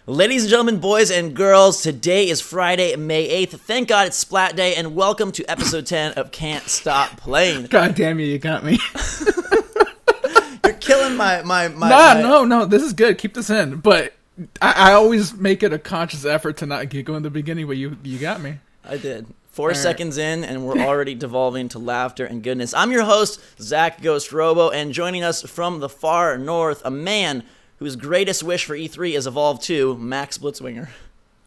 Ladies and gentlemen, boys and girls, today is Friday, May 8th. Thank God it's Splat Day, and welcome to episode 10 of Can't Stop Playing. God damn you got me. You're killing my... No, this is good. Keep this in. But I always make it a conscious effort to not giggle in the beginning, but you got me. I did. 4 seconds in, and we're already devolving to laughter and goodness. I'm your host, Zach Ghost Robo, and joining us from the far north, a man whose greatest wish for E3 is Evolve 2, Max Blitzwinger.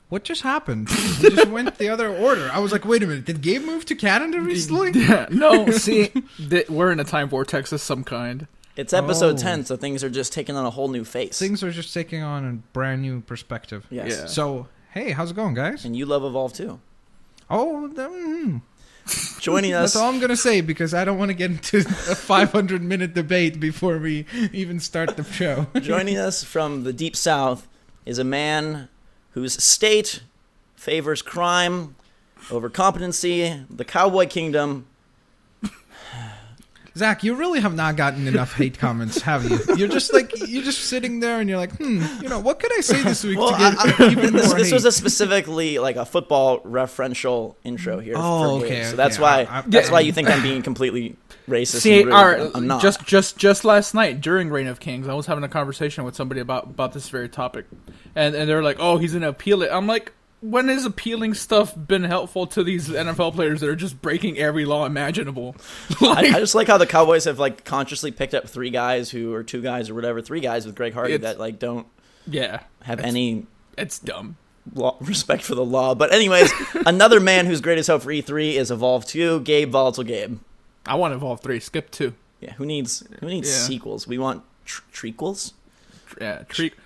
What just happened? We just went the other order. I was like, wait a minute, did Gabe move to Canada recently? Yeah, no, see, we're in a time vortex of some kind. It's episode 10, so things are just taking on a whole new face. Things are just taking on a brand new perspective. Yes. Yeah. So, hey, how's it going, guys? And you love Evolve 2. Oh, Joining us... That's all I'm going to say, because I don't want to get into a 500-minute debate before we even start the show. Joining us from the Deep South is a man whose state favors crime over competency, the Cowboy Kingdom. Zach, you really have not gotten enough hate comments, have you? You're just sitting there and you're like, what could I say this week to get even more This hate? was specifically like a football referential intro here. Oh, for okay. Gabe. So that's why you think I'm being completely racist. See, and rude. I'm not. Just last night during Reign of Kings, I was having a conversation with somebody about this very topic, and they're like, "Oh, he's gonna appeal it." I'm like, when has appealing stuff been helpful to these NFL players that are just breaking every law imaginable? I just like how the Cowboys have like consciously picked up 3 guys or 2 guys or whatever, 3 guys with Greg Hardy that like don't have any it's dumb respect for the law. But anyways, another man whose greatest hope for E3 is Evolve 2, Gabe Volatile Gabe. I want Evolve 3, skip 2. Yeah, who needs sequels? We want trequels. Yeah,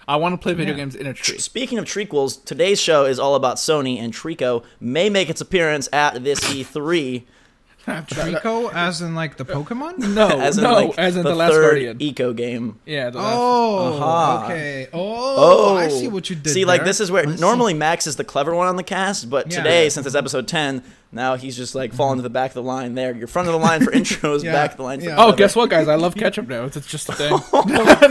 I want to play video games in a tree. Speaking of trequels, today's show is all about Sony, and Trico may make its appearance at this E3. Trico, as in like the Pokemon? No, as in the Last third Guardian Eco game. Yeah. The last. Okay. Oh, I see what you did. See, there. like this is where normally Max is the clever one on the cast, but today, since it's episode 10, now he's just like falling to the back of the line. There, you're front of the line for intros, back of the line. For Guess what, guys? I love ketchup now. It's just a thing.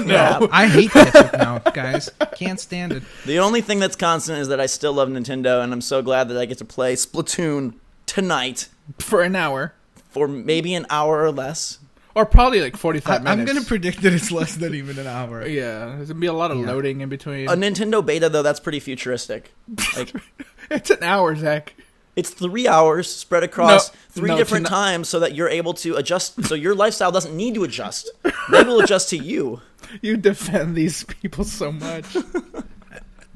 No, I hate ketchup now, guys. Can't stand it. The only thing that's constant is that I still love Nintendo, and I'm so glad that I get to play Splatoon tonight. For an hour. For maybe an hour or less. Or probably like 45 minutes. I'm going to predict that it's less than even an hour. Yeah, there's going to be a lot of loading in between. A Nintendo beta, though, that's pretty futuristic. Like, it's an hour, Zach. It's 3 hours spread across 3 different times so that you're able to adjust. So your lifestyle doesn't need to adjust. They will adjust to you. You defend these people so much.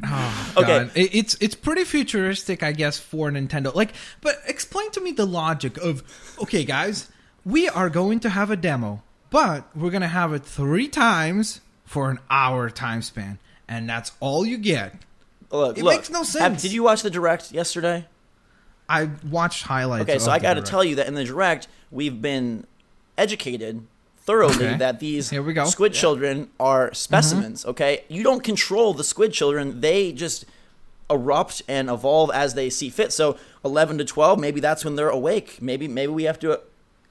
Oh, God. Okay, it's pretty futuristic, I guess, for Nintendo. But explain to me the logic of, okay, guys, we are going to have a demo, but we're going to have it 3 times for an hour time span, and that's all you get. Look, makes no sense. Did you watch the Direct yesterday? I watched highlights. Okay, so I got to tell you that in the Direct, we've been educated thoroughly that these squid children are specimens, okay? You don't control the squid children. They just erupt and evolve as they see fit. So 11 to 12, maybe that's when they're awake. Maybe we have to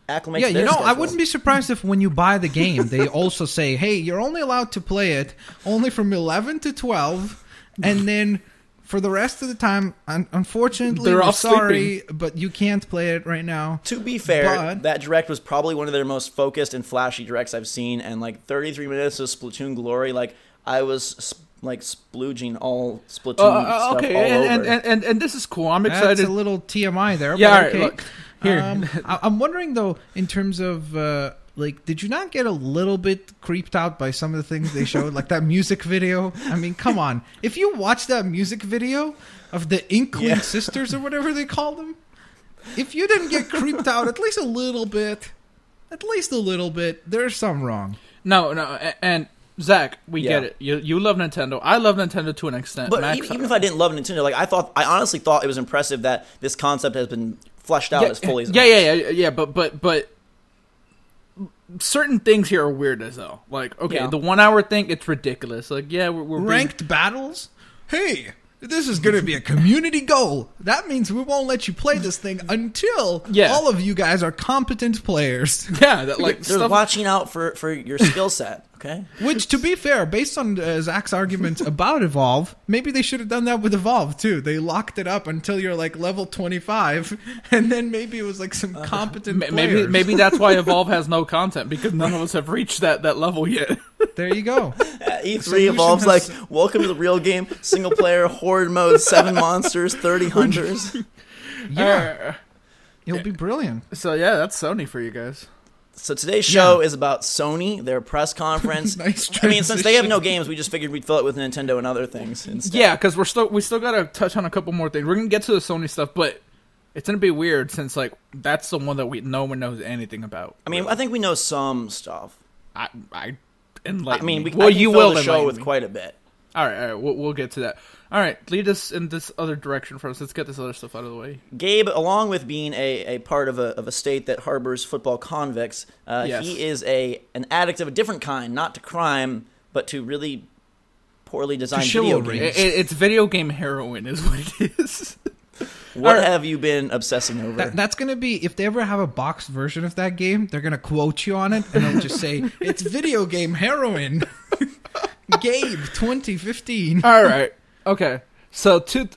acclimate to their schedule. I wouldn't be surprised if when you buy the game, they also say, hey, you're only allowed to play it only from 11 to 12, and then... For the rest of the time, unfortunately, we're sorry, but you can't play it right now. To be fair, that Direct was probably one of their most focused and flashy Directs I've seen, and like 33 minutes of Splatoon glory, like I was like splooging all Splatoon stuff all over. And this is cool. I'm excited. That's a little TMI there. Yeah, but okay. Look, here. I'm wondering though, in terms of. Did you not get a little bit creeped out by some of the things they showed? Like that music video? I mean, come on. If you watch that music video of the Inkling sisters or whatever they call them, if you didn't get creeped out at least a little bit, there's something wrong. No, and Zach, we get it. You love Nintendo. I love Nintendo to an extent. But Max, even if I didn't love Nintendo, like I honestly thought it was impressive that this concept has been fleshed out as fully as but certain things here are weird as hell. Like, okay, the 1 hour thing, it's ridiculous. Like, we're ranked battles. Hey, This is going to be a community goal. That means we won't let you play this thing until all of you guys are competent players. Yeah, that they're watching out for your skill set. Okay. Which, to be fair, based on Zach's argument about Evolve, maybe they should have done that with Evolve too. They locked it up until you're like level 25, and then maybe it was like some competent players. Maybe that's why Evolve has no content, because none of us have reached that level yet. There you go. E3 Evolve's like, welcome to the real game, single player, horde mode, 7 monsters, 30 hunters. Yeah. It'll be brilliant. So yeah, that's Sony for you guys. So today's show is about Sony, their press conference. Nice I mean, since they have no games, we just figured we'd fill it with Nintendo and other things instead. Yeah, because we still got to touch on a couple more things. We're going to get to the Sony stuff, but it's going to be weird since like that's the one that no one knows anything about. I mean, I think we know some stuff. Enlighten me. Well, you will the show with quite a bit. All right, we'll get to that. All right, lead us in this other direction first. Let's get this other stuff out of the way. Gabe, along with being a part of a state that harbors football convicts, he is an addict of a different kind, not to crime, but to really poorly designed video games. It's video game heroin is what it is. What have you been obsessing over? That's going to be, if they ever have a boxed version of that game, they're going to quote you on it, and they'll just say, it's video game heroin. Gabe 2015. All right. Okay. So two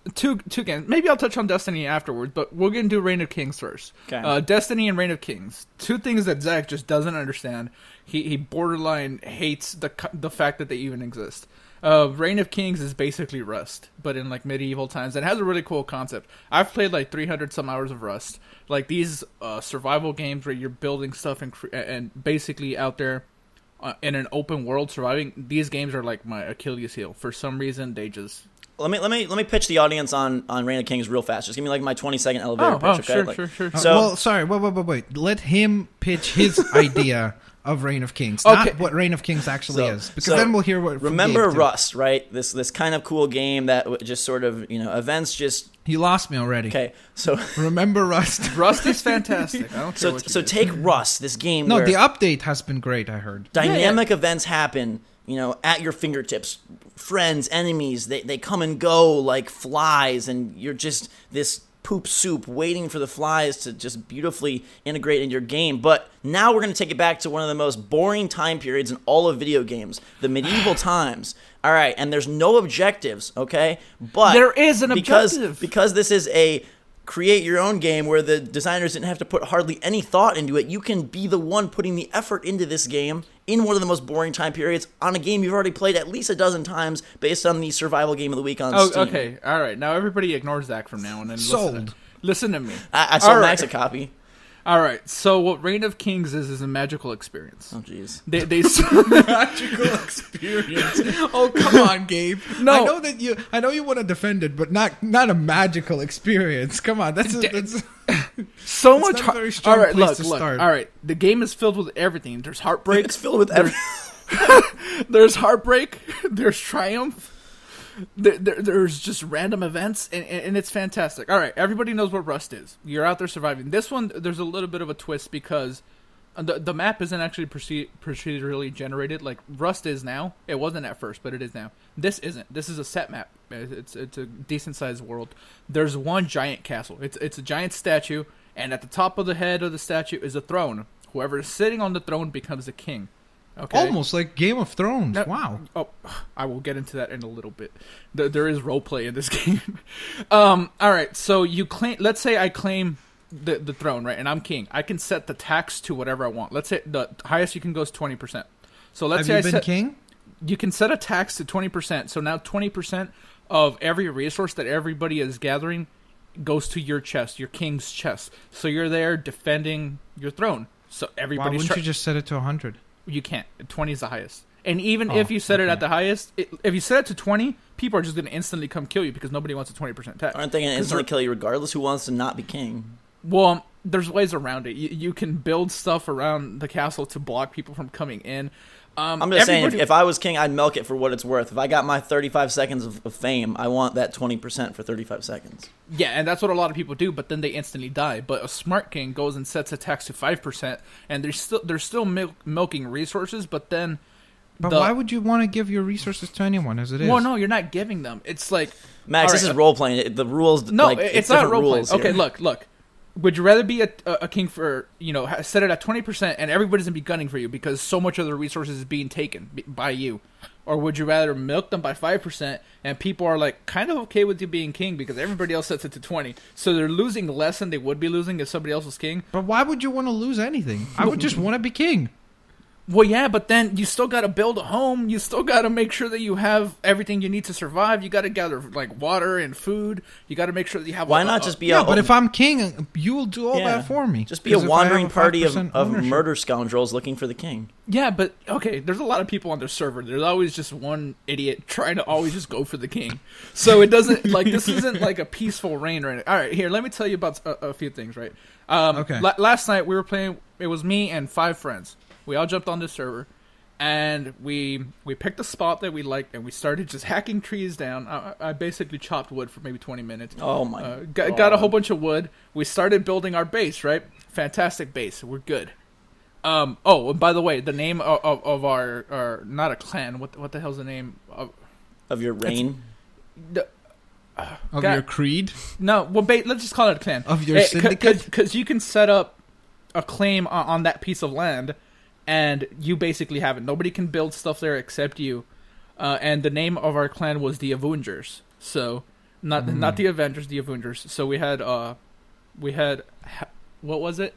games. Maybe I'll touch on Destiny afterwards, but we're going to do Reign of Kings first. Okay. Destiny and Reign of Kings. Two things that Zach just doesn't understand. He borderline hates the fact that they even exist. Reign of Kings is basically Rust, but in like medieval times. It has a really cool concept. I've played like 300 some hours of Rust. Like these survival games where you're building stuff and basically out there in an open world surviving. These games are like my Achilles heel. For some reason, they just... Let me pitch the audience on Reign of Kings real fast. Just give me like my 20-second elevator pitch, okay? Sure. Well, sorry, wait. Let him pitch his idea of Reign of Kings, not what Reign of Kings actually is, because then we'll hear what. Remember Rust, right? This kind of cool game that just sort of events just. You lost me already. Okay, so remember Rust. Rust is fantastic. I don't care what you do. Take Rust, this game. No, the update has been great. I heard dynamic events happen. At your fingertips. Friends, enemies, they come and go like flies, and you're just this poop soup waiting for the flies to just beautifully integrate into your game. But now we're going to take it back to one of the most boring time periods in all of video games, the medieval times. All right, and there's no objectives, okay? But there is an objective. Because this is a create your own game where the designers didn't have to put hardly any thought into it. You can be the one putting the effort into this game in one of the most boring time periods on a game you've already played at least a dozen times based on the survival game of the week on Steam. Okay, all right. Now everybody ignores Zach from now on. And listen to me. I sold Max a copy. All right, so what Reign of Kings is a magical experience. Oh, jeez. They magical experience. Oh, come on, Gabe. No, I know you want to defend it, but not a magical experience. Come on, that's so much. Very strong all right, place look. Start. All right, the game is filled with everything. There's heartbreak. It's filled with everything. There's heartbreak. There's triumph. There's just random events, and it's fantastic. All right, everybody knows what Rust is. You're out there surviving. This one, there's a little bit of a twist because the map isn't actually procedurally generated like Rust is now. It wasn't at first, but it is now. This isn't. This is a set map. It's a decent-sized world. There's one giant castle. It's a giant statue, and at the top of the head of the statue is a throne. Whoever is sitting on the throne becomes the king. Okay. Almost like Game of Thrones. Wow. Oh, I will get into that in a little bit. There is roleplay in this game. All right, so you claim. Let's say I claim the throne, right? And I'm king. I can set the tax to whatever I want. Let's say the highest you can go is 20%. So let's say Have you been king? You can set a tax to 20%. So now 20% of every resource that everybody is gathering goes to your chest, your king's chest. So you're there defending your throne. So everybody's. Why wouldn't you just set it to 100? You can't. 20 is the highest. And even if you set it at the highest, if you set it to 20, people are just going to instantly come kill you because nobody wants a 20% tax. Aren't they going to instantly kill you regardless? Who wants to not be king? Well, there's ways around it. You can build stuff around the castle to block people from coming in. I'm just saying, if I was king, I'd milk it for what it's worth. If I got my 35 seconds of fame, I want that 20% for 35 seconds. Yeah, and that's what a lot of people do, but then they instantly die. But a smart king goes and sets a tax to 5%, and they're still milking resources, but then But why would you want to give your resources to anyone as it is? Well, no, you're not giving them. It's like... Max, this is role-playing. The rules... No, it's not role-playing. Okay, look. Would you rather be a king for, set it at 20% and everybody's going to be gunning for you because so much of the resources is being taken by you? Or would you rather milk them by 5% and people are like kind of okay with you being king because everybody else sets it to 20? So they're losing less than they would be losing if somebody else was king? But why would you want to lose anything? I would just want to be king. Well, yeah, but then you still got to build a home. You still got to make sure that you have everything you need to survive. You got to gather like water and food. You got to make sure that you have. Why not just be? But if I'm king, you will do all that for me. Just be a wandering party of murder scoundrels looking for the king. Yeah, but okay. There's a lot of people on their server. There's always just one idiot trying to always just go for the king. So it doesn't like this isn't like a peaceful reign or anything. All right, here let me tell you about a few things. Right. Okay. Last night we were playing. It was me and 5 friends. We all jumped on this server, and we picked a spot that we liked, and we started just hacking trees down. I basically chopped wood for maybe 20 minutes. Oh, my God. Got a whole bunch of wood. We started building our base, right? Fantastic base. We're good. And by the way, the name of our not a clan. What the hell's the name? Of your reign? Of your creed? No, well, let's just call it a clan. Of your syndicate? Because you can set up a claim on that piece of land, and you basically have it. Nobody can build stuff there except you. And the name of our clan was the Avengers. So, not the Avengers, the Avengers. So we had what was it?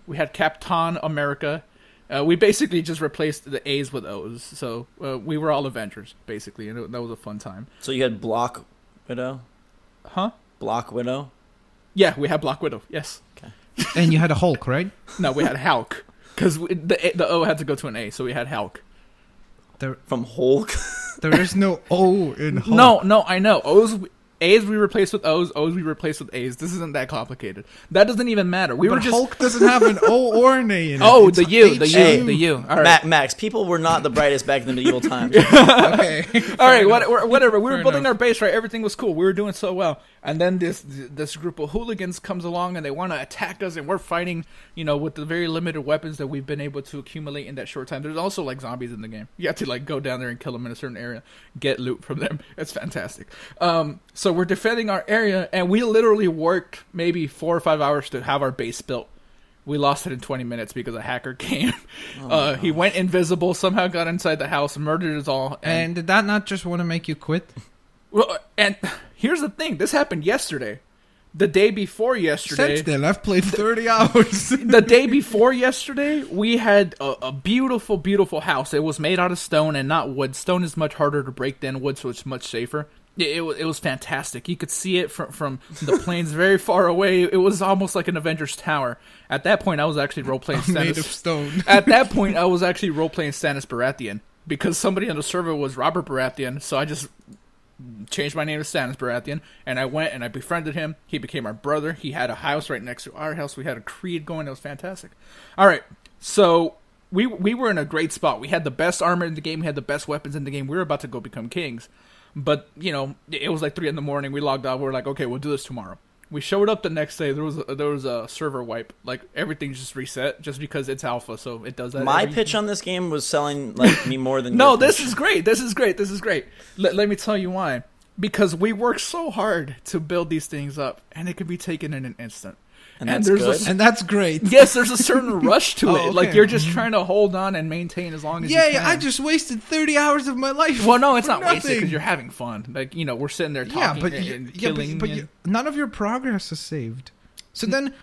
We had Captain America. We basically just replaced the A's with O's. So we were all Avengers, basically, and that was a fun time. So you had Block Widow? Huh? Block Widow? Yeah, we had Black Widow, yes. Okay. And you had a Hulk, right? No, we had Hulk. Because the O had to go to an A, so we had Hulk. From Hulk? There is no O in Hulk. No, I know. A's we replaced with O's we replaced with A's. This isn't that complicated. That doesn't even matter. Hulk doesn't have an O or an A in it. Oh, the U. All right. Max, people were not the brightest back in the medieval times. Okay. All right, whatever. We were building our base, right? Everything was cool. We were doing so well. And then this group of hooligans comes along and they want to attack us, and we're fighting, with the very limited weapons that we've been able to accumulate in that short time. There's also like zombies in the game. You have to like go down there and kill them in a certain area, get loot from them. It's fantastic. So we're defending our area, and we literally worked maybe 4 or 5 hours to have our base built. We lost it in 20 minutes because a hacker came. He went invisible, somehow got inside the house, murdered us all. And did that not just want to make you quit? Well, and here's the thing. This happened yesterday. The day before yesterday. Since then, I've played 30 hours. The day before yesterday, we had a beautiful, beautiful house. It was made out of stone and not wood. Stone is much harder to break than wood, so it's much safer. It was fantastic. You could see it from the planes very far away. It was almost like an Avengers Tower. At that point, I was actually role-playing Stannis. Made of stone. At that point, I was actually role-playing Stannis Baratheon because somebody on the server was Robert Baratheon, so I just changed my name to Stannis Baratheon, and I went and I befriended him. He became our brother. He had a house right next to our house. We had a creed going. It was fantastic. All right, so we were in a great spot. We had the best armor in the game. We had the best weapons in the game. We were about to go become kings. But, it was like 3 a.m. We logged out. We were like, okay, we'll do this tomorrow. We showed up the next day. There was a server wipe. Like, everything's just reset just because it's alpha, so it does that. My pitch on this game was selling me more than No, this is great. This is great. Let me tell you why. Because we work so hard to build these things up, and it can be taken in an instant. And that's good. And that's great. Yes, there's a certain rush to it. Okay. Like, you're just trying to hold on and maintain as long as you can. Yeah, I just wasted 30 hours of my life. Well, no, it's not wasted because you're having fun. Like, we're sitting there talking and killing. But none of your progress is saved. So then,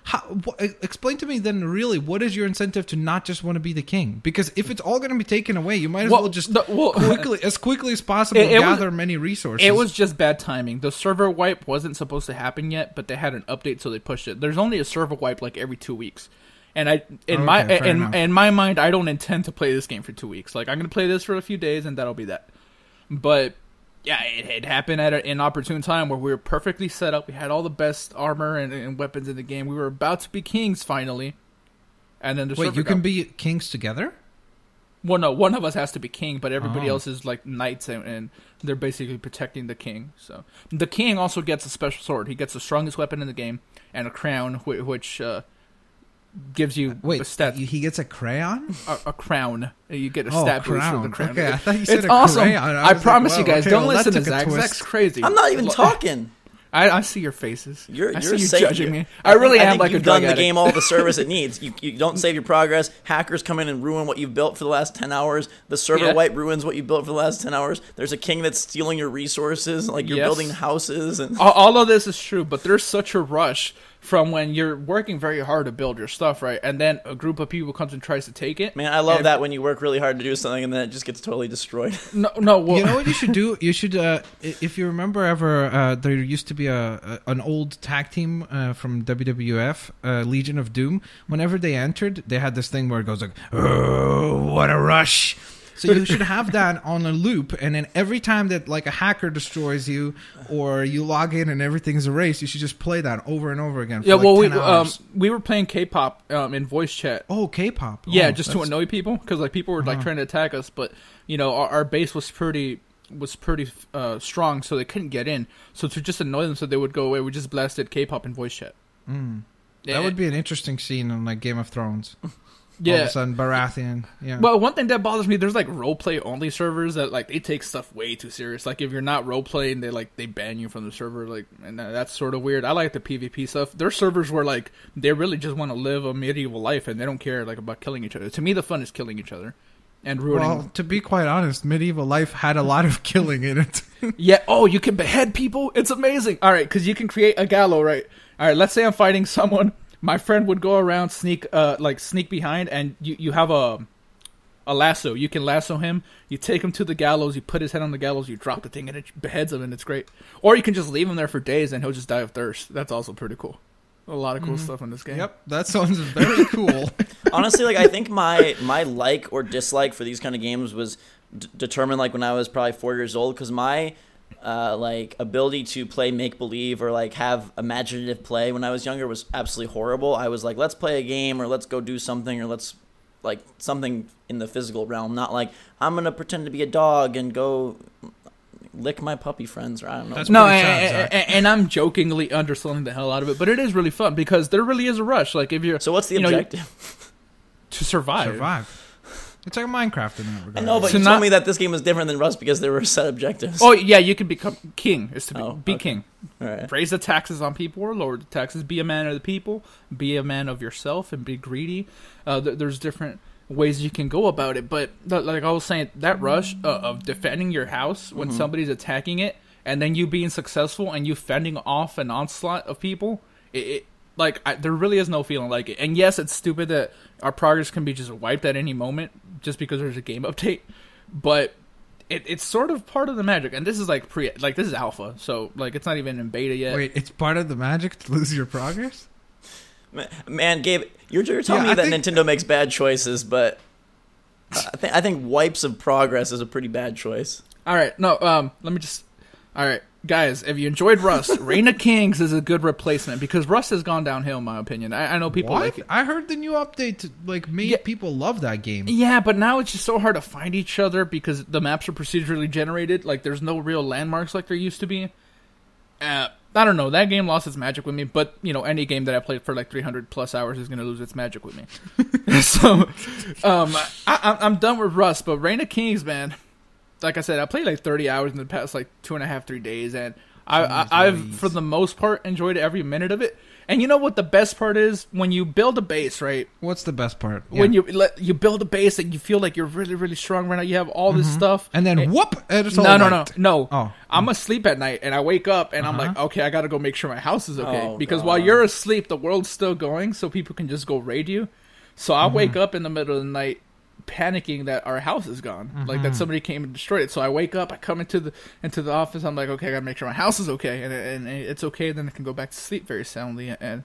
explain to me then really, what is your incentive to not just want to be the king? Because if it's all going to be taken away, you might as well just quickly as possible gather many resources. It was just bad timing. The server wipe wasn't supposed to happen yet, but they had an update, so they pushed it. There's only a server wipe like every 2 weeks. And in my mind, I don't intend to play this game for 2 weeks. Like, I'm going to play this for a few days, and that'll be that. But yeah, it happened at an opportune time where we were perfectly set up. We had all the best armor and weapons in the game. We were about to be kings finally. And then Wait, you can be kings together? Well, no, one of us has to be king, but everybody else is like knights, and they're basically protecting the king. So the king also gets a special sword. He gets the strongest weapon in the game and a crown, which gives you Wait, a stat. He gets a crayon? A crown. You get a stat boost for the crown. Okay, I thought you said it's a awesome. crayon. I promise you guys, don't well, listen to Zach. Zach's crazy. I'm not even talking. I see your faces. You're see you safe. judging me. I really am like a drug addict. You've done the game all the addict. service it needs. You don't save your progress. Hackers come in and ruin what you've built for the last 10 hours. The server wipe ruins what you built for the last 10 hours. There's a king that's stealing your resources. Like, you're building houses. And all of this is true, but there's such a rush from when you're working very hard to build your stuff, right? And then a group of people comes and tries to take it. Man, I love that when you work really hard to do something and then it just gets totally destroyed. No. Well, you know what you should do? You should, if you remember ever, there used to be an old tag team from WWF, Legion of Doom. Whenever they entered, they had this thing where it goes like, "Oh, what a rush!" So you should have that on a loop, and then every time that like a hacker destroys you, or you log in and everything's erased, you should just play that over and over again. For like 10 hours. We were playing K-pop in voice chat. Oh, K-pop. Yeah, just to annoy people because like people were like trying to attack us, but our base was pretty strong, so they couldn't get in. So to just annoy them, so they would go away, we just blasted K-pop in voice chat. That would be an interesting scene in like Game of Thrones. Yeah. All of a sudden, Baratheon. Yeah. Well, one thing that bothers me, there's like roleplay only servers that like they take stuff way too serious. Like if you're not roleplaying, they ban you from the server. Like, and that's sort of weird. I like the PvP stuff. There's servers where like they really just want to live a medieval life and they don't care like about killing each other. To me, the fun is killing each other and ruining. Well, to be quite honest, medieval life had a lot of killing in it. Yeah. Oh, you can behead people. It's amazing. All right, because you can create a gallows, right? All right. Let's say I'm fighting someone. My friend would go around, sneak behind, and you have a lasso. You can lasso him. You take him to the gallows. You put his head on the gallows. You drop the thing, and it beheads him, and it's great. Or you can just leave him there for days, and he'll just die of thirst. That's also pretty cool. A lot of cool stuff in this game. Yep, that sounds very cool. Honestly, like I think my like or dislike for these kind of games was determined like when I was probably 4 years old, because my like ability to play make believe or like have imaginative play when I was younger was absolutely horrible. I was like, let's play a game or let's go do something or let's like something in the physical realm, not like I'm gonna pretend to be a dog and go lick my puppy friends, or I don't know. No, and I'm jokingly underselling the hell out of it, but it is really fun because there really is a rush. Like if you're so, what's the objective? To survive. It's like Minecraft in that regard. I know, but you told me that this game was different than Rust because there were set objectives. Oh yeah, you can become king. Is to be king. All right. Raise the taxes on people or lower the taxes. Be a man of the people. Be a man of yourself and be greedy. There's different ways you can go about it, but like I was saying, that rush of defending your house when somebody's attacking it, and then you being successful and you fending off an onslaught of people, there really is no feeling like it. And yes, it's stupid that our progress can be just wiped at any moment just because there's a game update, but it's sort of part of the magic. And this is like this is alpha, so like it's not even in beta yet. Wait, it's part of the magic to lose your progress? Man, Gabe, you're telling me that Nintendo makes bad choices, but I think wipes of progress is a pretty bad choice. All right, no, let me just. All right, guys, if you enjoyed Rust, Reign of Kings is a good replacement because Rust has gone downhill, in my opinion. I know people like it. I heard the new update made people love that game. Yeah, but now it's just so hard to find each other because the maps are procedurally generated. Like, there's no real landmarks like there used to be. I don't know. That game lost its magic with me, but, any game that I played for like 300 plus hours is going to lose its magic with me. So, I'm done with Rust, but Reign of Kings, man, like I said, I played like 30 hours in the past like 2.5, 3 days, and I've, for the most part, enjoyed every minute of it. And you know what the best part is? When you build a base, right? What's the best part? Yeah. When you build a base and you feel like you're really, really strong right now. You have all this stuff. And then whoop! It's all no. Oh. I'm asleep at night and I wake up and I'm like, okay, I got to go make sure my house is okay. Because while you're asleep, the world's still going so people can just go raid you. So I wake up in the middle of the night panicking that our house is gone, like that somebody came and destroyed it. So I wake up, I come into the office, I'm like, okay, I gotta make sure my house is okay, and it's okay. Then I can go back to sleep very soundly, and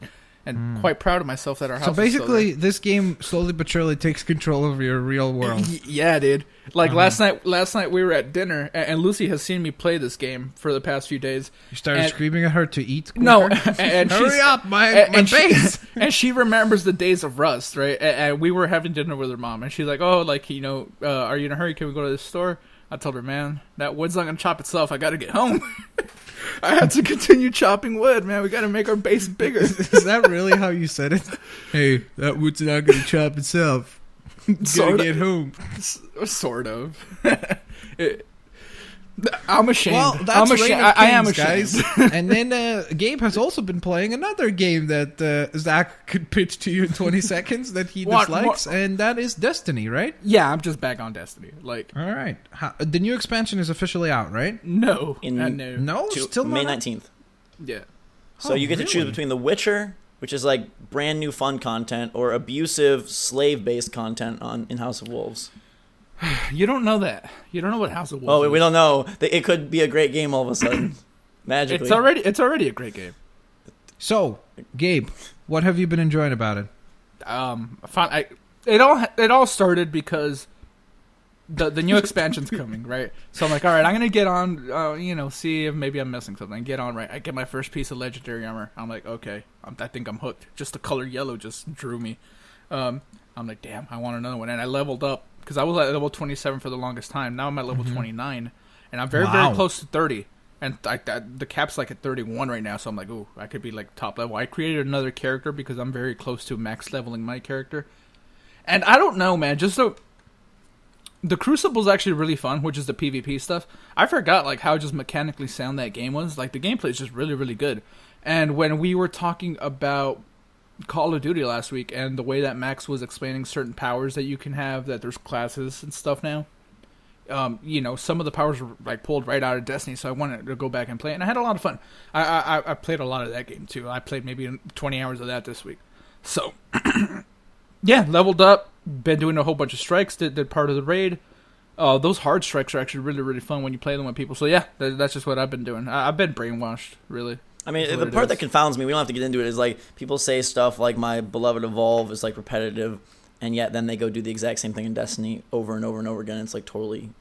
quite proud of myself that our house. So basically, is still there. This game slowly but surely takes control over your real world. Yeah, dude. Like last night we were at dinner, and Lucy has seen me play this game for the past few days. You started screaming at her to eat quicker? No, and hurry up, my base. And she remembers the days of Rust, right? And we were having dinner with her mom, and she's like, "Oh, like are you in a hurry? Can we go to the store?" I told her, "Man, that wood's not gonna chop itself. I got to get home." I had to continue chopping wood, man. We got to make our base bigger. Is that really how you said it? Hey, that wood's not going to chop itself. Gotta get home. Sort of. I'm ashamed. Well, that's Reign of Kings, I am ashamed. guys. And then Gabe has also been playing another game that Zach could pitch to you in 20 seconds that he dislikes, and that is Destiny, right? Yeah, I'm just back on Destiny. Like, all right, the new expansion is officially out, right? No, still May 19th. Yeah. So you get to choose between The Witcher, which is like brand new fun content, or abusive slave-based content in House of Wolves. You don't know that. You don't know what House of Wolves is. Oh, we don't know. It could be a great game all of a sudden. Magically. It's already a great game. So, Gabe, what have you been enjoying about it? It all started because the new expansion's coming, right? So I'm like, all right, I'm gonna get on, see if maybe I'm missing something. Get on, right? I get my first piece of legendary armor. I'm like, okay, I think I'm hooked. Just the color yellow just drew me. I'm like, damn, I want another one, and I leveled up. Because I was at level 27 for the longest time. Now I'm at level 29. And I'm very, very close to 30. And the cap's like at 31 right now. So I'm like, ooh, I could be like top level. I created another character because I'm very close to max leveling my character. And I don't know, man. The Crucible's actually really fun, which is the PvP stuff. I forgot like how just mechanically sound that game was. Like the gameplay is just really, really good. And when we were talking about Call of Duty last week, and the way that Max was explaining certain powers that you can have, that there's classes and stuff now. Some of the powers were like pulled right out of Destiny, so I wanted to go back and play it, and I had a lot of fun. I played a lot of that game too. I played maybe 20 hours of that this week. So, yeah, leveled up, been doing a whole bunch of strikes, did part of the raid. Those hard strikes are actually really, really fun when you play them with people. So yeah, that's just what I've been doing. I've been brainwashed, really. I mean, the part that confounds me, we don't have to get into it, is like people say stuff like my beloved Evolve is like repetitive, and yet then they go do the exact same thing in Destiny over and over and over again. It's like totally.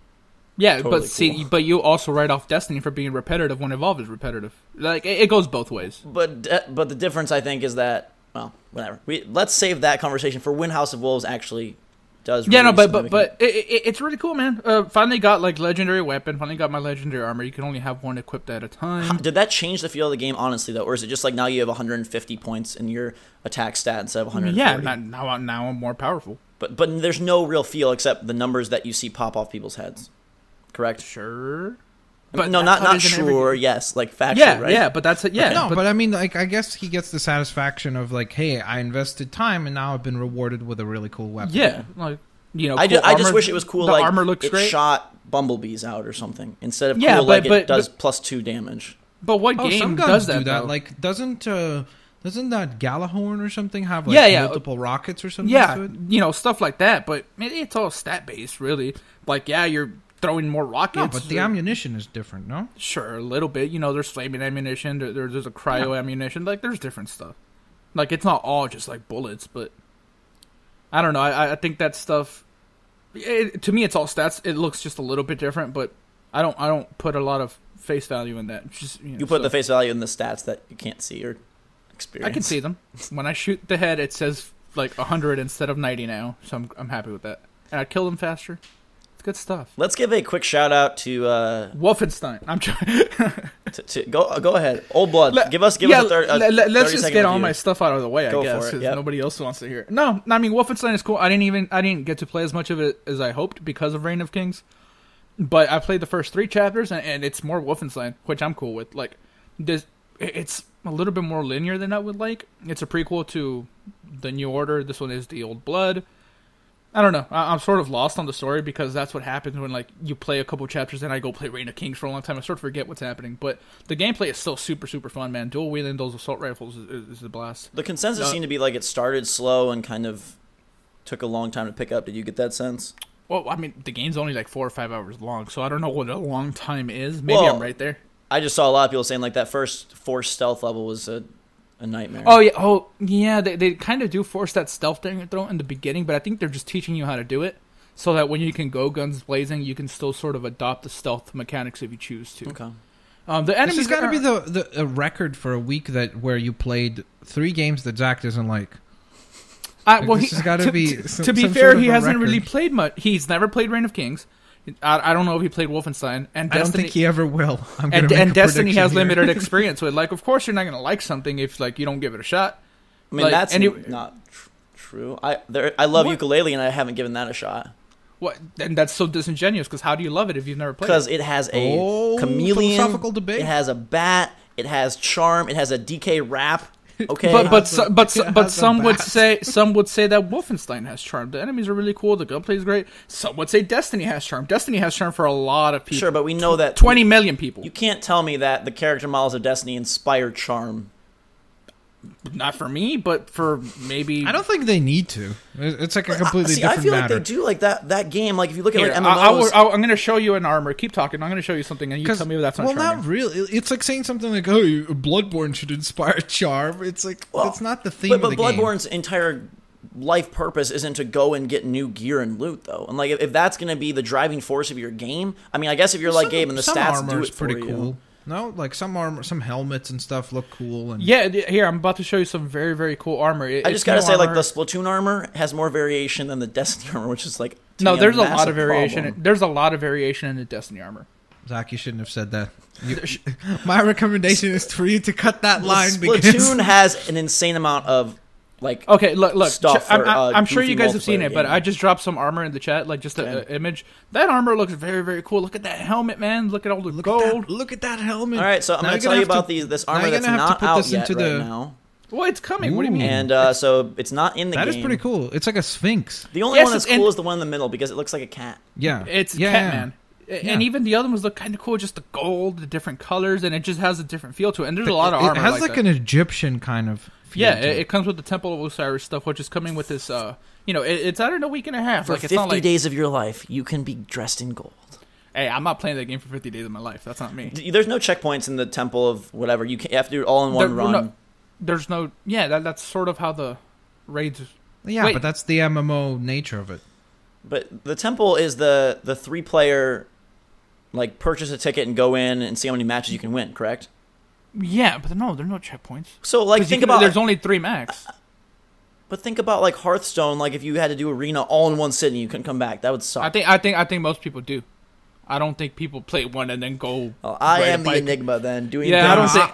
Yeah, totally but see, but you also write off Destiny for being repetitive when Evolve is repetitive. Like it goes both ways. But the difference, I think, is that, well, whatever. Let's save that conversation for when House of Wolves actually does. Yeah, no, but it's really cool, man. Finally got like legendary weapon. Finally got my legendary armor. You can only have one equipped at a time. Did that change the feel of the game, honestly, though, or is it just like now you have 150 points in your attack stat instead of 140? Yeah, now I'm more powerful. But there's no real feel except the numbers that you see pop off people's heads. Correct? Sure. But no, not sure. Yes, like factual, yeah, right? Yeah, but that's it. Yeah, no, but I mean, like, I guess he gets the satisfaction of like, hey, I invested time and now I've been rewarded with a really cool weapon. Yeah, like. I just wish it was cool. The like armor looks great. Shot bumblebees out or something instead of cool. Like it does +2 damage. But what game does that? Though? Like doesn't that Galahorn or something have like multiple rockets or something? Yeah, to it? Stuff like that. But it's all stat based, really. Like you're throwing more rockets. No, but the ammunition is different, no? Sure, a little bit. There's flaming ammunition. There's a cryo ammunition. Like there's different stuff. Like it's not all just like bullets, but. I don't know. I think that stuff. To me, it's all stats. It looks just a little bit different, but I don't put a lot of face value in that. Just you put the face value in the stats that you can't see or experience. I can see them. When I shoot the head, it says like 100 instead of 90 now, so I'm happy with that. And I kill them faster. It's good stuff. Let's give a quick shout out to Wolfenstein. I'm trying. Go ahead. Old Blood. Give us a 30. Let's just get all my stuff out of the way. I guess because nobody else wants to hear it. No, I mean Wolfenstein is cool. I didn't get to play as much of it as I hoped because of Reign of Kings, but I played the first 3 chapters and it's more Wolfenstein, which I'm cool with. Like it's a little bit more linear than I would like. It's a prequel to the New Order. This one is the Old Blood. I don't know. I'm sort of lost on the story because that's what happens when like you play a couple chapters and I go play Reign of Kings for a long time. I sort of forget what's happening. But the gameplay is still super, super fun, man. Dual wielding those assault rifles is a blast. The consensus seemed to be like it started slow and kind of took a long time to pick up. Did you get that sense? Well, I mean, the game's only like 4 or 5 hours long, so I don't know what a long time is. Maybe I'm right there. I just saw a lot of people saying like that first forced stealth level was a nightmare. Oh yeah. They kind of do force that stealth thing in the beginning, but I think they're just teaching you how to do it so that when you can go guns blazing, you can still sort of adopt the stealth mechanics if you choose to. Okay. The enemies. This has got to be the record for a week where you played 3 games that Zach doesn't like. This has got to be. To be fair, he hasn't really played much. He's never played Reign of Kings. I don't know if he played Wolfenstein, and I don't think he ever will. And Destiny has limited experience with. Like, of course, you're not going to like something if like you don't give it a shot. I mean, that's not true. I love Yooka-Laylee, and I haven't given that a shot. What? And that's so disingenuous. Because how do you love it if you've never played it? Because it has a chameleon. Philosophical debate. It has a bat. It has charm. It has a DK rap. Okay, but some would say that Wolfenstein has charm. The enemies are really cool. The gunplay is great. Some would say Destiny has charm. Destiny has charm for a lot of people. Sure, but we know that 20 million people. You can't tell me that the character models of Destiny inspire charm. Not for me, but for maybe. I don't think they need to. It's like a completely different I feel matter. like they do. Like that game. Like if you look at like MMOs, I'm going to show you an armor. Keep talking. I'm going to show you something, and you tell me if that's not charming. Well, not really. It's like saying something like, "Oh, Bloodborne should inspire charm." It's like that's not the theme of the game. But Bloodborne's entire life purpose isn't to go and get new gear and loot, though. And like if that's going to be the driving force of your game, I mean, I guess if you're like Gabe and the stats do it for you. Cool. No, like some armor, some helmets and stuff look cool. And yeah, here I'm about to show you some very, very cool armor. I just gotta say, like the Splatoon armor has more variation than the Destiny armor, which is like there's a lot of variation. There's a lot of variation in the Destiny armor. Zach, you shouldn't have said that. My recommendation is for you to cut that line. Splatoon has an insane amount of like look. Stuff I'm sure you guys have seen it, but I just dropped some armor in the chat, like just an image. That armor looks very, very cool. Look at that helmet, man. Look at all the gold. Look at that helmet. All right, so I'm going to tell you about this armor that's not out yet right now. Well, it's coming. What do you mean? And so it's not in the game. That is pretty cool. It's like a sphinx. The only one that's cool is the one in the middle because it looks like a cat. Yeah, it's Catman. And even the other ones look kind of cool, just the gold, the different colors, and it just has a different feel to it. And there's a lot of armor. It has like an Egyptian kind of feel. Yeah, it comes with the Temple of Osiris stuff, which is coming with this. It's out in a week and a half. For 50 days of your life, you can be dressed in gold. Hey, I'm not playing that game for 50 days of my life. That's not me. There's no checkpoints in the Temple of whatever. You have to do it all in one run. There's no. Yeah, that's sort of how the raids. Yeah, but that's the MMO nature of it. But the Temple is the 3-player. Like, purchase a ticket and go in and see how many matches you can win, correct? Yeah, but no, there's no checkpoints. So, like, think about... There's only 3 max. But think about, like, Hearthstone, like, if you had to do Arena all in one sitting, you couldn't come back. That would suck. I think most people do. I don't think people play one and then go... Well, I am the Enigma, then.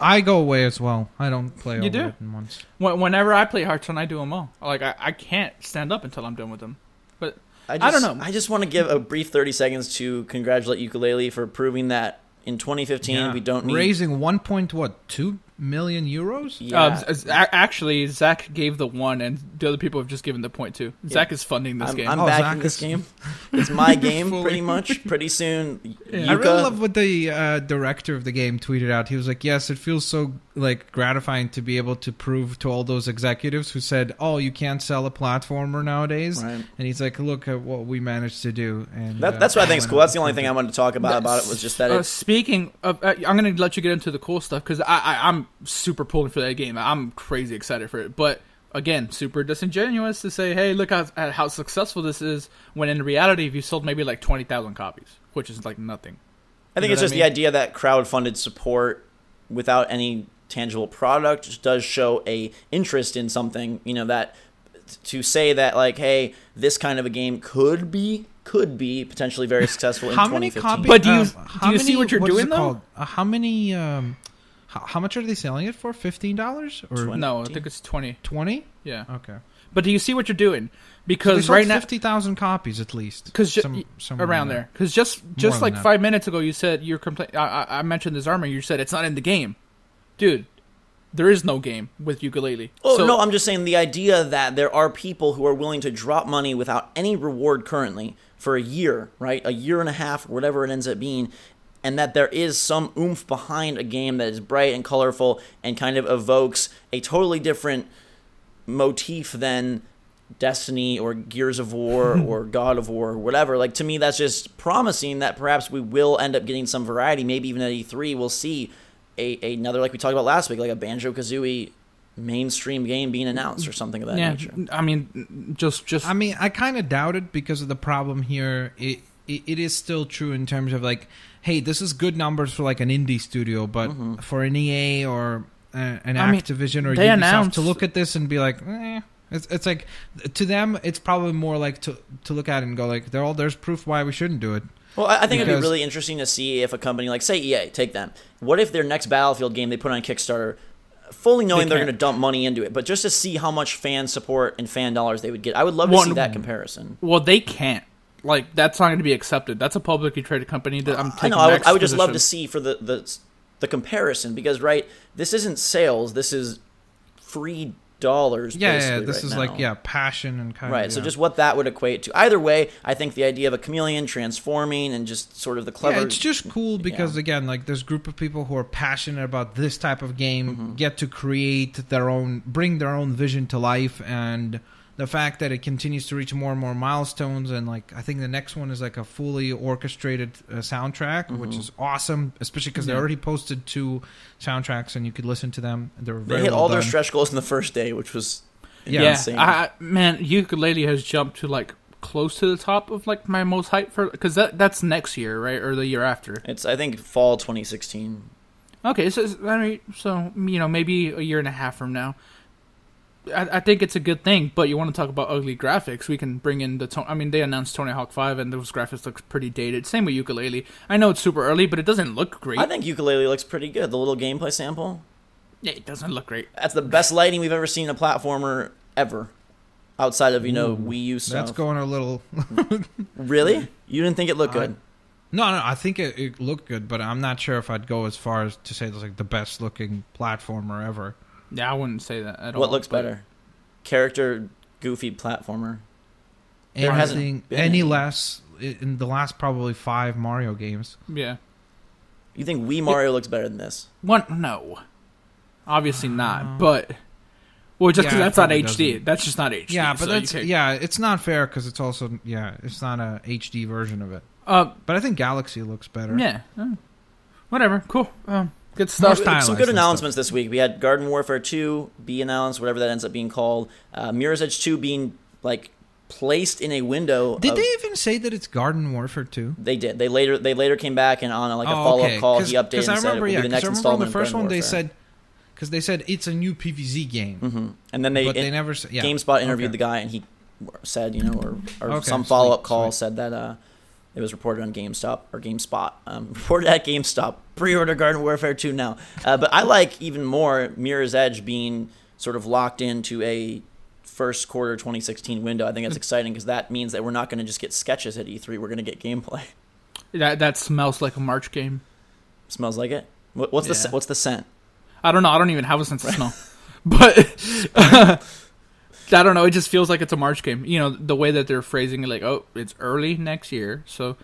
I go away as well. I don't play all of it in once. Whenever I play Hearthstone, I do them all. Like, I can't stand up until I'm done with them. But... I don't know. I just want to give a brief 30 seconds to congratulate Yooka-Laylee for proving that in 2015 we don't need... Raising 1.2 million euros? Yeah. Actually, Zach gave the 1, and the other people have just given the 0.2. Yeah. Zach is funding this game. I'm backing this game. It's my game, pretty much. Pretty soon, I really love what the director of the game tweeted out. He was like, yes, it feels so like gratifying to be able to prove to all those executives who said, oh, you can't sell a platformer nowadays. Right. And he's like, look at what we managed to do. And that's what I think is cool. That's the only thing I wanted to talk about it was just that speaking of... I'm going to let you get into the cool stuff, because I'm super pulling for that game. I'm crazy excited for it. But, again, super disingenuous to say, hey, look at how successful this is, when in reality, if you sold maybe like 20,000 copies, which is like nothing. I think it's just the idea that crowdfunded support without any tangible product just does show a interest in something, that to say that like, hey, this kind of a game could be potentially very successful in 2015. But do you see what you're doing though? How many how much are they selling it for? $15 or no? I think it's 20. 20? Yeah. Okay. But do you see what you're doing? Because so right now 50,000 copies at least. Because around there. Because just like 5 minutes ago, you said you're I mentioned this armor. You said it's not in the game, dude. There is no game with Yooka-Laylee. Oh, no, I'm just saying the idea that there are people who are willing to drop money without any reward currently for a year, right? A year and a half, or whatever it ends up being, and that there is some oomph behind a game that is bright and colorful and kind of evokes a totally different motif than Destiny or Gears of War or God of War or whatever. Like, to me, that's just promising that perhaps we will end up getting some variety. Maybe even at E3 we'll see another, like we talked about last week, like a Banjo-Kazooie mainstream game being announced or something of that nature. I mean, just. I mean, I kind of doubt it because of the problem here. It is still true in terms of like, hey, this is good numbers for like an indie studio, but for an EA or an Activision or Ubisoft to look at this and be like, it's like, to them, it's probably more like to look at it and go like, there's proof why we shouldn't do it. Well, I think it'd be really interesting to see if a company like, say, EA, take them. What if their next Battlefield game they put on Kickstarter, fully knowing they're going to dump money into it, but just to see how much fan support and fan dollars they would get? I would love to see that comparison. Well, they can't. Like, that's not going to be accepted. That's a publicly traded company that I'm taking. I know. I would just love to see for the comparison, because this isn't sales. This is free dollars. Yeah, this is like passion and kind of. Right. So just what that would equate to. Either way, I think the idea of a chameleon transforming and just sort of the clever. Yeah, it's just cool because again, like this group of people who are passionate about this type of game get to create their own, bring their own vision to life, and the fact that it continues to reach more and more milestones, and like I think the next one is like a fully orchestrated soundtrack, which is awesome, especially because they already posted 2 soundtracks and you could listen to them. They hit all their stretch goals in the first day, which was insane. Man, Yooka-Laylee has jumped to like close to the top of like my most hype for, because that's next year, right, or the year after. It's I think fall 2016. Okay, so maybe a year and a half from now. I think it's a good thing, but you want to talk about ugly graphics, we can bring in they announced Tony Hawk 5, and those graphics look pretty dated. Same with Yooka-Laylee. I know it's super early, but it doesn't look great. I think Yooka-Laylee looks pretty good. The little gameplay sample. Yeah, it doesn't look great. That's the best lighting we've ever seen in a platformer ever, outside of Wii U stuff. That's going a little. Really? You didn't think it looked good? No, I think it looked good, but I'm not sure if I'd go as far as to say it's like the best looking platformer ever. Yeah, I wouldn't say that at all. What looks better? Character, goofy platformer. Any less in the last probably 5 Mario games. Yeah. You think Wii Mario looks better than this? No. Obviously not, but... Well, just because that's not HD. Doesn't. That's just not HD. Yeah, but so it's not fair because it's also... Yeah, it's not a HD version of it. But I think Galaxy looks better. Yeah. Whatever. Cool. Good stuff. Some good announcements this week. We had Garden Warfare 2 be announced, whatever that ends up being called. Mirror's Edge 2 being like placed in a window. Did they even say that it's Garden Warfare 2? They did. They later came back and on a follow-up call, he updated and said it would be the next installment. On the first one they said, because they said it's a new PvZ game, and then they never. GameSpot interviewed the guy and he said, or some follow-up call said that. It was reported on GameStop or GameSpot. Reported at GameStop. Pre-order Garden Warfare 2 now. But I like even more Mirror's Edge being sort of locked into a first quarter 2016 window. I think that's exciting because that means that we're not going to just get sketches at E3. We're going to get gameplay. That smells like a March game. Smells like it? What's the scent? I don't know. I don't even have a sense of smell. But... I don't know. It just feels like it's a March game. The way that they're phrasing it, like, oh, it's early next year. So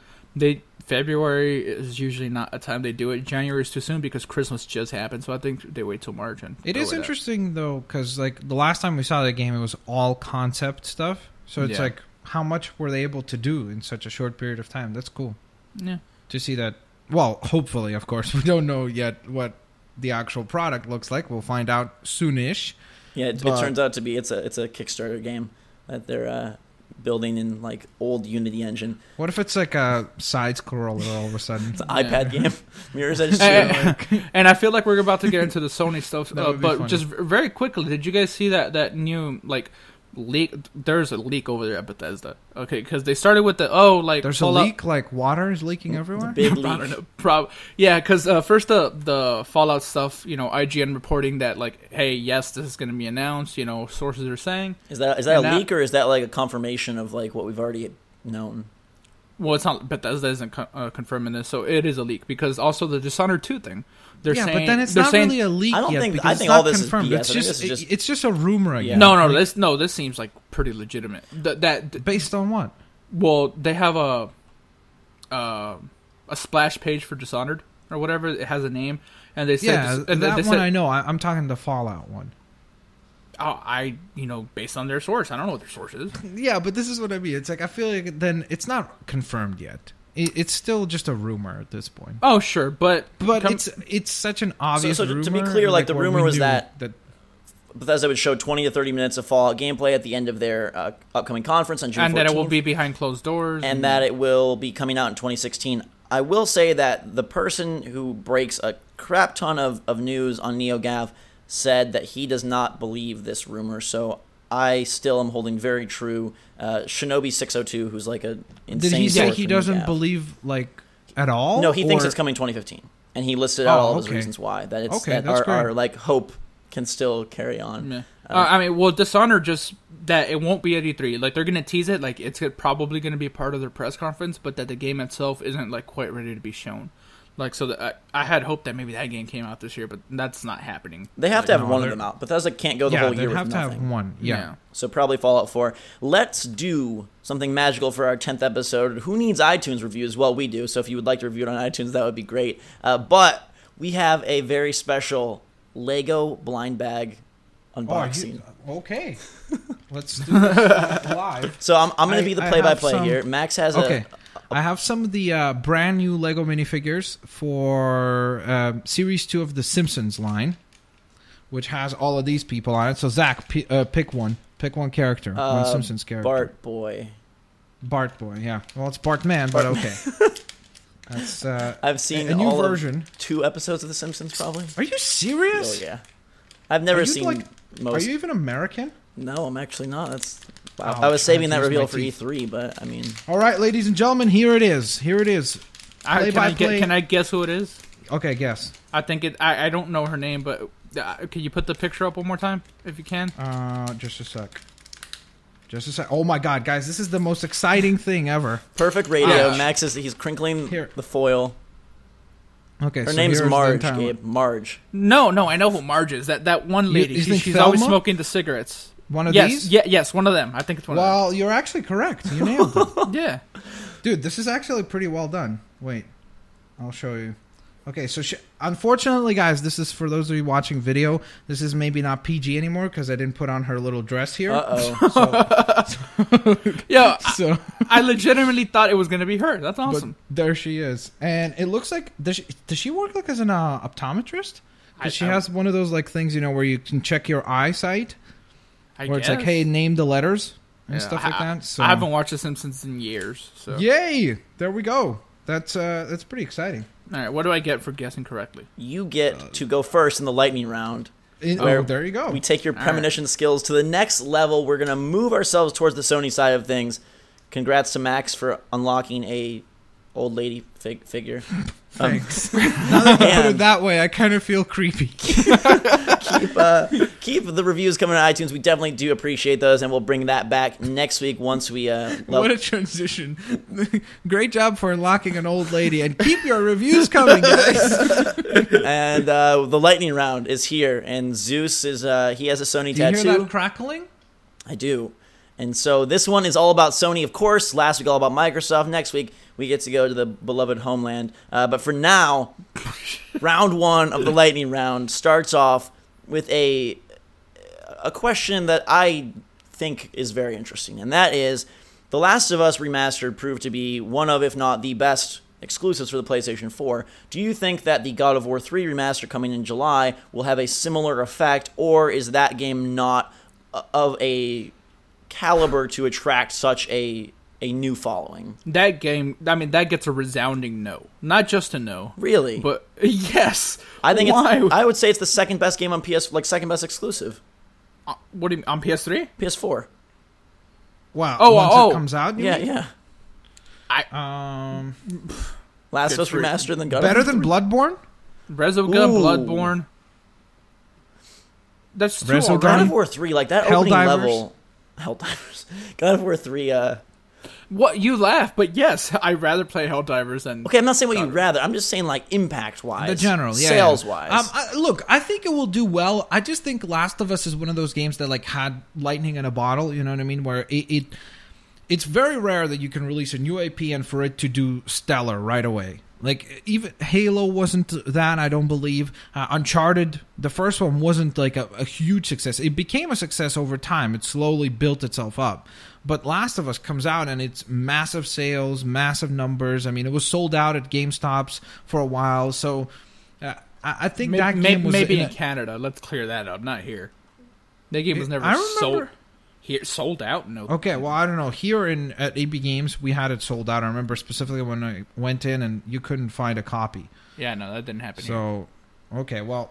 February is usually not a time they do it. January is too soon because Christmas just happened. So I think they wait till March. And it is interesting, though, because like the last time we saw that game, it was all concept stuff. So it's like, how much were they able to do in such a short period of time? That's cool. Yeah. To see that. Well, hopefully, of course. We don't know yet what the actual product looks like. We'll find out soonish. Yeah, it turns out to be it's a Kickstarter game that they're building in like old Unity engine. What if it's like a side scroller all of a sudden? It's an iPad game. Mirror's Edge 2. And I feel like we're about to get into the Sony stuff, but just very quickly, did you guys see that new like leak? There's a leak over there at Bethesda. Okay, because they started with there's a leak, like water is leaking everywhere. Big leak. Yeah, because first the Fallout stuff, IGN reporting that like, hey, yes, this is going to be announced. Sources are saying. Is that a leak or is that like a confirmation of like what we've already known? Well, it's not. Bethesda isn't confirming this, so it is a leak because also the Dishonored 2 thing. They're saying, but then it's not really a leak. I think all this confirmed. is BS. It's just a rumor again. No. This seems like pretty legitimate. That based on what? Well, they have a splash page for Dishonored or whatever. It has a name, and they said that one I know. I'm talking the Fallout one. Based on their source, I don't know what their source is. Yeah, but this is what I mean. It's like I feel like then it's not confirmed yet. It's still just a rumor at this point. Oh, sure, but it's such an obvious rumor. To be clear, like the rumor was that Bethesda would show 20 to 30 minutes of Fallout gameplay at the end of their upcoming conference on June 14th. And that it will be behind closed doors. And that it will be coming out in 2016. I will say that the person who breaks a crap ton of news on NeoGAF said that he does not believe this rumor. So I still am holding very true. Shinobi 602, who's like a insane. Did he say he doesn't believe like at all? No, he thinks it's coming 2015, and he listed out all of his reasons why that it's that our like hope can still carry on. Yeah. I mean, well, Dishonored just that it won't be at E3. Like they're gonna tease it, like it's probably gonna be part of their press conference, but that the game itself isn't like quite ready to be shown. Like so, I had hoped that maybe that game came out this year, but that's not happening. They have to have one of them out. Bethesda can't go the whole year with nothing. Yeah, they have to have one. Yeah. So probably Fallout 4. Let's do something magical for our 10th episode. Who needs iTunes reviews? Well, we do. So if you would like to review it on iTunes, that would be great. But we have a very special Lego blind bag unboxing. Okay. Let's do this live. So I'm going to be the play-by-play here. Max has I have some of the brand new Lego minifigures for Series 2 of the Simpsons line, which has all of these people on it. So, Zach, pick one. Pick one character. One Simpsons character. Bart Boy. Bart Boy, yeah. Well, it's Bart Man, but okay. That's I've seen a new all version. Of 2 episodes of The Simpsons, probably. Are you serious? Oh, yeah. I've never seen most. Are you even American? No, I'm actually not. I was saving that reveal for E3, but I mean. All right, ladies and gentlemen, here it is. Here it is. Can I guess who it is? Okay, guess. I think I don't know her name, but can you put the picture up one more time if you can? Just a sec. Oh my God, guys, this is the most exciting thing ever. Perfect radio. Max he's crinkling the foil. Okay, her name's Marge, Gabe. Marge. No, I know who Marge is. That one lady. She's always smoking the cigarettes. One of these? Yes, one of them. I think it's one of them. Well, you're actually correct. You nailed it. Yeah. Dude, this is actually pretty well done. Wait. I'll show you. Okay, so unfortunately, guys, this is for those of you watching video. This is maybe not PG anymore because I didn't put on her little dress here. Yeah, so I legitimately thought it was going to be her. That's awesome. But there she is. And it looks like... Does she work like as an optometrist? Because she has one of those like things, where you can check your eyesight. Where it's like, hey, name the letters and stuff like that. So. I haven't watched The Simpsons in years. So. Yay! There we go. That's pretty exciting. All right, what do I get for guessing correctly? You get to go first in the lightning round. There you go. We take your premonition skills to the next level. We're going to move ourselves towards the Sony side of things. Congrats to Max for unlocking a old lady figure. Thanks. Now that you put it that way, I kind of feel creepy. Keep the reviews coming to iTunes. We definitely do appreciate those, and we'll bring that back next week once we... What a transition. Great job for unlocking an old lady, and keep your reviews coming, guys. And the lightning round is here, and Zeus is... he has a Sony tattoo. Do you hear that crackling? I do. And so this one is all about Sony, of course. Last week, all about Microsoft. Next week, we get to go to the beloved homeland. But for now, round 1 of the lightning round starts off with a question that I think is very interesting. And that is, The Last of Us Remastered proved to be one of, if not the best exclusives for the PlayStation 4. Do you think that the God of War 3 remaster coming in July will have a similar effect, or is that game not of a caliber to attract such a new following? That game, I mean, that gets a resounding no. Not just a no. Really? But yes. I think I would say it's the second best game on second best exclusive. What do you mean, on PS3? PS4. Wow. Once it comes out? Yeah. Last of Us Remastered than God better of War than 3? Bloodborne? Resogun, Bloodborne. That's two Resogun? God of War 3, like that opening level. Helldivers. God of War 3, What, you laugh, but yes, I'd rather play Helldivers than... Okay, I'm not saying what you'd rather. I'm just saying, like, impact-wise. The general, yeah. Sales-wise. Look, I think it will do well. I just think Last of Us is one of those games that, like, had lightning in a bottle, you know what I mean? Where it's very rare that you can release a new IP and for it to do stellar right away. Like, even Halo wasn't that, I don't believe. Uncharted, the first one wasn't, like, a huge success. It became a success over time. It slowly built itself up. But Last of Us comes out, and it's massive sales, massive numbers. I mean, it was sold out at GameStops for a while. So, I think that game was... Maybe in Canada. Let's clear that up. Not here. That game was never sold... Here, sold out? No. Okay, well, I don't know. Here at AB Games, we had it sold out. I remember specifically when I went in and you couldn't find a copy. Yeah, no, that didn't happen here. Okay, well,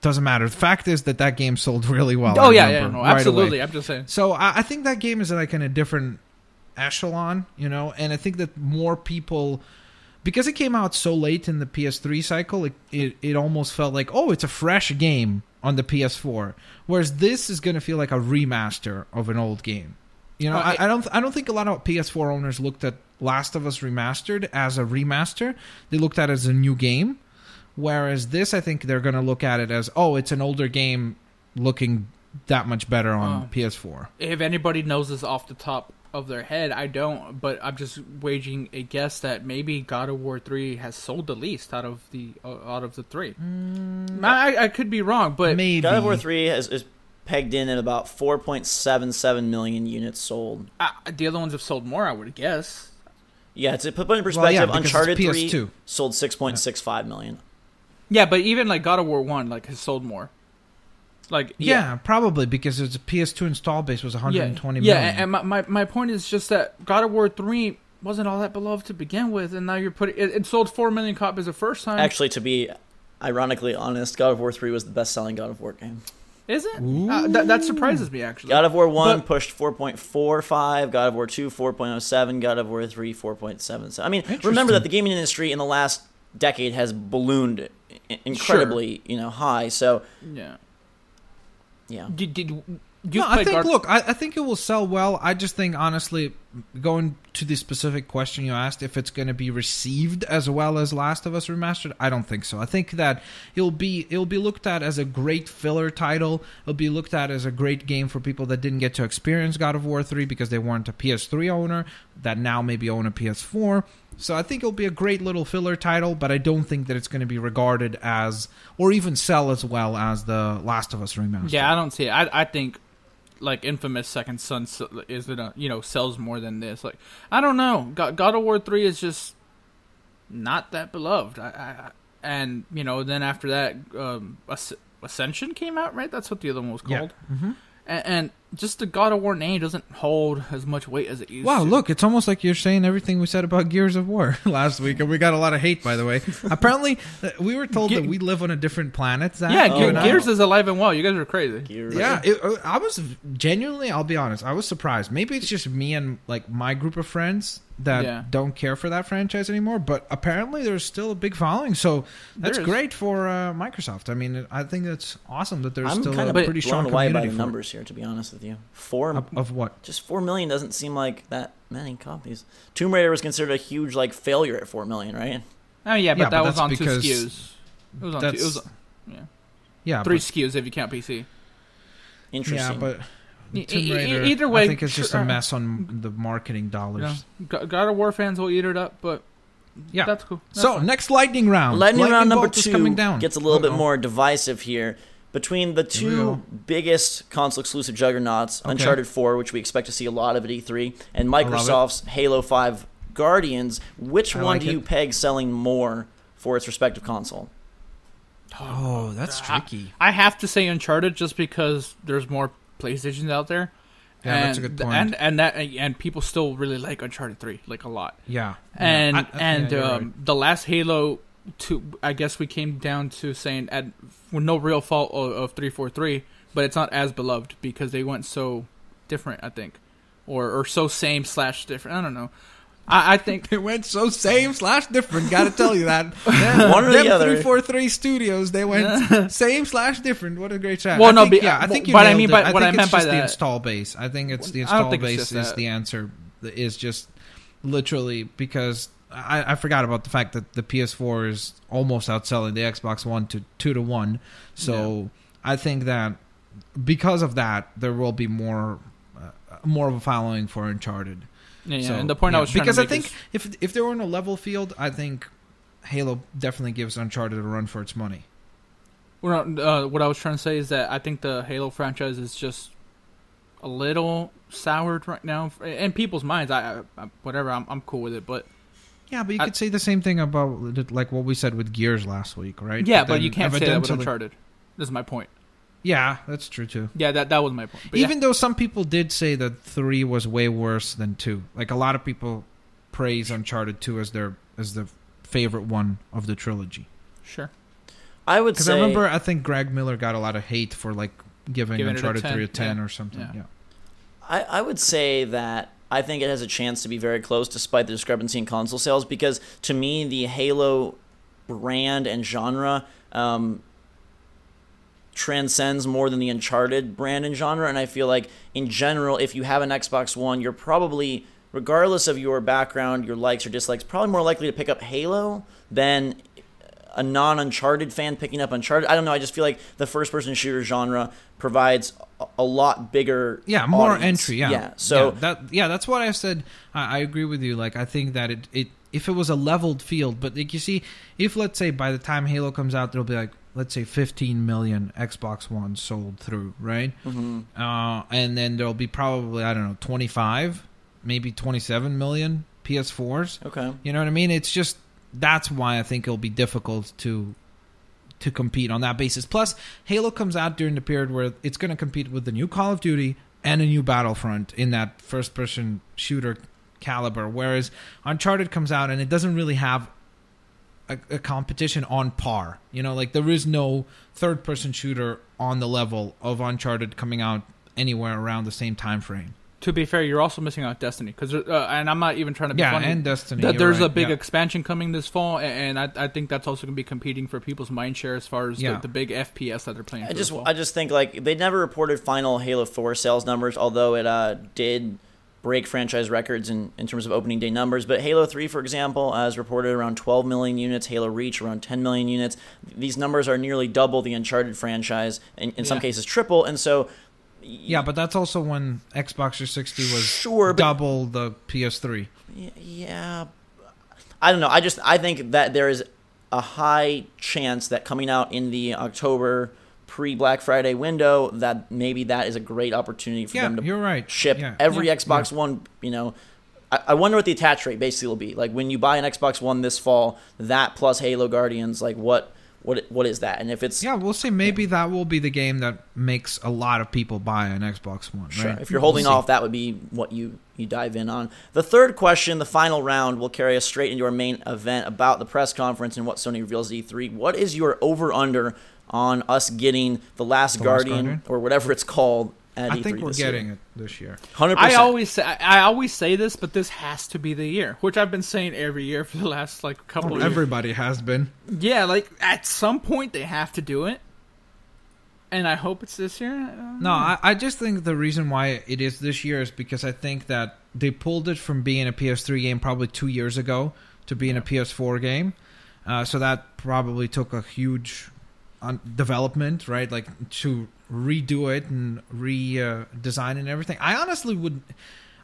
doesn't matter. The fact is that game sold really well. Oh, absolutely. Right, I'm just saying. So I think that game is like in a different echelon, and I think that more people, because it came out so late in the PS3 cycle, it almost felt like, oh, it's a fresh game on the PS4, whereas this is going to feel like a remaster of an old game. I don't think a lot of PS4 owners looked at Last of Us Remastered as a remaster. They looked at it as a new game, whereas this, I think they're going to look at it as, oh, it's an older game looking that much better on PS4. If anybody knows this off the top of their head, I don't, but I'm just waging a guess that maybe God of War 3 has sold the least out of the three. I could be wrong, but maybe. God of War 3 is pegged in at about 4.77 million units sold. The other ones have sold more, I would guess. Yeah, to put in perspective, Uncharted 3 PS2. sold 6.65 million. Yeah, but even like God of War 1 has sold more. Yeah, probably because its PS2 install base was 120 million. Yeah, and my point is just that God of War 3 wasn't all that beloved to begin with, and now you're putting it sold 4 million copies the first time. Actually, to be ironically honest, God of War 3 was the best-selling God of War game. Is it? That surprises me, actually. God of War 1 pushed 4.45, God of War 2 4.07, God of War 3 4.77. I mean, remember that the gaming industry in the last decade has ballooned incredibly, high. So yeah. Yeah. I think it will sell well. I just think, honestly, going to the specific question you asked, if it's going to be received as well as Last of Us Remastered, I don't think so. I think that it'll be looked at as a great filler title. It'll be looked at as a great game for people that didn't get to experience God of War 3 because they weren't a PS3 owner, that now maybe own a PS4. So I think it'll be a great little filler title, but I don't think that it's going to be regarded as, or even sell as well as the Last of Us Remastered. Yeah, I don't see it. I think like Infamous Second Son is sells more than this. Like, I don't know. God of War 3 is just not that beloved. And then after that, Ascension came out, right? That's what the other one was called. Yeah. Mm-hmm. And just the God of War name doesn't hold as much weight as it used to. Wow, look, it's almost like you're saying everything we said about Gears of War last week, and we got a lot of hate, by the way. Apparently, we were told that we live on a different planet, Zach. Yeah, Gears is alive and well. You guys are crazy. Gears. Yeah, I was genuinely, I'll be honest, I was surprised. Maybe it's just me and like my group of friends that don't care for that franchise anymore, but apparently there's still a big following, so that's great for Microsoft. I mean, I think that's awesome that there's still a pretty strong community. I'm blown away by the numbers here, to be honest with you. Of what? Just 4 million doesn't seem like that many copies. Tomb Raider was considered a huge failure at 4 million, right? Oh yeah, but that was on 2 SKUs. It was on 2. It was, yeah, 3 SKUs if you count PC. Interesting. Yeah, but Tomb Raider, either way, I think it's just a mess on the marketing dollars. Yeah. God of War fans will eat it up, but yeah, that's cool. That's next lightning round. Lightning round number 2 coming down. Gets a little bit more divisive here. Between the two biggest console-exclusive juggernauts, Uncharted 4, which we expect to see a lot of at E3, and Microsoft's Halo 5 Guardians, which one do you peg selling more for its respective console? Oh, that's tricky. I have to say Uncharted just because there's more PlayStations out there. Yeah, that's a good point. And people still really like Uncharted 3, like a lot. Yeah. And the last Halo 2, I guess we came down to saying with no real fault of 343, but it's not as beloved because they went so different, I think, or so same / different. I don't know. I think they went so same / different. Got to tell you that. One or the other. 343 Studios, they went same / different. What a great shot. Well, I think you. But I mean, by what I meant by that, the install base. I think it's the install base is the answer. Is just literally because. I forgot about the fact that the PS4 is almost outselling the Xbox One to 2-1. So I think that because of that, there will be more of a following for Uncharted. Yeah, so, and the point I was trying because to I think if they were in a level field, I think Halo definitely gives Uncharted a run for its money. Well, what I was trying to say is that I think the Halo franchise is just a little soured right now in people's minds. I'm cool with it, but. Yeah, but you could say the same thing about like what we said with Gears last week, right? Yeah, but you can't say that with Uncharted. This is my point. Yeah, that's true too. Yeah, that was my point. But even though some people did say that 3 was way worse than 2. Like a lot of people praise Uncharted 2 as the favorite one of the trilogy. Sure. I would say... Because I think Greg Miller got a lot of hate for like giving Uncharted 3 a 10 or something. Yeah. I would say that I think it has a chance to be very close despite the discrepancy in console sales, because to me the Halo brand and genre transcends more than the Uncharted brand and genre. And I feel like in general, if you have an Xbox One, you're probably, regardless of your background, your likes or dislikes, probably more likely to pick up Halo than a non-Uncharted fan picking up Uncharted. I don't know. I just feel like the first-person shooter genre provides a lot bigger, more audience. entry. So that's what I said. I agree with you. Like, I think that it if it was a leveled field, but like you see, if let's say by the time Halo comes out, there'll be like, let's say 15 million Xbox One sold through, right? Mm-hmm. And then there'll be probably, I don't know, 25, maybe 27 million PS4s. Okay. You know what I mean? It's just, that's why I think it'll be difficult to compete on that basis. Plus, Halo comes out during the period where it's going to compete with the new Call of Duty and a new Battlefront in that first-person shooter caliber, whereas Uncharted comes out and it doesn't really have a competition on par. You know, like there is no third-person shooter on the level of Uncharted coming out anywhere around the same time frame. To be fair, you're also missing out Destiny, because and I'm not even trying to be funny. And Destiny. There's a big expansion coming this fall, and I think that's also going to be competing for people's mindshare as far as the big FPS that they're playing. I just think like they never reported final Halo 4 sales numbers, although it did break franchise records in terms of opening day numbers. But Halo 3, for example, as reported around 12 million units, Halo Reach around 10 million units. These numbers are nearly double the Uncharted franchise, in some cases triple, and so. Yeah, but that's also when Xbox 360 was double the PS3. Yeah, I don't know. I think that there is a high chance that coming out in the October pre-Black Friday window, that maybe that is a great opportunity for them to ship every Xbox One. You know, I wonder what the attach rate basically will be. Like when you buy an Xbox One this fall, that plus Halo Guardians, like what is that? And if it's... Yeah, we'll see. Maybe that will be the game that makes a lot of people buy an Xbox One, sure. Right? If you're holding off, that would be what you dive in on. The third question, the final round, will carry us straight into our main event about the press conference and what Sony reveals at E3. What is your over-under on us getting The Last Guardian, or whatever it's called, at E3 I think we're this getting year? It this year. 100%. I always say this, but this has to be the year, which I've been saying every year for the last couple of years. Everybody has been. Yeah, at some point they have to do it, and I hope it's this year. No, I just think the reason why it is this year is because I think that they pulled it from being a PS3 game probably 2 years ago to being a PS4 game, so that probably took a huge development, right? Like to redo it and redesign and everything. I honestly would.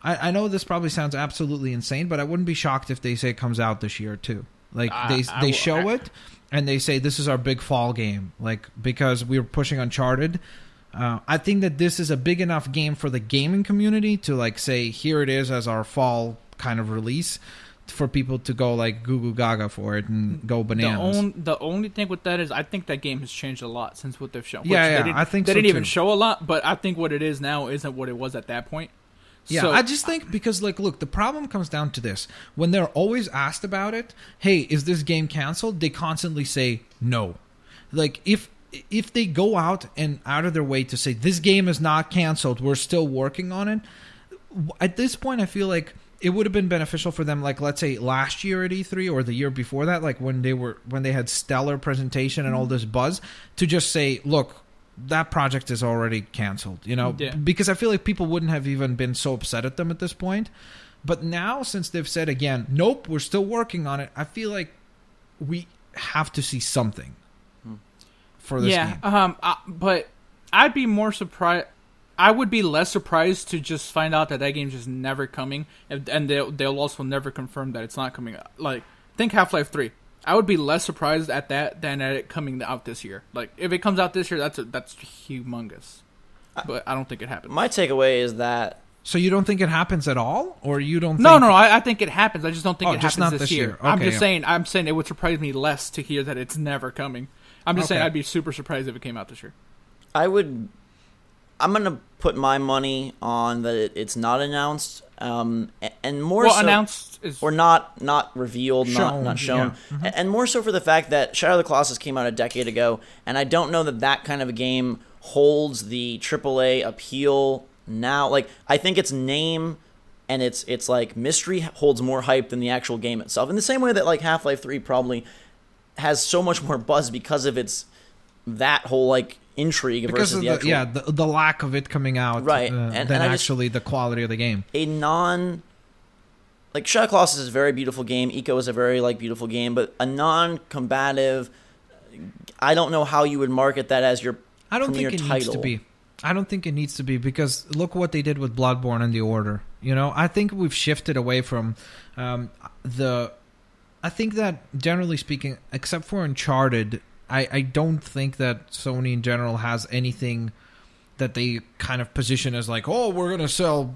I know this probably sounds absolutely insane, but I wouldn't be shocked if they say it comes out this year too. Like they show it and they say this is our big fall game, like because we're pushing Uncharted. I think that this is a big enough game for the gaming community to like say here it is as our fall kind of release, for people to go like goo goo gaga for it and go bananas. The only thing with that is I think that game has changed a lot since what they've shown. I think they didn't even show a lot, but I think what it is now isn't what it was at that point. Yeah, so, I just think because like look, the problem comes down to this. When they're always asked about it, hey, is this game canceled? They constantly say no. Like if they go out of their way to say this game is not canceled, we're still working on it. At this point I feel like it would have been beneficial for them, like let's say last year at E3 or the year before that, like when they had stellar presentation and all this buzz, to just say, look, that project is already canceled, you know, because I feel like people wouldn't have even been so upset at them at this point. But now, since they've said again, nope, we're still working on it, I feel like we have to see something for this game. But I'd be more surprised. I would be less surprised to just find out that game's just never coming, and they'll also never confirm that it's not coming out. Like, think Half-Life 3. I would be less surprised at that than at it coming out this year. Like, if it comes out this year, that's humongous. But I don't think it happens. My takeaway is that... So you don't think it happens at all? Or you don't think... No, I think it happens. I just don't think it happens this year. Okay, I'm saying it would surprise me less to hear that it's never coming. I'm just saying I'd be super surprised if it came out this year. I would I'm gonna put my money on that it's not announced, and more so announced is or not revealed, not shown, and more so for the fact that Shadow of the Colossus came out a decade ago, and I don't know that kind of a game holds the AAA appeal now. Like, I think its name and its like mystery holds more hype than the actual game itself. In the same way that like Half-Life 3 probably has so much more buzz because of that whole like intrigue because versus of the lack of it coming out, right? And actually the quality of the game. Like Shadow of the Colossus is a very beautiful game. Eco is a very like beautiful game, but a non-combative, I don't know how you would market that as your I don't premier think it title. Needs to be. I don't think it needs to be, because look what they did with Bloodborne and The Order. You know, I think we've shifted away from I think that, generally speaking, except for Uncharted, I don't think that Sony in general has anything that they kind of position as like, oh, we're going to sell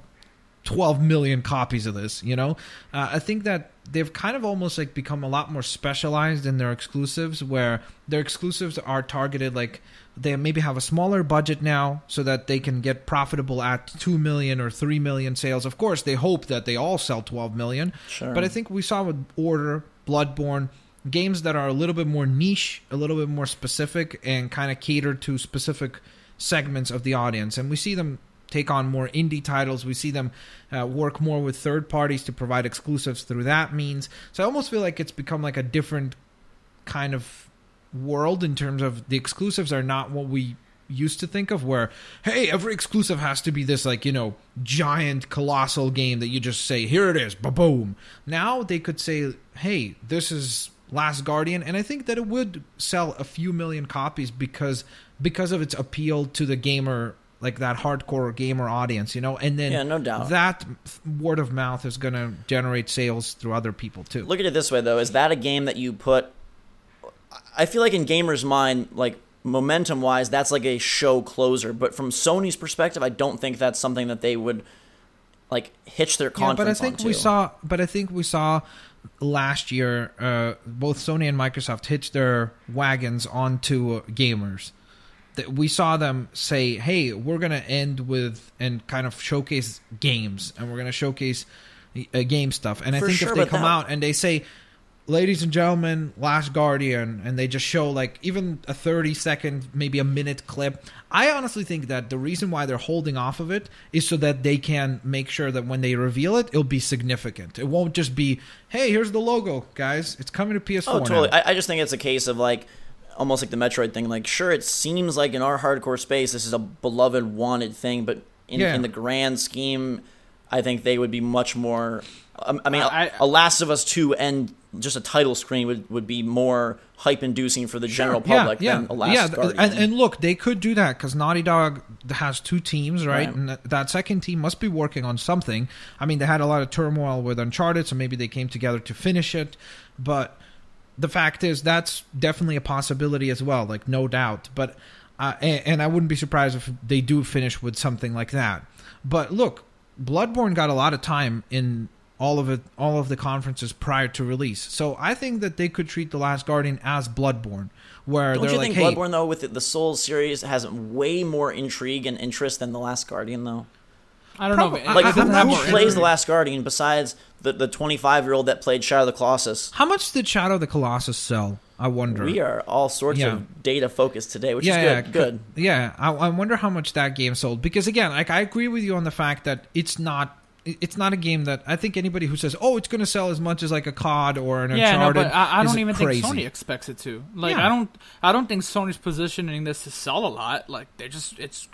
12 million copies of this, you know? I think that they've kind of almost like become a lot more specialized in their exclusives, where their exclusives are targeted like they maybe have a smaller budget now so that they can get profitable at 2 million or 3 million sales. Of course, they hope that they all sell 12 million. Sure. But I think we saw with Order, Bloodborne, games that are a little bit more niche, a little bit more specific, and kind of cater to specific segments of the audience. And we see them take on more indie titles. We see them work more with third parties to provide exclusives through that means. So I almost feel like it's become like a different kind of world in terms of the exclusives are not what we used to think of, where, hey, every exclusive has to be this, like, you know, giant, colossal game that you just say, here it is, ba-boom. Now they could say, hey, this is Last Guardian, and I think that it would sell a few million copies because of its appeal to the gamer, like that hardcore gamer audience, you know? And then no doubt, that word of mouth is going to generate sales through other people too. Look at it this way, though. Is that a game that you put... I feel like in gamers' mind, like, momentum-wise, that's like a show closer. But from Sony's perspective, I don't think that's something that they would, like, hitch their confidence onto. But I think we saw last year, both Sony and Microsoft hitch their wagons onto gamers. We saw them say, hey, we're going to end with and kind of showcase games, and we're going to showcase game stuff. And I think if they come out and they say, ladies and gentlemen, Last Guardian, and they just show like even a 30-second, maybe a minute clip, I honestly think that the reason why they're holding off of it is so that they can make sure that when they reveal it, it'll be significant. It won't just be, hey, here's the logo, guys. It's coming to PS4 Oh, totally. now. I just think it's a case of like, almost like the Metroid thing. Like, sure, it seems like in our hardcore space, this is a beloved, wanted thing, but in the grand scheme, I think they would be much more... I mean, a Last of Us 2 and just a title screen would be more hype-inducing for the general public than a Last Guardian. And look, they could do that because Naughty Dog has two teams, right? And that second team must be working on something. I mean, they had a lot of turmoil with Uncharted, so maybe they came together to finish it. But the fact is, that's definitely a possibility as well, like, no doubt. But and I wouldn't be surprised if they do finish with something like that. But look, Bloodborne got a lot of time in all of the conferences prior to release. So I think that they could treat The Last Guardian as Bloodborne, where don't they're you like, think hey, Bloodborne, though, with the Souls series, has way more intrigue and interest than The Last Guardian, though? I don't know. Like, who plays The Last Guardian besides the 25-year-old that played Shadow of the Colossus? How much did Shadow of the Colossus sell? I wonder. We are all sorts of data focused today, which is good. Yeah, I wonder how much that game sold. Because again, like, I agree with you on the fact that it's not a game that I think anybody who says, "Oh, it's going to sell as much as like a COD or an Uncharted," but I don't even crazy. think Sony expects it to. Like, I don't think Sony's positioning this to sell a lot. Like, it's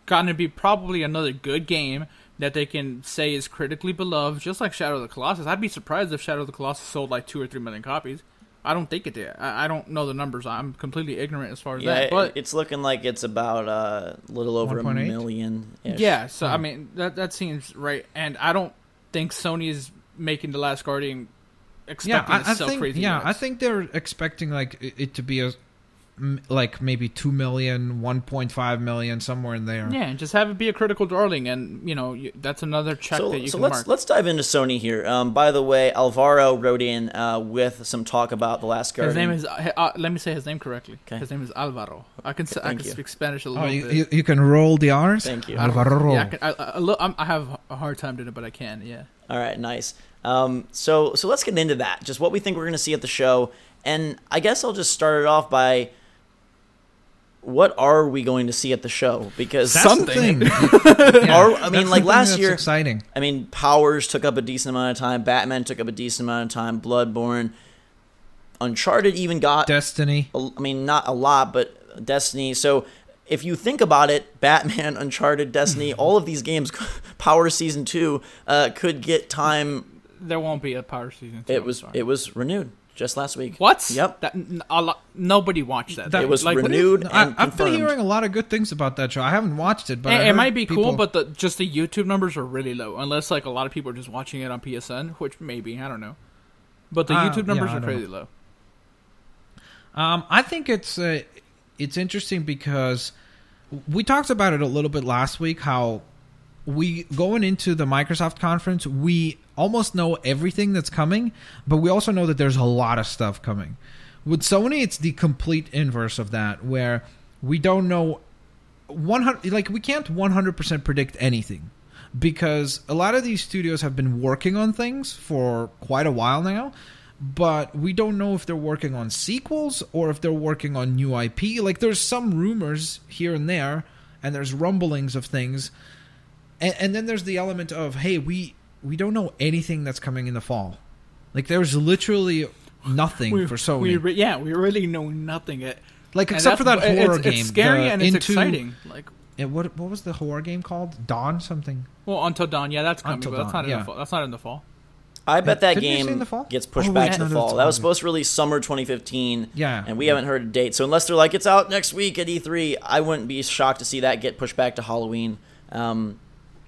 going to be probably another good game that they can say is critically beloved, just like Shadow of the Colossus. I'd be surprised if Shadow of the Colossus sold like 2 or 3 million copies. I don't think it did. I don't know the numbers. I'm completely ignorant as far as that. But it's looking like it's about a little over 1 million. Yeah, so I mean that seems right, and I don't think Sony is making The Last Guardian expecting to sell crazy. Yeah, I think they're expecting like it to be like maybe 2 million, 1.5 million, somewhere in there. Yeah, and just have it be a critical darling, and that's another check that you can mark. So let's dive into Sony here. By the way, Alvaro wrote in with some talk about The Last Guardian. His name is. Let me say his name correctly. Okay. His name is Alvaro. I can speak Spanish a little bit. You can roll the R's. Thank you. Alvaro. Yeah, I have a hard time doing it, but I can. Yeah. All right, nice. So let's get into that. Just what we think we're going to see at the show, and I guess I'll just start it off by, what are we going to see at the show? Because something. Last year, exciting. I mean, Powers took up a decent amount of time. Batman took up a decent amount of time. Bloodborne, Uncharted even got Destiny. Not a lot, but Destiny. So if you think about it, Batman, Uncharted, Destiny, all of these games, Power Season 2, could get time. There won't be a Power Season 2. It was renewed just last week. What? Yep. Nobody watched that. It was renewed and I've been hearing a lot of good things about that show. I haven't watched it, but it might be cool, but just the YouTube numbers are really low. Unless a lot of people are just watching it on PSN, which maybe, I don't know. But the YouTube numbers are crazy low. I think it's interesting because we talked about it a little bit last week, how we going into the Microsoft conference, we almost know everything that's coming, but we also know that there's a lot of stuff coming. With Sony, it's the complete inverse of that, where we don't know 100, we can't 100% predict anything, because a lot of these studios have been working on things for quite a while now, but we don't know if they're working on sequels or if they're working on new IP. There's some rumors here and there, and there's rumblings of things. And then there's the element of, hey, we don't know anything that's coming in the fall. There's literally nothing for Sony. We really know nothing. Except for that horror game. It's scary and it's exciting. What was the horror game called? Dawn something? Well, Until Dawn, yeah, that's coming, but that's not in the fall. That's not in the fall. I bet that game gets pushed back to the fall. That was supposed to release summer 2015, and we haven't heard a date. So unless they're like, it's out next week at E3, I wouldn't be shocked to see that get pushed back to Halloween.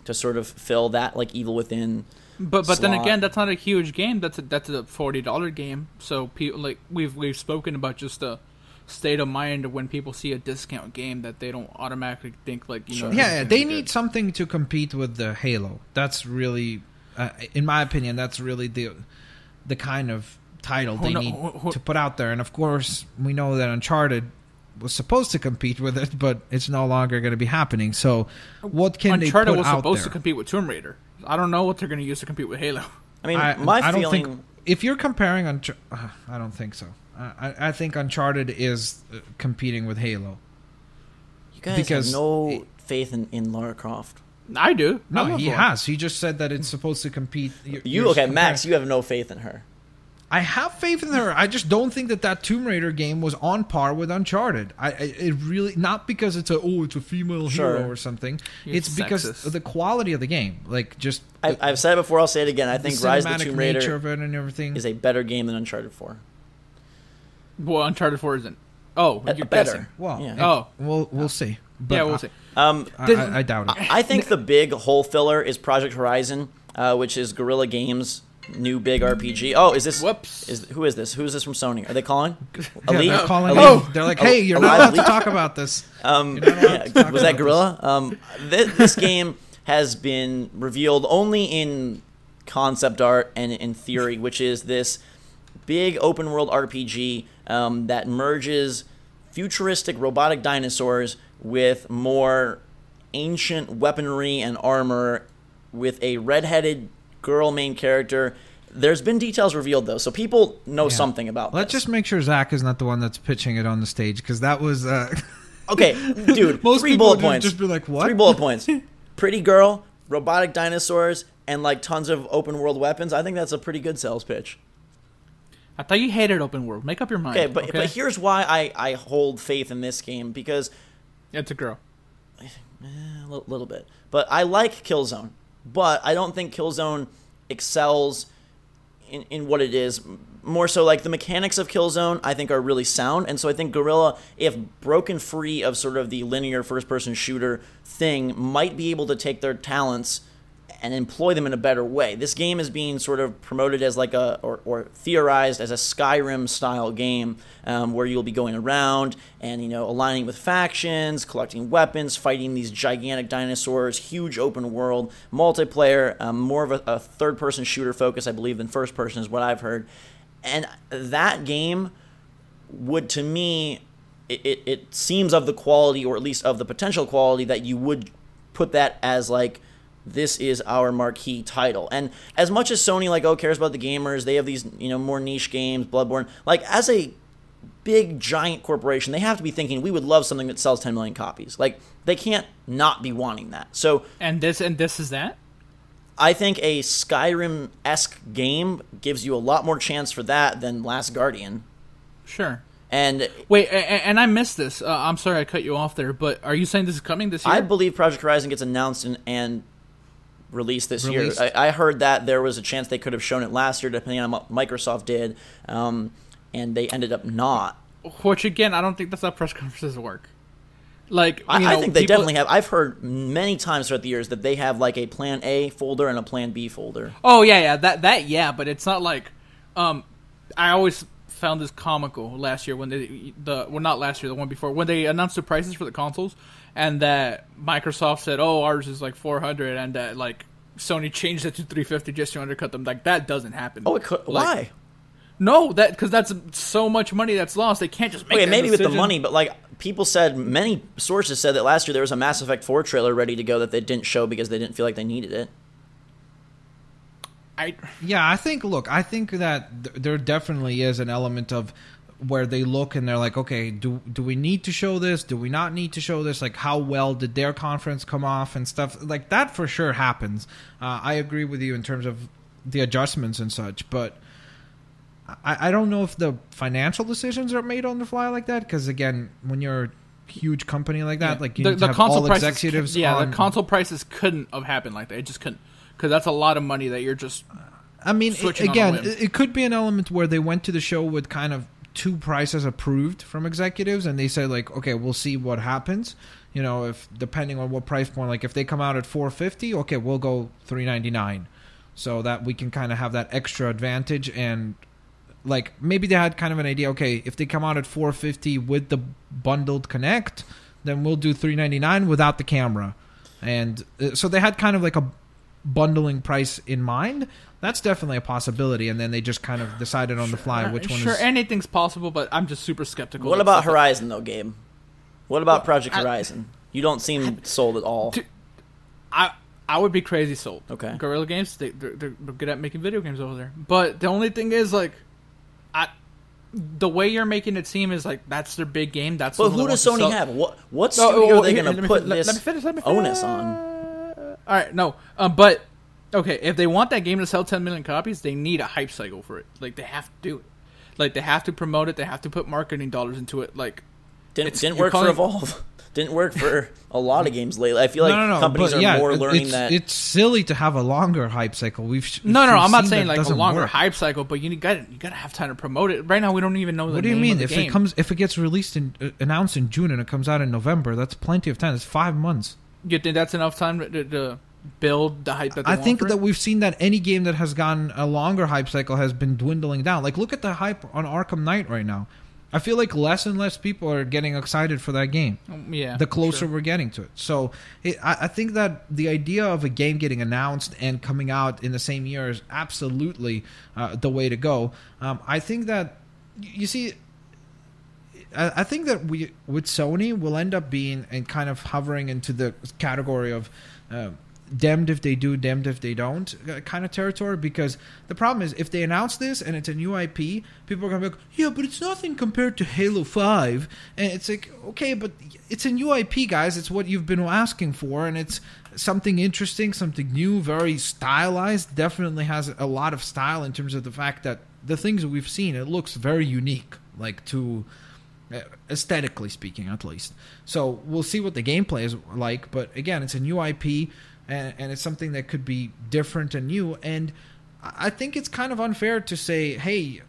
To sort of fill that Evil Within. But then again, that's not a huge game. That's a $40 game. So people we've spoken about just a state of mind when people see a discount game that they don't automatically think Sure. Yeah, they need something to compete with the Halo. That's really, in my opinion, that's really the kind of title they need to put out there. And of course, we know that Uncharted was supposed to compete with it, but it's no longer going to be happening. So what can they put out there? Uncharted was supposed to compete with Tomb Raider. I don't know what they're going to use to compete with Halo. I don't think, if you're comparing I don't think so. I think Uncharted is competing with Halo. You guys have no faith in Lara Croft. I do. No, he has. He just said that it's supposed to compete. Max, you have no faith in her. I have faith in her. I just don't think that Tomb Raider game was on par with Uncharted. It really, not because it's a female hero or something. It's because of the quality of the game. I've said it before. I'll say it again. I think Rise of the Tomb Raider of it and everything is a better game than Uncharted 4. Well, Uncharted 4 isn't. Oh, you're better. Guessing. Well, we'll see. But yeah, we'll see. I doubt it. I think the big hole filler is Project Horizon, which is Guerrilla Games' new big RPG. Oh, is this? Whoops. Who is this? Who is this from Sony? Are they calling? Elite? They're calling. They're like, hey, you're not allowed to talk about this. Was that Guerrilla? This game has been revealed only in concept art and in theory, which is this big open world RPG that merges futuristic robotic dinosaurs with more ancient weaponry and armor, with a redheaded girl main character. There's been details revealed, though, so people know something about Let's just make sure Zach is not the one that's pitching it on the stage, because that was... Okay, dude, most 3 people bullet would points. Just be like, what? 3 bullet points. Pretty girl, robotic dinosaurs, and tons of open world weapons. I think that's a pretty good sales pitch. I thought you hated open world. Make up your mind. Okay, but here's why I hold faith in this game, because... It's a girl. A little bit. But I like Killzone. But I don't think Killzone excels in what it is. More so, the mechanics of Killzone, I think, are really sound. And so I think Guerrilla, if broken free of sort of the linear first-person shooter thing, might be able to take their talents and employ them in a better way. This game is being sort of promoted as like or theorized as a Skyrim style game, where you'll be going around and aligning with factions, collecting weapons, fighting these gigantic dinosaurs, huge open world multiplayer, more of a third person shooter focus, I believe, than first person is what I've heard. And that game would, to me, it seems of the quality, or at least of the potential quality, that you would put that as like, this is our marquee title. And as much as Sony cares about the gamers, they have these more niche games, Bloodborne. Like, as a big giant corporation, they have to be thinking, we would love something that sells 10 million copies. Like, they can't not be wanting that. So and this is that. I think a Skyrim-esque game gives you a lot more chance for that than Last Guardian. Sure. And wait, and I missed this. I'm sorry I cut you off there, but are you saying this is coming this year? I believe Project Horizon gets announced and released this year. I heard that there was a chance they could have shown it last year, depending on what Microsoft did, and they ended up not. Which, again, I don't think that's how press conferences work. Like, I think they definitely have. I've heard many times throughout the years that they have like a Plan A folder and a Plan B folder. Oh yeah, that yeah, but it's not like, I always found this comical last year when the one before, when they announced the prices for the consoles, and that Microsoft said, "Oh, ours is like $400," and that like Sony changed it to $350 just to undercut them. Like, that doesn't happen. Oh, it could. Why? No, because that's so much money that's lost. They can't just make that maybe decision. With the money, but like people said, many sources said that last year there was a Mass Effect 4 trailer ready to go that they didn't show because they didn't feel like they needed it. I think that there definitely is an element of where they look and they're like, okay, do we need to show this? Do we not need to show this? Like, how well did their conference come off and stuff? Like, that for sure happens. I agree with you in terms of the adjustments and such, but I don't know if the financial decisions are made on the fly like that, because, again, when you're a huge company like that, like, you need to have all executives the console prices couldn't have happened like that. It just couldn't. Because that's a lot of money that you're just. I mean, again, it could be an element where they went to the show with kind of two prices approved from executives, and they said like, okay, we'll see what happens. If depending on what price point, like if they come out at $450, okay, we'll go $399, so that we can kind of have that extra advantage. And like maybe they had kind of an idea. Okay, if they come out at $450 with the bundled Connect, then we'll do $399 without the camera, and so they had kind of like a bundling price in mind. That's definitely a possibility, and then they just kind of decided on the fly which one is... Sure, anything's possible, but I'm just super skeptical. What about Horizon, though, Gabe? What about Project Horizon? You don't seem sold at all. I would be crazy sold. Okay. Guerrilla Games, they're good at making video games over there. But the only thing is, like, the way you're making it seem is like that's their big game. That's but who does Sony have? What studio are they going to put this onus on? All right, no, but okay, if they want that game to sell 10 million copies, they need a hype cycle for it. Like, they have to do it. Like, they have to promote it. They have to put marketing dollars into it. Like, didn't work for Evolve. Didn't work for a lot of games lately. I feel like companies are more learning that it's silly to have a longer hype cycle. I'm not saying like a longer hype cycle, but you gotta have time to promote it. Right now, we don't even know the name of the game. What do you mean? If it gets released announced in June and it comes out in November, that's plenty of time. It's 5 months. You think that's enough time to build the hype that they want? I think that we've seen that any game that has gone a longer hype cycle has been dwindling down. Like, look at the hype on Arkham Knight right now. I feel like less and less people are getting excited for that game. Yeah, the closer we're getting to it. So I think that the idea of a game getting announced and coming out in the same year is absolutely the way to go. I think that, you see, I think that we with Sony will end up being and kind of hovering into the category of damned if they do, damned if they don't kind of territory, because the problem is if they announce this and it's a new IP, people are going to be like, yeah, but it's nothing compared to Halo 5. And it's like, okay, but it's a new IP, guys. It's what you've been asking for, and it's something interesting, something new, very stylized. Definitely has a lot of style in terms of the fact that the things that we've seen, it looks very unique, like to... aesthetically speaking, at least. So we'll see what the gameplay is like, but again, it's a new IP, and it's something that could be different and new, and I think it's kind of unfair to say, hey,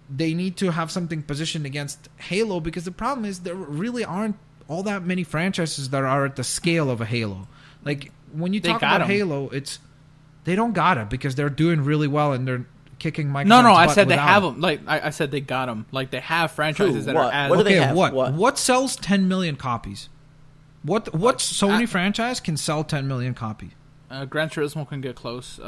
they need to have something positioned against Halo, because the problem is there really aren't all that many franchises that are at the scale of a Halo. Like, when you talk about Halo, it's... They don't got it because they're doing really well and they're kicking Microsoft's No, butt I said they have them. them. Like I said, they got them. Like they have franchises that what? are as... What do they have? What sells 10 million copies? What Sony franchise can sell 10 million copies? Gran Turismo can get close.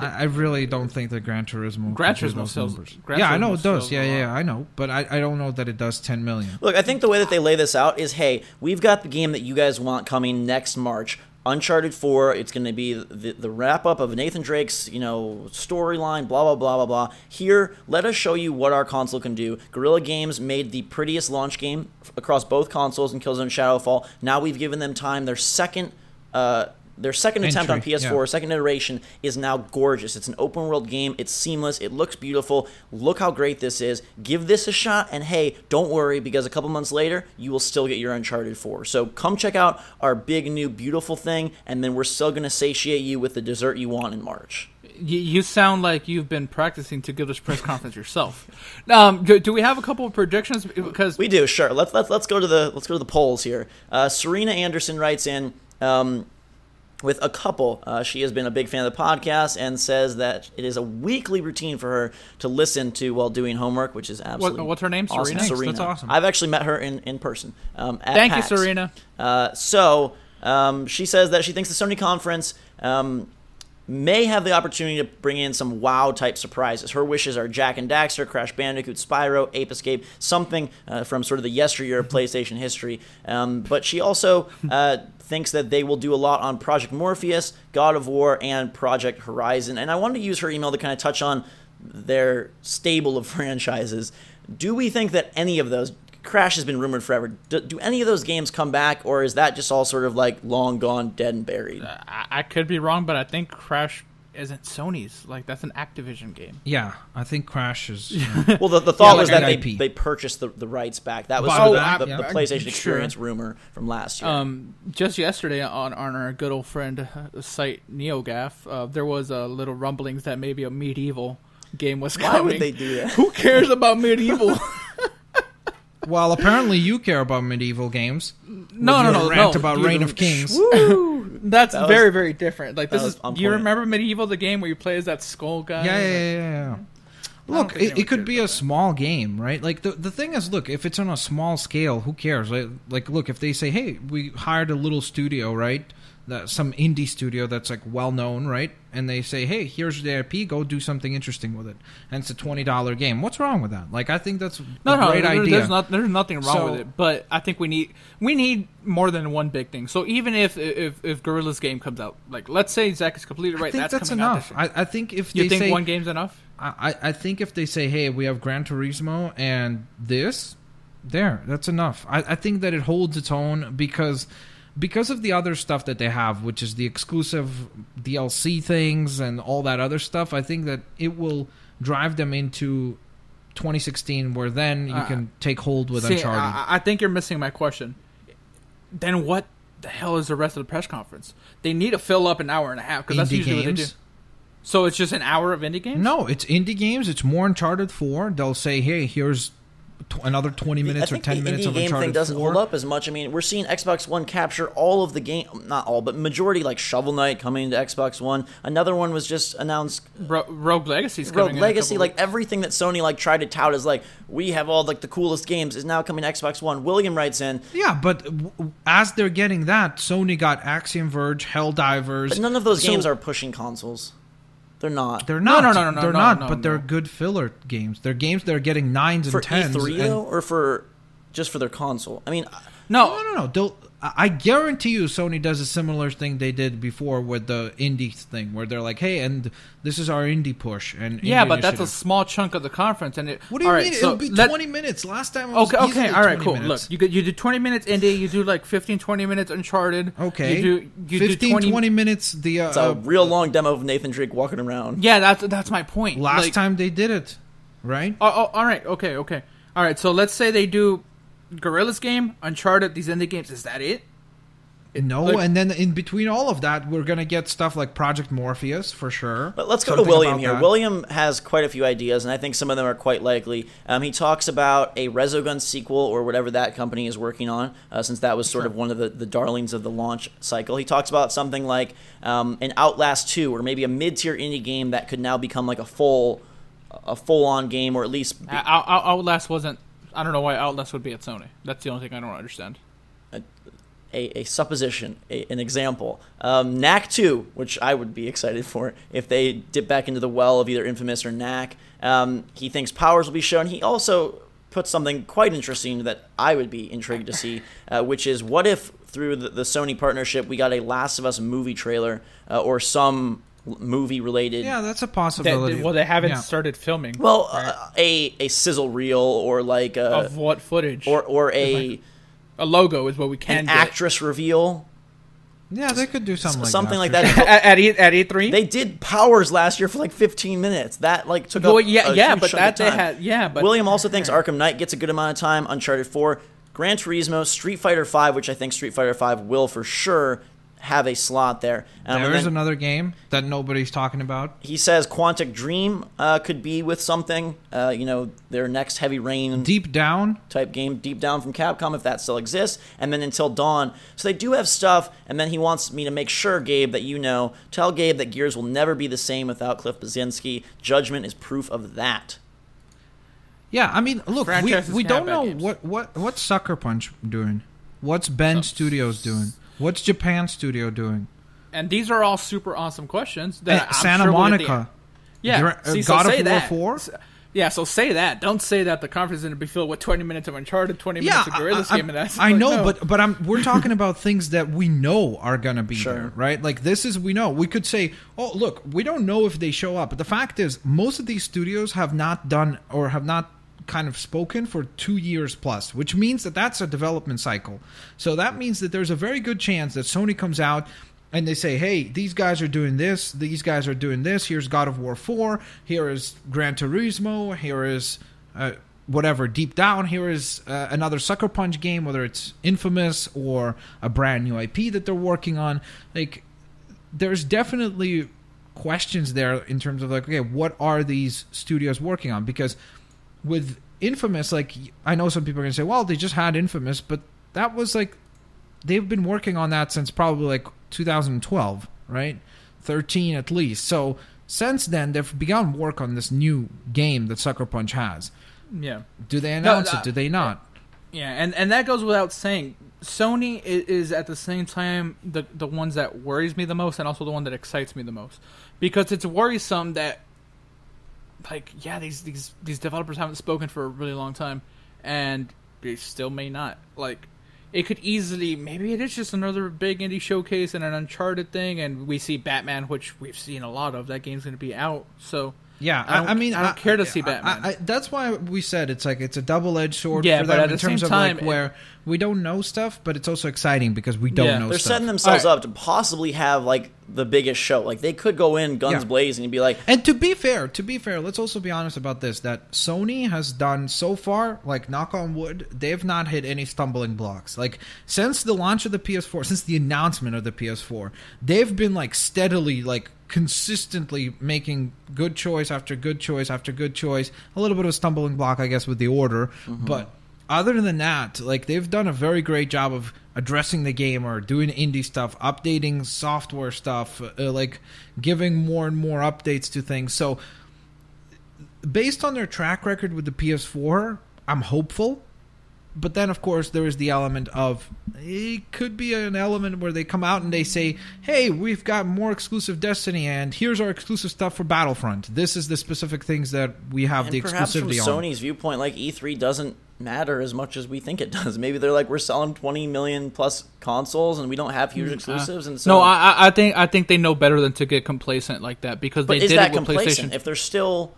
I really don't think that Gran Turismo sells. I know it does. Yeah, I know. But I don't know that it does 10 million. Look, I think the way that they lay this out is, hey, we've got the game that you guys want coming next March. Uncharted 4, it's going to be the wrap-up of Nathan Drake's, storyline, blah, blah, blah, blah, blah. Here, let us show you what our console can do. Guerrilla Games made the prettiest launch game across both consoles in Killzone Shadowfall. Now we've given them time. Their second attempt on PS4, second iteration, is now gorgeous. It's an open-world game. It's seamless. It looks beautiful. Look how great this is. Give this a shot, and hey, don't worry, because a couple months later, you will still get your Uncharted 4. So come check out our big, new, beautiful thing, and then we're still going to satiate you with the dessert you want in March. You sound like you've been practicing to give this press conference yourself. Do we have a couple of predictions? Because we do. Sure. Let's go to the polls here. Serena Anderson writes in. With a couple. She has been a big fan of the podcast and says that it is a weekly routine for her to listen to while doing homework, which is absolutely What's her name? awesome. Serena? Serena. That's awesome. I've actually met her in person. Thank you, Serena. She says that she thinks the Sony conference may have the opportunity to bring in some WoW-type surprises. Her wishes are Jak and Daxter, Crash Bandicoot, Spyro, Ape Escape, something from sort of the yesteryear of PlayStation history. But she also thinks that they will do a lot on Project Morpheus, God of War, and Project Horizon. And I wanted to use her email to kind of touch on their stable of franchises. Do we think that any of those... Crash has been rumored forever. Do any of those games come back, or is that just all sort of like long gone, dead and buried? I could be wrong, but I think Crash isn't Sony's. Like, that's an Activision game. Yeah, I think Crash is... Well, the thought was that they purchased the rights back. That was the PlayStation Experience rumor from last year. Just yesterday on our good old friend site NeoGAF, there was a little rumblings that maybe a Medieval game was coming. Why would they do that? Who cares about Medieval? Well, apparently you care about medieval games. No. Rant about Reign of Kings. That's very, very different. Like, this is. Do you remember Medieval, the game where you play as that skull guy? Yeah. Look, it could be a small game, right? Like, the thing is, look, if it's on a small scale, who cares? Like, look, if they say, hey, we hired a little studio, right? Some indie studio that's like well known, right? And they say, hey, here's the IP, go do something interesting with it. And it's a $20 game. What's wrong with that? Like, I think that's a great idea. There's nothing wrong with it. But I think we need more than one big thing. So even if Guerrilla's game comes out, like, let's say Zach is completely right, that's enough. I think if you they think say one game's enough. I think if they say, hey, we have Gran Turismo and this, that's enough. I think that it holds its own because of the other stuff that they have, which is the exclusive DLC things and all that other stuff. I think that it will drive them into 2016, where then you can take hold with Uncharted. I think you're missing my question. Then what the hell is the rest of the press conference? They need to fill up an hour and a half, because that's usually what they do. So it's just an hour of indie games? No, it's indie games. It's more Uncharted 4. They'll say, hey, here's another 20 minutes or 10 minutes of Uncharted 4. The indie game thing doesn't hold up as much. I mean, we're seeing Xbox One capture all of the game, not all, but majority, like Shovel Knight coming to Xbox One. Another one was just announced. Rogue Legacy's coming. Rogue Legacy, like everything that Sony like tried to tout as like, we have all like the coolest games, is now coming to Xbox One. William writes in. Yeah, but as they're getting that, Sony got Axiom Verge, Helldivers. But none of those games are pushing consoles. They're not. They're not. No, they're not. But they're good filler games. They're games that are getting 9s and 10s. For E3 though, or for just for their console? I mean, no. I guarantee you, Sony does a similar thing they did before with the indie thing, where they're like, "Hey, and this is our indie push." And yeah, but that's a small chunk of the conference. And what do you mean? It'll be 20 minutes. Last time it was okay. All right, cool. Minutes. Look, you do 20 minutes indie. You do like 15, 20 minutes Uncharted. Okay. You 15, 20 minutes. It's a real long demo of Nathan Drake walking around. Yeah, that's my point. Last time they did it, right? All right. Okay. All right. So let's say they do Guerrilla's game, Uncharted, these indie games. Is that it? No, and then in between all of that, we're going to get stuff like Project Morpheus, for sure. But let's go to William here. William has quite a few ideas, and I think some of them are quite likely. He talks about a Resogun sequel, or whatever that company is working on, since that was sort of one of the darlings of the launch cycle. He talks about something like an Outlast 2, or maybe a mid-tier indie game that could now become like a full-on game, or at least... Outlast wasn't... I don't know why Outlast would be at Sony. That's the only thing I don't understand. A supposition, an example. Knack 2, which I would be excited for if they dip back into the well of either Infamous or Knack. He thinks Powers will be shown. He also puts something quite interesting that I would be intrigued to see, which is what if through the Sony partnership we got a Last of Us movie trailer or some movie related. Yeah, that's a possibility. They haven't started filming. Well, right? A sizzle reel or like of what footage or a logo is what we can get. Actress reveal. Yeah, they could do something like that. at E3. They did Powers last year for like 15 minutes. That like took up a huge but that they had But William also thinks Arkham Knight gets a good amount of time. Uncharted 4, Gran Turismo, Street Fighter 5, which I think Street Fighter 5 will for sure have a slot there. There is another game that nobody's talking about. He says Quantic Dream could be with something, their next Heavy Rain Deep Down type game, Deep Down from Capcom, if that still exists, and then Until Dawn. So they do have stuff, and then he wants me to make sure, Gabe, that tell Gabe that Gears will never be the same without Cliff Bleszinski. Judgment is proof of that. Yeah, I mean, look, we don't know what's Sucker Punch doing. What's Bend Studios doing? What's Japan Studio doing? And these are all super awesome questions. That Santa Monica. God of War 4? Yeah, so say that. Don't say that the conference is going to be filled with 20 minutes of Uncharted, 20 minutes of Guerrilla's game. And I know, but we're talking about things that we know are going to be there, right? Like, we know. We could say, oh, look, we don't know if they show up. But the fact is, most of these studios have not done or have not kind of spoken for 2 years plus, which means that's a development cycle. So that means that there's a very good chance that Sony comes out and they say, hey, these guys are doing this, these guys are doing this, here's God of War 4, here is Gran Turismo, here is Deep Down, here is another Sucker Punch game, whether it's Infamous or a brand new IP that they're working on. Like, there's definitely questions there in terms of like, okay, what are these studios working on? Because with Infamous, like, I know some people are going to say, well, they just had Infamous, but that was like, they've been working on that since probably like 2012, right? 13 at least. So since then, they've begun work on this new game that Sucker Punch has. Yeah. Do they announce it? Do they not? Yeah, and that goes without saying. Sony is at the same time the ones that worries me the most and also the one that excites me the most. Because it's worrisome that these developers haven't spoken for a really long time, and they still may not. Like, it could easily, maybe it is just another big indie showcase and an Uncharted thing, and we see Batman, which we've seen a lot of. That game's going to be out, so yeah. I don't care to see Batman. That's why we said it's a double-edged sword for them but in terms of like where we don't know stuff, but it's also exciting because we don't know they're stuff. setting themselves up to possibly have like the biggest show. Like, they could go in guns blazing and be like... And to be fair, let's also be honest about this, that Sony has done so far, like, knock on wood, they've not hit any stumbling blocks. Like, since the launch of the PS4, since the announcement of the PS4, they've been like steadily, like, consistently making good choice after good choice after good choice. A little bit of a stumbling block, I guess, with the order, but other than that, like, they've done a very great job of addressing the game or doing indie stuff, updating software stuff, like giving more and more updates to things. So based on their track record with the PS4, I'm hopeful. But then, of course, there is the element of, it could be an element where they come out and they say, hey, we've got more exclusive Destiny, and here's our exclusive stuff for Battlefront. This is the specific things that we have the exclusivity on. Perhaps from Sony's viewpoint, like, E3 doesn't matter as much as we think it does. Maybe they're like, we're selling 20 million plus consoles and we don't have huge exclusives. And so, no, I think they know better than to get complacent like that, because they did it with PlayStation. If they're still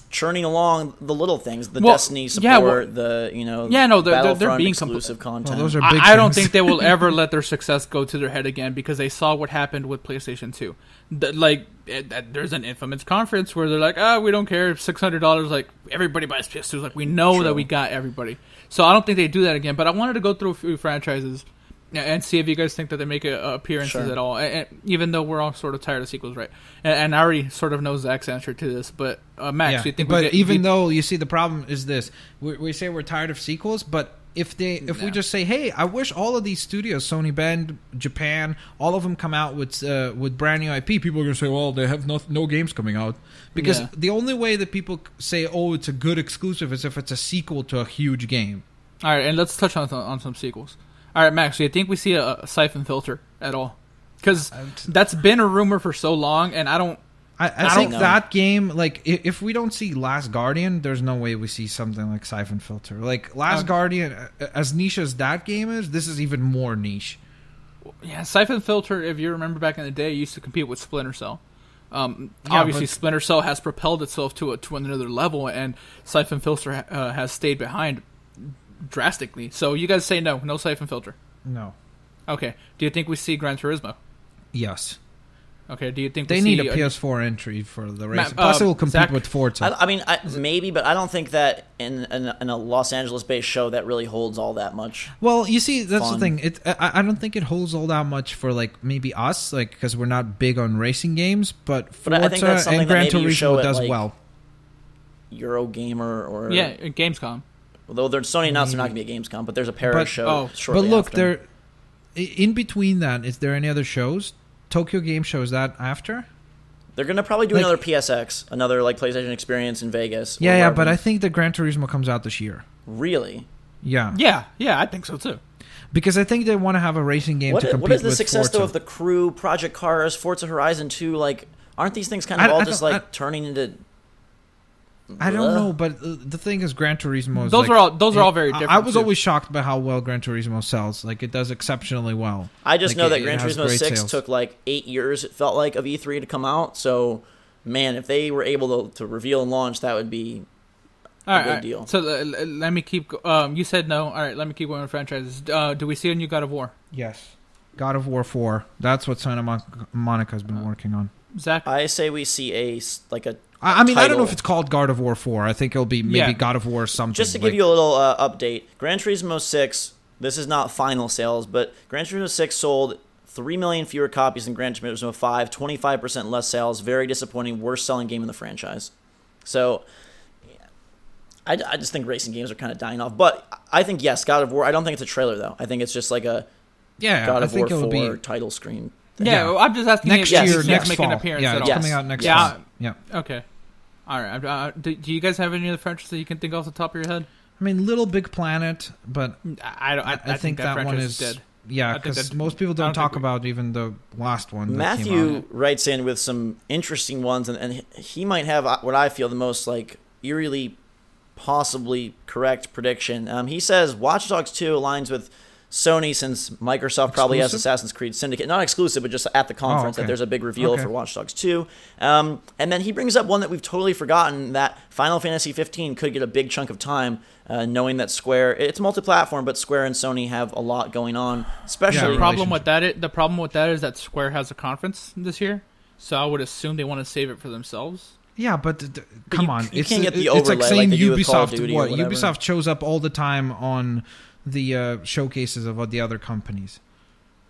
churning along the little things, the Destiny support, they're being exclusive content. Those are big I don't think they will ever let their success go to their head again, because they saw what happened with PlayStation 2. There's an Infamous conference where they're like, we don't care, $600, like, everybody buys PS2s. Like, we know that we got everybody. So I don't think they do that again. But I wanted to go through a few franchises Yeah, and see if you guys think that they make appearances at all. And even though we're all sort of tired of sequels, right? And I already sort of know Zach's answer to this, but Max, do you think? But though you see, the problem is this: we say we're tired of sequels, but if we just say, hey, I wish all of these studios, Sony, Bend, Japan, all of them come out with brand new IP, people are going to say, well, they have no games coming out. Because the only way that people say, oh, it's a good exclusive is if it's a sequel to a huge game. All right, and let's touch on some sequels. All right, Max, do you think we see a Siphon Filter at all? Because that's been a rumor for so long, and I think that game, like, if we don't see Last Guardian, there's no way we see something like Siphon Filter. Like, Last Guardian, as niche as that game is, this is even more niche. Yeah, Siphon Filter, if you remember back in the day, used to compete with Splinter Cell. Obviously, Splinter Cell has propelled itself to another level, and Siphon Filter has stayed behind drastically. So you guys say no Siphon Filter. No. Okay. Do you think we see Gran Turismo? Yes. Okay. Do you think they need a PS4 entry for the race? Plus, it will compete with Forza. I mean, maybe, but I don't think that in a Los Angeles-based show that really holds all that much. Well, you see, that's the thing. I don't think it holds all that much for like maybe us, like because we're not big on racing games. But Forza I think that's and Gran Turismo does like well. at Eurogamer Gamescom. Although Sony announced they're not going to be at Gamescom, but there's a Paris show shortly But look, after. In between that, is there any other shows? Tokyo Game Show, is that after? They're going to probably do another PSX, another like PlayStation experience in Vegas. Yeah, but I think the Gran Turismo comes out this year. Really? Yeah. Yeah, I think so too. Because I think they want to have a racing game to compete with What is the success, Forza. though, of the Crew, Project Cars, Forza Horizon 2? Like, aren't these things kind of all just like turning into... I don't know, but the thing is, Gran Turismo is those are all very different. I was always shocked by how well Gran Turismo sells. Like, it does exceptionally well. I just know that Gran Turismo 6 took like 8 years, it felt like, of E3 to come out. So, man, if they were able to reveal and launch, that would be a big deal. So let me keep... you said no. All right, let me keep going with franchises. Do we see a new God of War? Yes. God of War 4. That's what Santa Monica's been working on. Zach? I say we see a I mean, I don't know if it's called God of War 4. I think it'll be maybe God of War something. Just to give you a little update, Gran Turismo 6, this is not final sales, but Gran Turismo 6 sold 3 million fewer copies than Gran Turismo 5, 25% less sales, very disappointing, worst selling game in the franchise. So, I just think racing games are kind of dying off. But I think, yes, God of War, I don't think it's a trailer, though. I think it's just like a God of War 4 title screen thing. Yeah, I'm just asking next year, next make fall. an appearance at all. It's coming out next fall. Yeah. Okay. All right. Do you guys have any other franchises that you can think off the top of your head? I mean, Little Big Planet, but I think that one is dead. Yeah, because most people don't talk about even the last one. Matthew writes in with some interesting ones, and he might have what I feel the most like eerily, possibly correct prediction. He says Watch Dogs 2 aligns with Sony since Microsoft probably has Assassin's Creed Syndicate. Not exclusive, but just at the conference that there's a big reveal for Watch Dogs 2. And then he brings up one that we've totally forgotten, that Final Fantasy 15 could get a big chunk of time, knowing that Square, it's multi-platform, but Square and Sony have a lot going on, especially... The problem with that is that Square has a conference this year, so I would assume they want to save it for themselves. Yeah, but come on. You can't get the overlay it's like saying like Ubisoft, Ubisoft shows up all the time on the showcases of the other companies.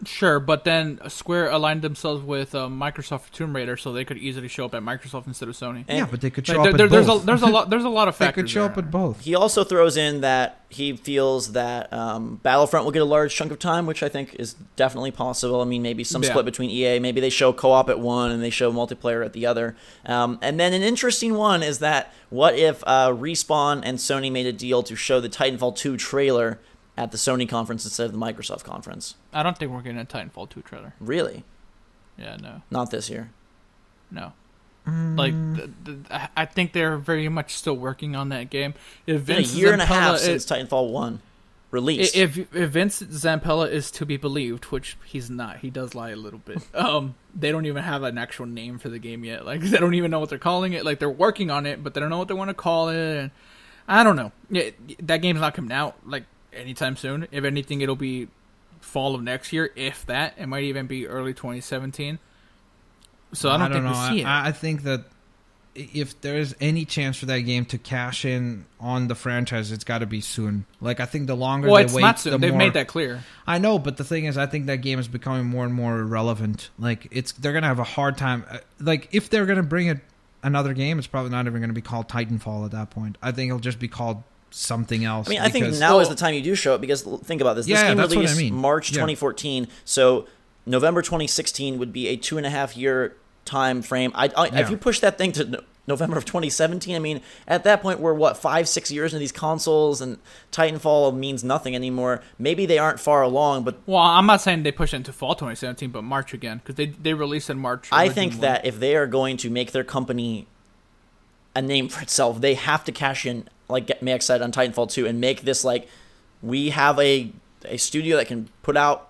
Sure, but then Square aligned themselves with Microsoft for Tomb Raider, so they could easily show up at Microsoft instead of Sony. Yeah, but they could show up at both. There's a lot of factors. They could show up at both. He also throws in that he feels that Battlefront will get a large chunk of time, which I think is definitely possible. I mean, maybe some split between EA. Maybe they show co-op at one and they show multiplayer at the other. And then an interesting one is that what if Respawn and Sony made a deal to show the Titanfall 2 trailer at the Sony conference instead of the Microsoft conference? I don't think we're getting a Titanfall 2 trailer. Really? Yeah, no. Not this year. No. Like, I think they're very much still working on that game. It's been a year and a half since Titanfall 1 released. If Vince Zampella is to be believed, which he's not, he does lie a little bit. They don't even have an actual name for the game yet. Like, they don't even know what they're calling it. Like, they're working on it, but they don't know what they want to call it. And I don't know. That game's not coming out like anytime soon. If anything, it'll be fall of next year, if that. It might even be early 2017. So I don't think we'll see it. I think that if there is any chance for that game to cash in on the franchise, it's got to be soon. Like, I think the longer they it's wait, not soon. They've more, made that clear. I know, but the thing is, I think that game is becoming more and more irrelevant. Like, they're gonna have a hard time. Like, if they're gonna bring another game, it's probably not even gonna be called Titanfall at that point. I think it'll just be called something else. I mean, I think now is the time you do show it, because think about this. This game released March 2014, so November 2016 would be a 2.5 year time frame. If you push that thing to November of 2017, I mean, at that point we're 5-6 years into these consoles, and Titanfall means nothing anymore. Maybe they aren't far along, but I'm not saying they push it into fall 2017, but March again, because they released in March. I think that if they are going to make their company a name for itself, they have to cash in, like get me excited on Titanfall 2, and make this like, we have a studio that can put out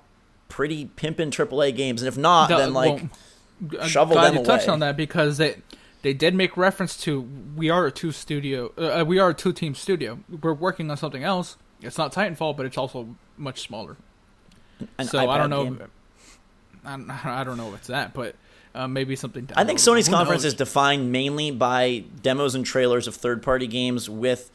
pretty pimpin' AAA games, and if not, then like shovel them away. You touched on that because they did make reference to we are a two-team studio. We're working on something else. It's not Titanfall, but it's also much smaller. So I don't know. I don't know what's that, but maybe something. I think Sony's conference is defined mainly by demos and trailers of third-party games with.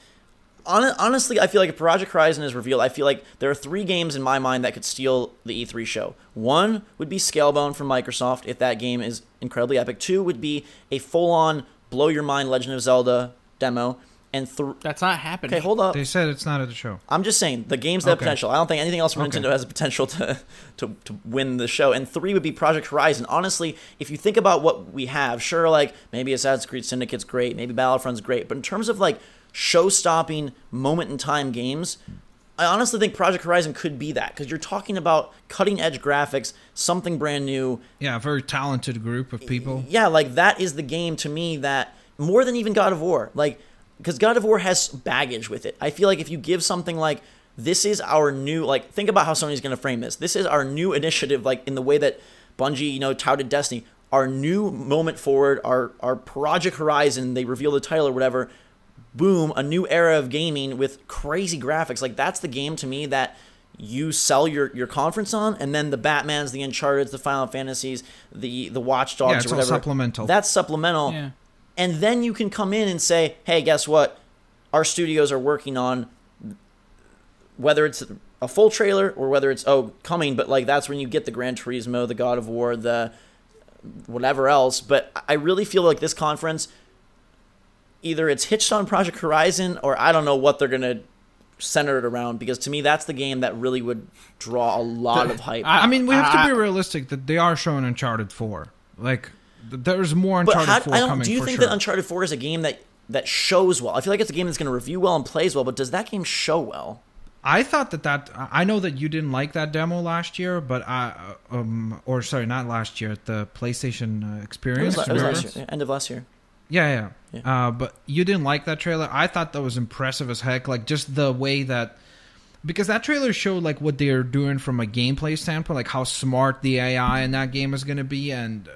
Honestly, I feel like if Project Horizon is revealed, I feel like there are 3 games in my mind that could steal the E3 show. 1 would be Scalebound from Microsoft, if that game is incredibly epic. 2 would be a full-on blow-your-mind Legend of Zelda demo. And that's not happening. Okay, hold up. They said it's not at the show. I'm just saying, the games that have potential. I don't think anything else from Nintendo has the potential to win the show. And 3 would be Project Horizon. Honestly, if you think about what we have, sure, like, maybe Assassin's Creed Syndicate's great, maybe Battlefront's great, but in terms of, like, show-stopping, moment-in-time games, I honestly think Project Horizon could be that, because you're talking about cutting-edge graphics, something brand new. Yeah, a very talented group of people. Yeah, like, that is the game, to me, that, more than even God of War, like, because God of War has baggage with it. I feel like if you give something like, this is our new, like, think about how Sony's going to frame this. This is our new initiative, like, in the way that Bungie, touted Destiny. Our new moment forward, our Project Horizon, they reveal the title or whatever. Boom, a new era of gaming with crazy graphics. Like, that's the game to me that you sell your conference on, and then the Batmans, the Uncharteds, the Final Fantasies, the Watch Dogs, it's or whatever. all supplemental. That's supplemental. Yeah. And then you can come in and say, hey, guess what? Our studios are working on, whether it's a full trailer or whether it's, coming, but like that's when you get the Gran Turismo, the God of War, the whatever else. But I really feel like this conference, either it's hitched on Project Horizon or I don't know what they're going to center it around, because to me that's the game that really would draw a lot of hype. I mean, we have to be realistic that they are showing Uncharted 4. Like, there's more Uncharted 4 coming. Do you think that Uncharted 4 is a game that shows well? I feel like it's a game that's going to review well and plays well, but does that game show well? I thought that I know that you didn't like that demo last year, but not last year, at the PlayStation Experience. It was last year, end of last year. Yeah. But you didn't like that trailer. I thought that was impressive as heck. Like, just the way that, because that trailer showed like what they're doing from a gameplay standpoint, like how smart the AI in that game is going to be, and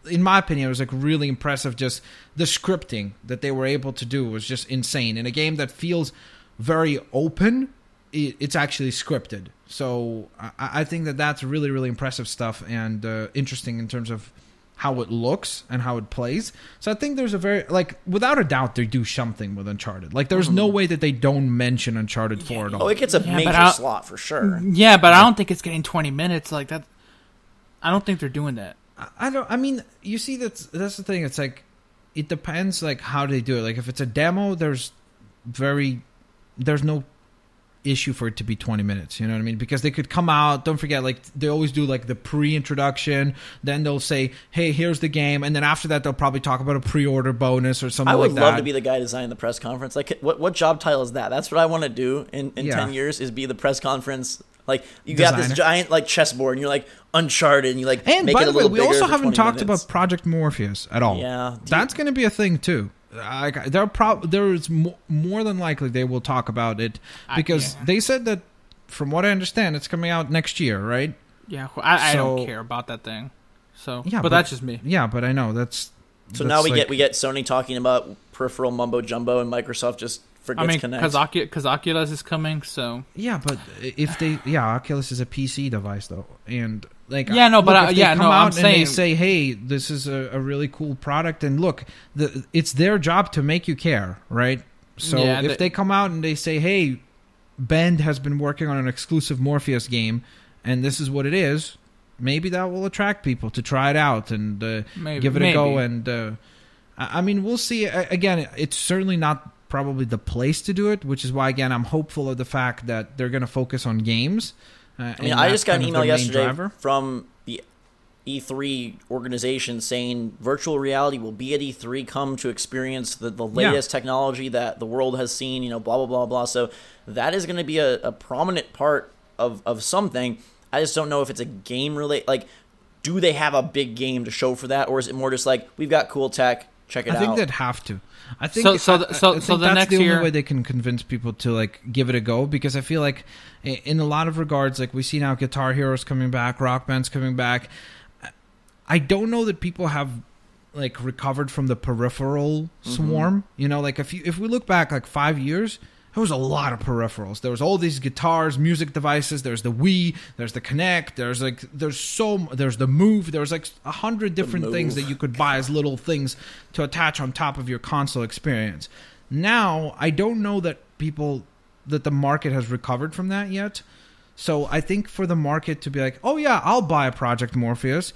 in my opinion, it was like really impressive. Just the scripting that they were able to do was just insane. In a game that feels very open, it's actually scripted. So I think that that's really, really impressive stuff, and interesting in terms of how it looks and how it plays. So I think there's a very, like, without a doubt, they do something with Uncharted. Like, there's no way that they don't mention Uncharted 4 at all. Oh, it gets a major slot for sure. Yeah, but I don't think it's getting 20 minutes like that. I don't think they're doing that. I mean, you see, that's the thing. It's like, it depends, like, how they do it. Like, if it's a demo, there's no issue for it to be 20 minutes, you know what I mean? Because they could come out, don't forget, like, they always do like the pre-introduction, then they'll say, hey, here's the game, and then after that they'll probably talk about a pre-order bonus or something like that. I would love to be the guy designing the press conference. Like, what job title is that? That's what I want to do in 10 years, is be the press conference. Like, you got this giant, like, chessboard, and you're like, Uncharted, and you like and make it a little bigger. And by the way, we also haven't talked about Project Morpheus at all. Yeah. That's going to be a thing too. There is more than likely they will talk about it, because they said that, from what I understand, it's coming out next year, right? Yeah, I don't care about that thing. So, yeah, but that's just me. Yeah, but I know that's. So now we get Sony talking about peripheral mumbo jumbo, and Microsoft just forgets Kinect. Because Oculus is coming, so yeah, but if they Oculus is a PC device though, and Like, yeah, no, look, but if they come out I'm and saying they say, "Hey, this is a really cool product," and look, it's their job to make you care, right? So if they come out and they say, "Hey, Bend has been working on an exclusive Morpheus game, and this is what it is," maybe that will attract people to try it out and give it a go. And I mean, we'll see. Again, it's certainly not probably the place to do it, which is why, again, I'm hopeful of the fact that they're going to focus on games. I mean, I just got an email yesterday from the E3 organization saying virtual reality will be at E3. Come to experience the latest technology that the world has seen, blah, blah, blah, blah. So that is going to be a prominent part of something. I just don't know if it's a game related. Like, do they have a big game to show for that? Or is it more just like, we've got cool tech, check it out? I think they'd have to. I think so that's the next the year, only way they can convince people to like give it a go, because I feel like in a lot of regards, like we see now Guitar Hero's coming back, Rock Band's coming back. I don't know that people have like recovered from the peripheral swarm. Like if we look back like 5 years, there was a lot of peripherals. There was all these guitars, music devices. There's the Wii. There's the Kinect. There's the Move. There's like 100 different things that you could buy as little things to attach on top of your console experience. Now, I don't know that the market has recovered from that yet. So I think for the market to be like, oh yeah, I'll buy a Project Morpheus,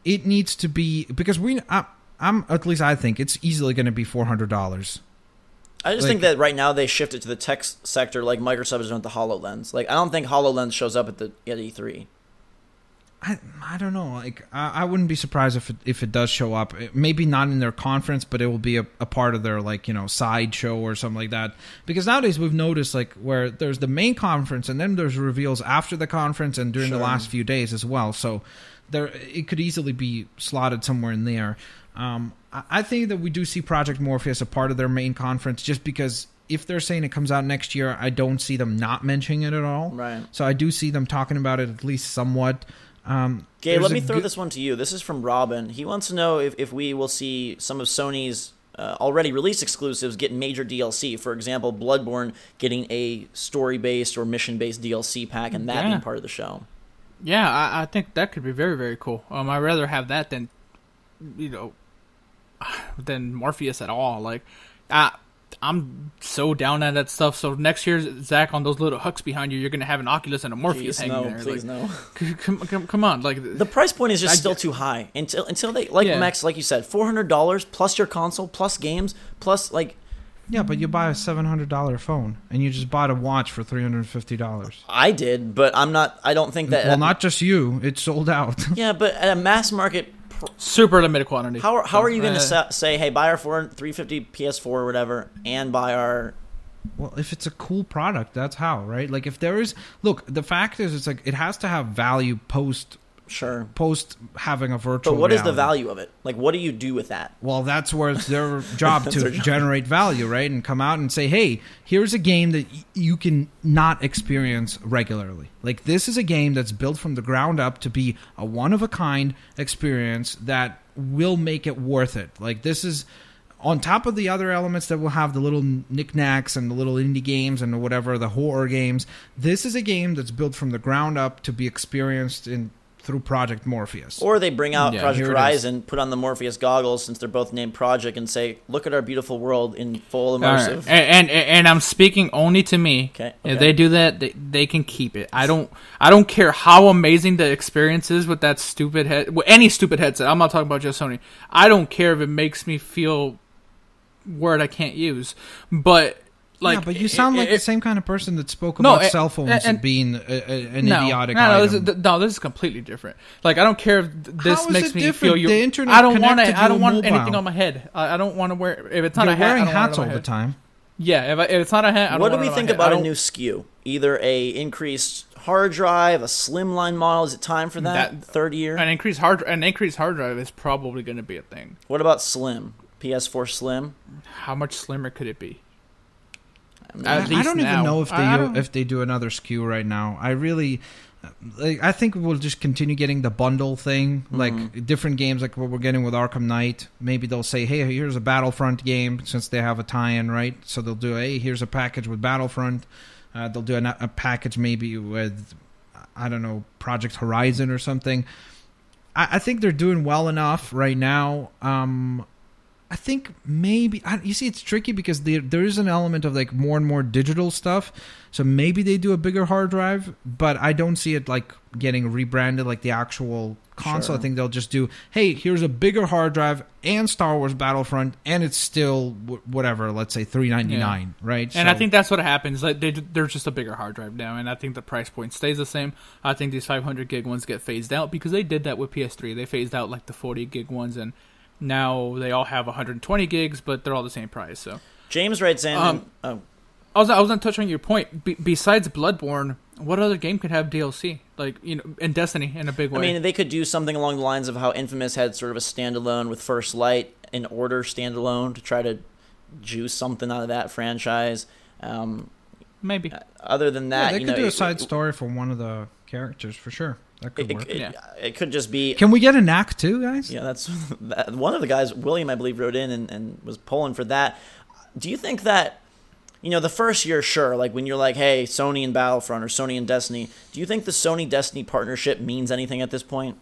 it needs to be, because I'm at least I think it's easily going to be $400. I just think that right now they shifted to the tech sector like Microsoft is doing with the HoloLens. Like, I don't think HoloLens shows up at E3. I don't know. Like, I wouldn't be surprised if it does show up. Maybe not in their conference, but it will be a part of their side show or something like that. Because nowadays we've noticed like where there's the main conference and then there's reveals after the conference and during the last few days as well. So it could easily be slotted somewhere in there. I think that we do see Project Morpheus a part of their main conference, just because if they're saying it comes out next year, I don't see them not mentioning it at all. Right. So I do see them talking about it at least somewhat. Gabe, let me throw this one to you. This is from Robin. He wants to know if we will see some of Sony's already released exclusives get major DLC. For example, Bloodborne getting a story-based or mission-based DLC pack, and that being part of the show. Yeah, I think that could be very, very cool. I'd rather have that than Morpheus at all. Like, I'm so down at that stuff. So next year, Zach, on those little hooks behind you, you're gonna have an Oculus and a Morpheus hanging there. Please no. Come on, like the price point is just still too high until they Max, like you said, $400 plus your console plus games plus like. Yeah, but you buy a $700 phone and you just bought a watch for $350. I did, but I'm not. I don't think that. Well, not just you. It's sold out. Yeah, but at a mass market. Super limited quantity. How are you going to say, hey, buy our 350 PS4 or whatever, and buy our... Well, if it's a cool product, that's how, right? Like, if there is... Look, the fact is, it's like, it has to have value post having a virtual But what reality. is the value of it? Like, what do you do with that? Well, that's where it's their job to generate value, right? And come out and say, hey, here's a game that you can not experience regularly. Like, this is a game that's built from the ground up to be a one-of-a-kind experience that will make it worth it. Like, this is... On top of the other elements that will have the little knickknacks and the little indie games and whatever, the horror games, this is a game that's built from the ground up to be experienced through Project Morpheus. Or they bring out Project Horizon, put on the Morpheus goggles since they're both named Project, and say, look at our beautiful world in full immersive. Right. And I'm speaking only to me. Okay. If they do that, they can keep it. I don't care how amazing the experience is with that stupid any stupid headset. I'm not talking about just Sony. I don't care if it makes me feel word I can't use. But... Like, yeah, but you sound like the same kind of person that spoke about cell phones being an idiotic item. This is completely different. Like, I don't care if this makes me feel the internet I don't want mobile. anything on my head. I don't want to wear. If it's not a hat, wearing I don't hats want it on all the time. Yeah, if it's not a hat, I don't what want do we think about a new SKU? Either a increased hard drive, a slimline model. Is it time for that third year? An increased hard drive is probably going to be a thing. What about slim? PS4 Slim? How much slimmer could it be? I don't even know if they do another SKU right now. I think we'll just continue getting the bundle thing, like different games like what we're getting with Arkham Knight. Maybe they'll say, hey, here's a Battlefront game, since they have a tie-in, right? So they'll do, hey, here's a package with Battlefront. They'll do a package maybe with, I don't know, Project Horizon or something. I think they're doing well enough right now. I think maybe you see it's tricky because there is an element of like more and more digital stuff, so maybe they do a bigger hard drive, but I don't see it like getting rebranded like the actual console. Sure. I think they'll just do, hey, here's a bigger hard drive and Star Wars Battlefront, and it's still whatever, let's say $399, right? And I think that's what happens. Like there's just a bigger hard drive now, and I think the price point stays the same. I think these 500 gig ones get phased out because they did that with PS3. They phased out like the 40 gig ones, and now they all have 120 gigs, but they're all the same price. So James writes in. I was going to touch on your point. Besides Bloodborne, what other game could have DLC? Like, and Destiny in a big way. I mean, they could do something along the lines of how Infamous had sort of a standalone with First Light, an Order standalone to try to juice something out of that franchise. Maybe. Other than that, they could do a side story for one of the characters for sure. That could work. It could just be. Can we get an act too, guys? Yeah, that's one of the guys. William, I believe, wrote in and was pulling for that. Do you think that, the first year, sure, like when you're like, hey, Sony and Battlefront or Sony and Destiny, do you think the Sony Destiny partnership means anything at this point?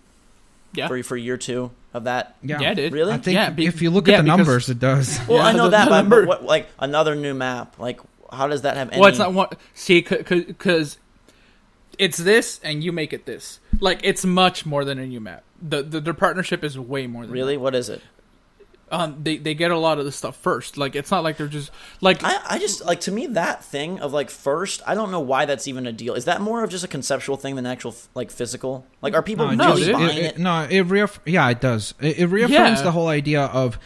Yeah. For year 2 of that? Yeah, it did. Really? I think if you look at the numbers, it does. Well, I know that, but what, like another new map, like how does that have any? Well, it's not one. See, because it's this, and you make it this. Like, it's much more than a new map. Their partnership is way more than really. That. What is it? They get a lot of the stuff first. Like, it's not like they're just like. I just like, to me, that thing of like first. I don't know why that's even a deal. Is that more of just a conceptual thing than actual like physical? Like, are people really buying it? No, it does. It reaffirms the whole idea of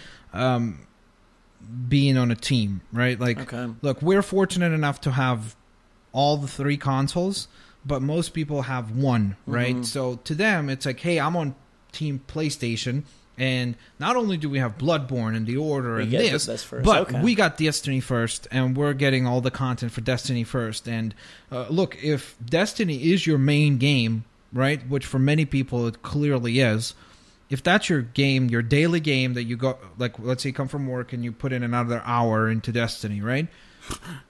being on a team, right? Like, look, we're fortunate enough to have all the 3 consoles. But most people have one, right? Mm-hmm. So to them, it's like, hey, I'm on Team PlayStation, and not only do we have Bloodborne and The Order and this first. But we got Destiny first, and we're getting all the content for Destiny first. And look, if Destiny is your main game, right, which for many people it clearly is, if that's your game, your daily game that you go, like, let's say you come from work and you put in another hour into Destiny, right?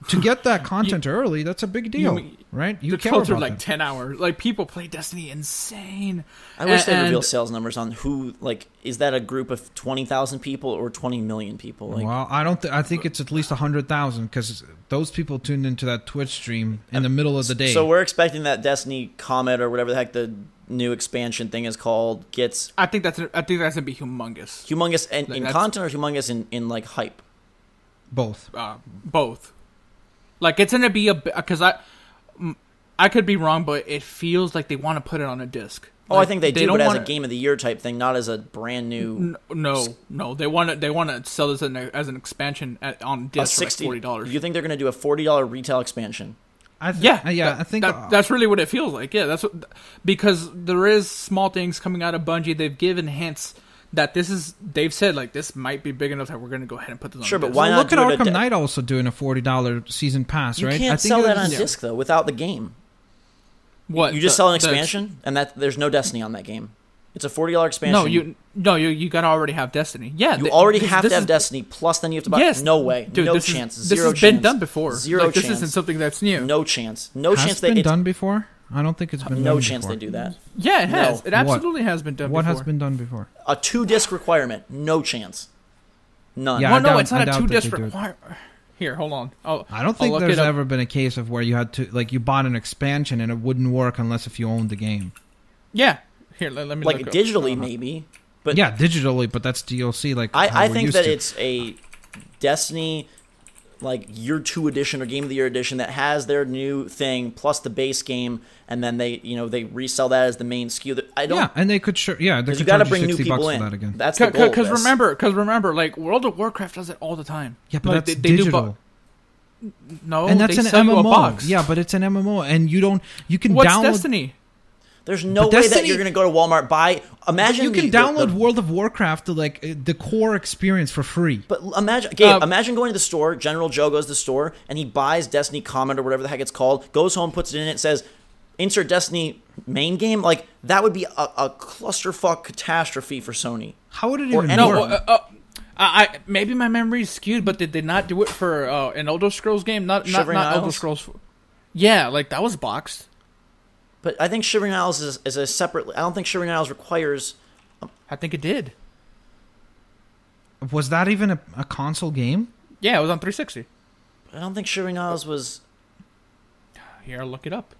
To get that content early, that's a big deal, right? You care about like 10 hours. Like, people play Destiny insane. I wish they'd reveal sales numbers on who, like, is that a group of 20,000 people or 20 million people? Like, well, I don't. I think it's at least 100,000 because those people tuned into that Twitch stream in the middle of the day. So we're expecting that Destiny Comet or whatever the heck the new expansion thing is called gets. I think that's gonna be humongous. Humongous in content or humongous in like hype. Both. Both. Like, it's going to be because I could be wrong, but it feels like they want to put it on a disc. Oh, like, I think they do, but as a Game of the Year type thing, not as a brand new. No. They want to sell this as an expansion on disc for like $40. You think they're going to do a $40 retail expansion? I think that's really what it feels like. Yeah, that's because there is small things coming out of Bungie. They've given hints that they've said, like, this might be big enough that we're going to go ahead and put this on Sure, disc. but why not look at Arkham Knight also doing a $40 season pass, right? You can't sell that on disc, though, without the game. What? You just sell an expansion, and there's no Destiny on that game. It's a $40 expansion. No, you got to already have Destiny. Yeah, you already have to have Destiny, plus then you have to buy... Yes. No way. Dude, no chance. This has been done before. Zero chance. This isn't something that's new. No chance. No chance. Has it been done before? I don't think it's been done before. No chance they do that. Yeah, it has. No. It absolutely has been done before. What has been done before? A 2-disc requirement. No chance. None. Yeah, no, it's not a 2-disc requirement. Here, hold on. I don't think there's ever been a case of where you had to, like, you bought an expansion and it wouldn't work unless if you owned the game. Yeah. Here, let me like digitally, maybe. But yeah, digitally, but that's DLC. Like, I think that it's a Destiny, like, Year 2 edition or Game of the Year edition that has their new thing plus the base game, and then they resell that as the main SKU. I don't. Yeah, and they could you got to bring new people in. That again. That's the goal. Because remember, like, World of Warcraft does it all the time. Yeah, but like, that's digital. No, and that's an MMO. Yeah, but it's an MMO, and you can What's download. Destiny? There's no way that you're going to go to Walmart, imagine... You can download World of Warcraft to, like, the core experience for free. But imagine going to the store, General Joe goes to the store, and he buys Destiny Comet or whatever the heck it's called, goes home, puts it in, it says, insert Destiny main game. Like, that would be a clusterfuck catastrophe for Sony. How would it even work? Maybe my memory is skewed, but did they not do it for an Elder Scrolls game? Not Elder Scrolls. Yeah, like, that was boxed. But I think Shivering Isles is a separate. I don't think Shivering Isles requires. I think it did. Was that even a console game? Yeah, it was on 360. I don't think Shivering Isles was. Here, I'll look it up.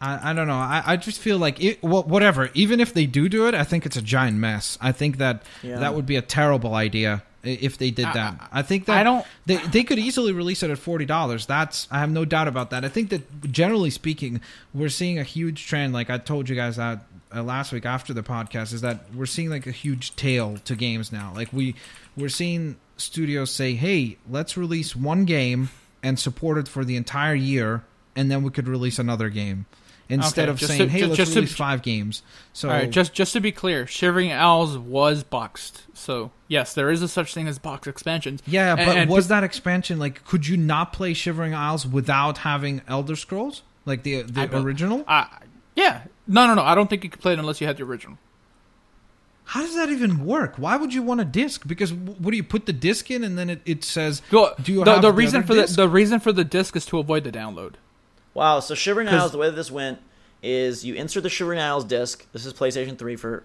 I don't know. I just feel like whatever. Even if they do it, I think it's a giant mess. I think that that would be a terrible idea if they did that. I think that they could easily release it at $40. I have no doubt about that. I think that generally speaking, we're seeing a huge trend. Like I told you guys that last week after the podcast, is that we're seeing like a huge tail to games now. Like we're seeing studios say, "Hey, let's release one game and support it for the entire year, and then we could release another game." Instead of saying, "Hey, let's release 5 games." So, all right, just to be clear, Shivering Isles was boxed. So yes, there is a such thing as box expansions. Yeah, but was that expansion like? Could you not play Shivering Isles without having Elder Scrolls, like the original? Yeah, no. I don't think you could play it unless you had the original. How does that even work? Why would you want a disc? Because what do you put the disc in, and then it says, "Do you have the reason for disc? The reason for the disc is to avoid the download." Wow, so Shivering Isles, the way that this went is you insert the Shivering Isles disc. This is PlayStation 3 we're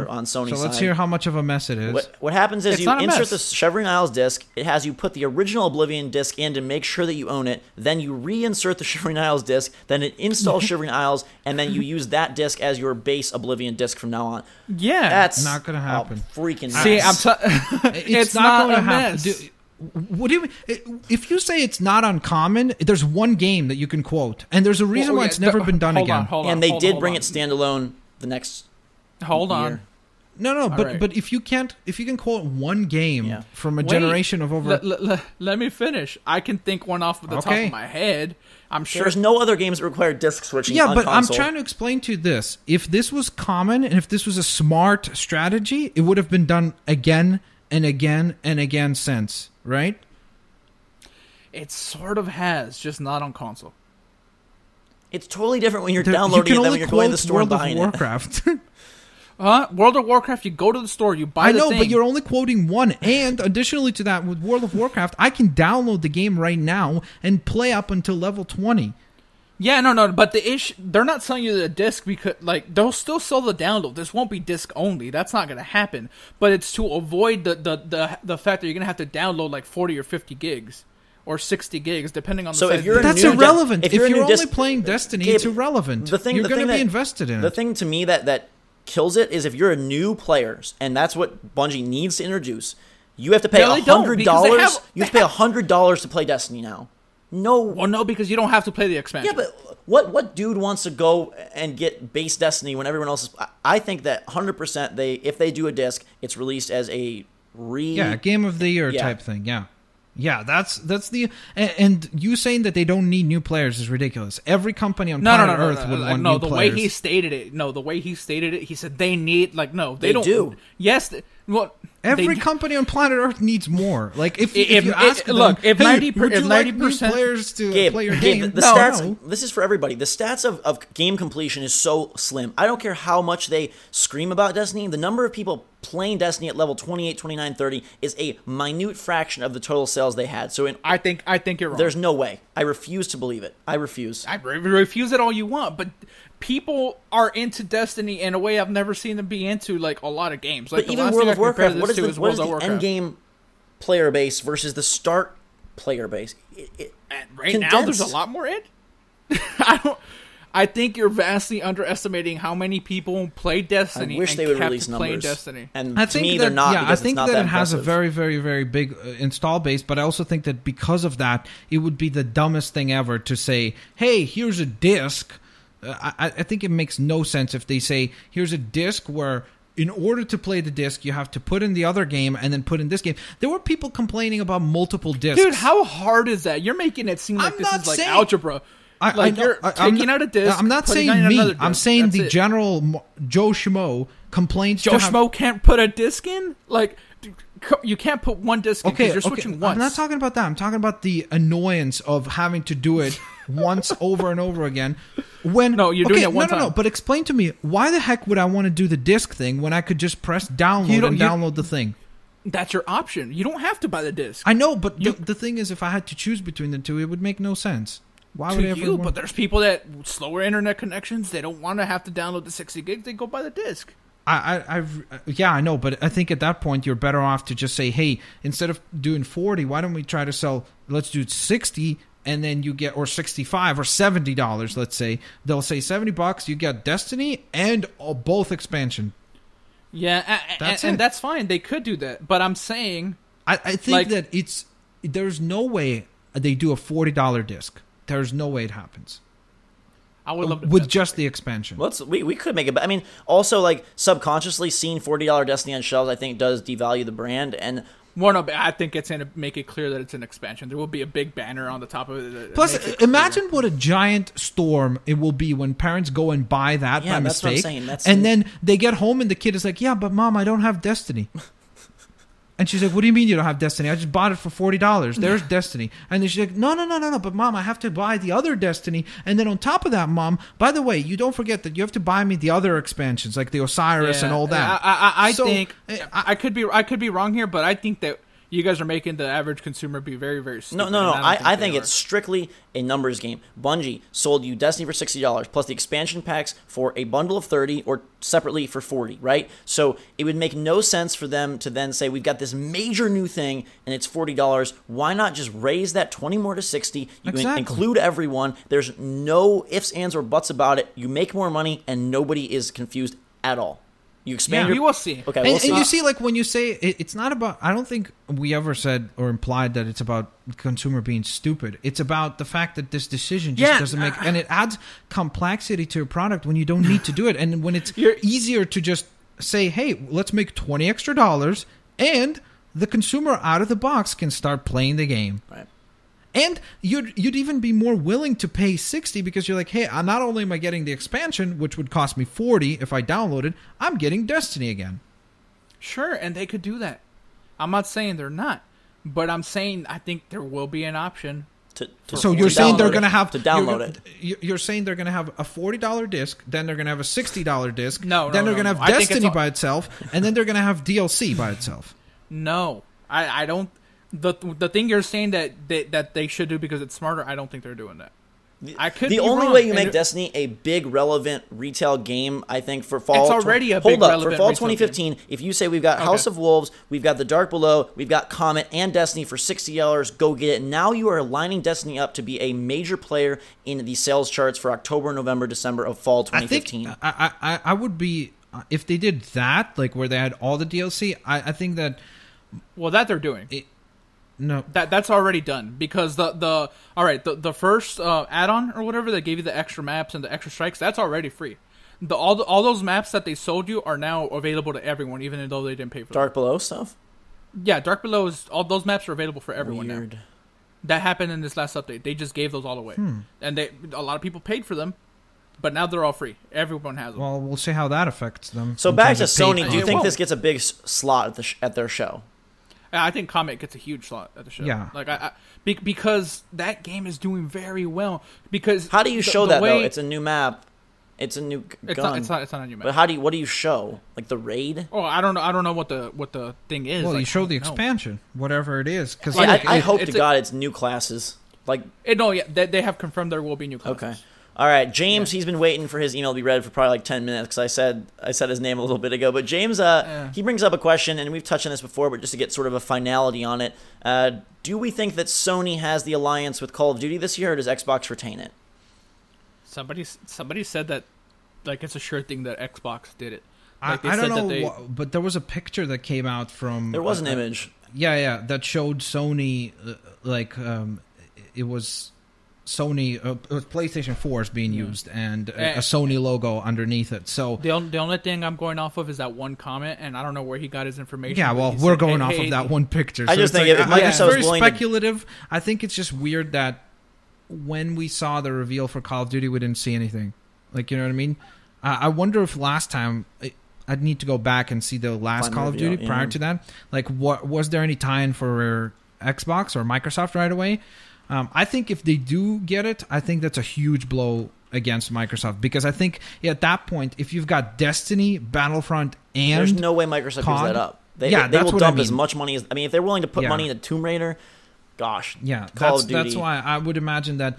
on Sony side. So let's hear how much of a mess it is. What happens is you insert the Shivering Isles disc. It has you put the original Oblivion disc in to make sure that you own it. Then you reinsert the Shivering Isles disc. Then it installs Shivering Isles, and then you use that disc as your base Oblivion disc from now on. Yeah, that's not going to happen. Freaking mess. See, it's not going to happen. What do you mean? If you say it's not uncommon, there's one game that you can quote, and there's a reason why it's never been done again. And they did bring it standalone the next year. No, but if you can quote one game from a generation of over. Let me finish. I can think one off the top of my head. I'm sure there's no other games that require disc switching. Yeah, on but console. I'm trying to explain to you this. If this was common and if this was a smart strategy, it would have been done again and again and again since. Right? It sort of has, just not on console. It's totally different when you're downloading it than when you're going to the store and buying Warcraft. World of Warcraft, you go to the store, you buy the thing. I know, but you're only quoting one. And additionally to that, with World of Warcraft, I can download the game right now and play up until level 20. Yeah, no, but the issue, they're not selling you the disc because, like, they'll still sell the download. This won't be disc only. That's not going to happen. But it's to avoid the fact that you're going to have to download like 40 or 50 gigs or 60 gigs, depending on the size. That's irrelevant. If you're only playing Destiny, it's irrelevant. You're going to be invested in it. The thing to me that kills it is if you're a new player, and that's what Bungie needs to introduce, you have to pay $100. You have to pay $100 to play Destiny now. No. Well, no, because you don't have to play the expansion. Yeah, but what dude wants to go and get base Destiny when everyone else is... I think that 100% if they do a disc, it's released as a Game of the Year type thing, Yeah, that's the... And you saying that they don't need new players is ridiculous. Every company on planet Earth would want new players. The way he stated it, he said they need... Like, no, they don't. Do. Yes, every company on planet Earth needs more. Like if you ask them, look, if 90% players to play your game, the stats. This is for everybody. The stats of game completion is so slim. I don't care how much they scream about Destiny. The number of people playing Destiny at level 28, 29, 30 is a minute fraction of the total sales they had. So I think you're wrong. There's no way. I refuse to believe it. I refuse. I refuse it all you want, but people are into Destiny in a way I've never seen them be into, like, a lot of games. Like, but even World of Warcraft, what is the end game player base versus the start player base? Now, there's a lot more in. I think you're vastly underestimating how many people play Destiny. I wish they would release numbers. Destiny. And to me, they're not. I think that it has impressive. a very, very, very big install base, but I also think that because of that, it would be the dumbest thing ever to say, "Hey, here's a disc." I think it makes no sense if they say, "Here's a disc where." In order to play the disc, you have to put in the other game and then put in this game. There were people complaining about multiple discs. Dude, how hard is that? You're making it seem like this is like algebra. You're taking out a disc. I'm not saying me. I'm saying the general Joe Schmo complains. Joe Schmo can't put a disc in? Like, you can't put one disc in because you're switching once. I'm not talking about that. I'm talking about the annoyance of having to do it once over and over again. You're doing it one time. No, but explain to me, why the heck would I want to do the disc thing when I could just press download and download the thing? That's your option. You don't have to buy the disc. I know, but the thing is, if I had to choose between the two, it would make no sense. Why would everyone? But there's people that slower internet connections. They don't want to have to download the 60 gigs. They go buy the disc. I know, but I think at that point you're better off to just say, hey, instead of doing 40, why don't we try to sell? Let's do 60, and then you get, or 65 or $70. Let's say they'll say $70. You get Destiny and both expansion. Yeah, and that's fine. They could do that, but I'm saying, I think that there's no way they do a $40 disc. There's no way it happens. I would love to with just the expansion. We could make it, but I mean, also like subconsciously seeing $40 Destiny on shelves, I think does devalue the brand. And I think it's going to make it clear that it's an expansion. There will be a big banner on the top of it. Plus, imagine what a giant storm it will be when parents go and buy that by mistake, and then they get home and the kid is like, "Yeah, but Mom, I don't have Destiny." And she's like, "What do you mean you don't have Destiny? I just bought it for $40. There's Destiny." And then she's like, No. But Mom, I have to buy the other Destiny. And then on top of that, Mom, by the way, you don't forget that you have to buy me the other expansions, like the Osiris and all that. I think I could be wrong here, but I think that you guys are making the average consumer be very, very stupid. No. I think it's strictly a numbers game. Bungie sold you Destiny for $60 plus the expansion packs for a bundle of 30 or separately for 40, right? So it would make no sense for them to then say, we've got this major new thing and it's $40. Why not just raise that 20 more to 60? You can include everyone. There's no ifs, ands, or buts about it. You make more money and nobody is confused at all. You expand we will see. Okay, we'll see. And you see, like, when you say it's not about, I don't think we ever said or implied that it's about consumer being stupid. It's about the fact that this decision just doesn't make, and it adds complexity to a product when you don't need to do it. And when it's easier to just say, hey, let's make $20 extra, and the consumer out of the box can start playing the game. Right. And you'd even be more willing to pay $60 because you're like, hey, not only am I getting the expansion, which would cost me $40 if I downloaded, I'm getting Destiny again. Sure, and they could do that. I'm not saying they're not, but I'm saying I think there will be an option. So you're saying they're going to have to download it. You're saying they're going to have a $40 disc, then they're going to have a $60 disc, then they're going to have no. Destiny by itself, and then they're going to have DLC by itself. No, I don't. The thing you're saying that they should do because it's smarter, I don't think they're doing that. The only way you make Destiny a big relevant retail game, I think, for fall. It's already a big relevant for fall retail 2015. Game. If you say we've got House of Wolves, we've got The Dark Below, we've got Comet and Destiny for $60, go get it. Now you are lining Destiny up to be a major player in the sales charts for October, November, December of fall 2015. I would be if they did that, like where they had all the DLC. I think that that they're doing. No, that's already done because the first add-on or whatever that gave you the extra maps and the extra strikes, that's already free. All those maps that they sold you are now available to everyone, even though they didn't pay for them. Dark Below stuff. Yeah, Dark Below all those maps are available for everyone Weird. now. That happened in this last update. They just gave those all away, and a lot of people paid for them, but now they're all free. Everyone has them. Well, we'll see how that affects them. So back to Sony. Do you think this gets a big slot at their show? I think Comet gets a huge slot at the show. Yeah, because that game is doing very well. Because how do you show that though? It's a new map. It's a new gun. It's not a new map. But what do you show? Like the raid? Oh, I don't know what the thing is. Well, you show the expansion, whatever it is. Because I hope to God it's new classes. They have confirmed there will be new classes. Okay. All right, James. Yeah. He's been waiting for his email to be read for probably like 10 minutes because I said his name a little bit ago. But James, he brings up a question, and we've touched on this before, but just to get sort of a finality on it, do we think that Sony has the alliance with Call of Duty this year, or does Xbox retain it? Somebody said that, like, it's a sure thing that Xbox did it. Like I don't know, but there was a picture that came out from. There was an image. Yeah, that showed Sony, it was. Sony, PlayStation 4 is being used, and a Sony logo underneath it. So the only thing I'm going off of is that one comment, and I don't know where he got his information. Yeah, well, we're going off of that one picture. I just think if Microsoft's very speculative. I think it's just weird that when we saw the reveal for Call of Duty, we didn't see anything. Like, you know what I mean? I wonder if last time. I'd need to go back and see the last Call of Duty prior to that. Like, what was there any tie-in for Xbox or Microsoft right away? I think if they do get it, I think that's a huge blow against Microsoft because I think at that point, if you've got Destiny, Battlefront, and there's no way Microsoft gives that up. They will dump as much money as if they're willing to put money into Tomb Raider. Gosh, yeah, Call of Duty. That's why I would imagine that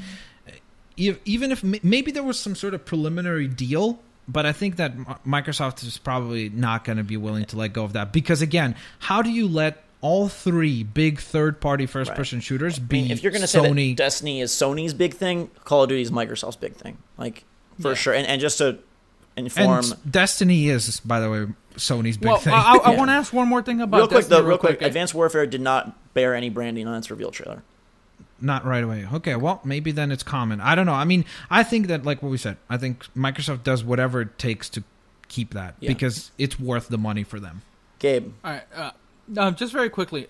even if maybe there was some sort of preliminary deal, but I think that Microsoft is probably not going to be willing to let go of that. Because, again, how do you let all three big third-party first-person shooters be if you're going to say that Destiny is Sony's big thing, Call of Duty is Microsoft's big thing. Like, for sure. And just to inform... And Destiny is, by the way, Sony's big thing. I want to ask one more thing about Destiny. Real quick. Advanced Warfare did not bear any branding on its reveal trailer. Not right away. Okay, well, maybe then it's common. I don't know. I mean, I think that, like what we said, I think Microsoft does whatever it takes to keep that because it's worth the money for them. Gabe. All right. Just very quickly,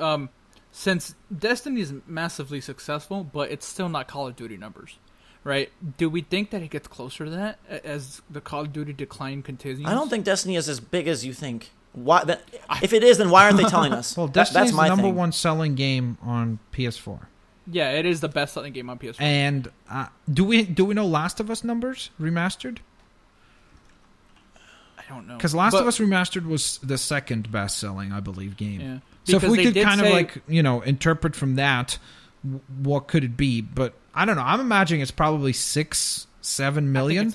since Destiny is massively successful, but it's still not Call of Duty numbers, right? Do we think that it gets closer to that as the Call of Duty decline continues? I don't think Destiny is as big as you think. Why? If it is, then why aren't they telling us? Well, Destiny is the number one selling game on PS4. Yeah, it is the best-selling game on PS4. And do we know Last of Us numbers remastered? I don't know. Because Last of Us Remastered was the second best-selling, I believe, game. Yeah. So if we could kind of like, interpret from that, what could it be? But I don't know. I'm imagining it's probably 6-7 million.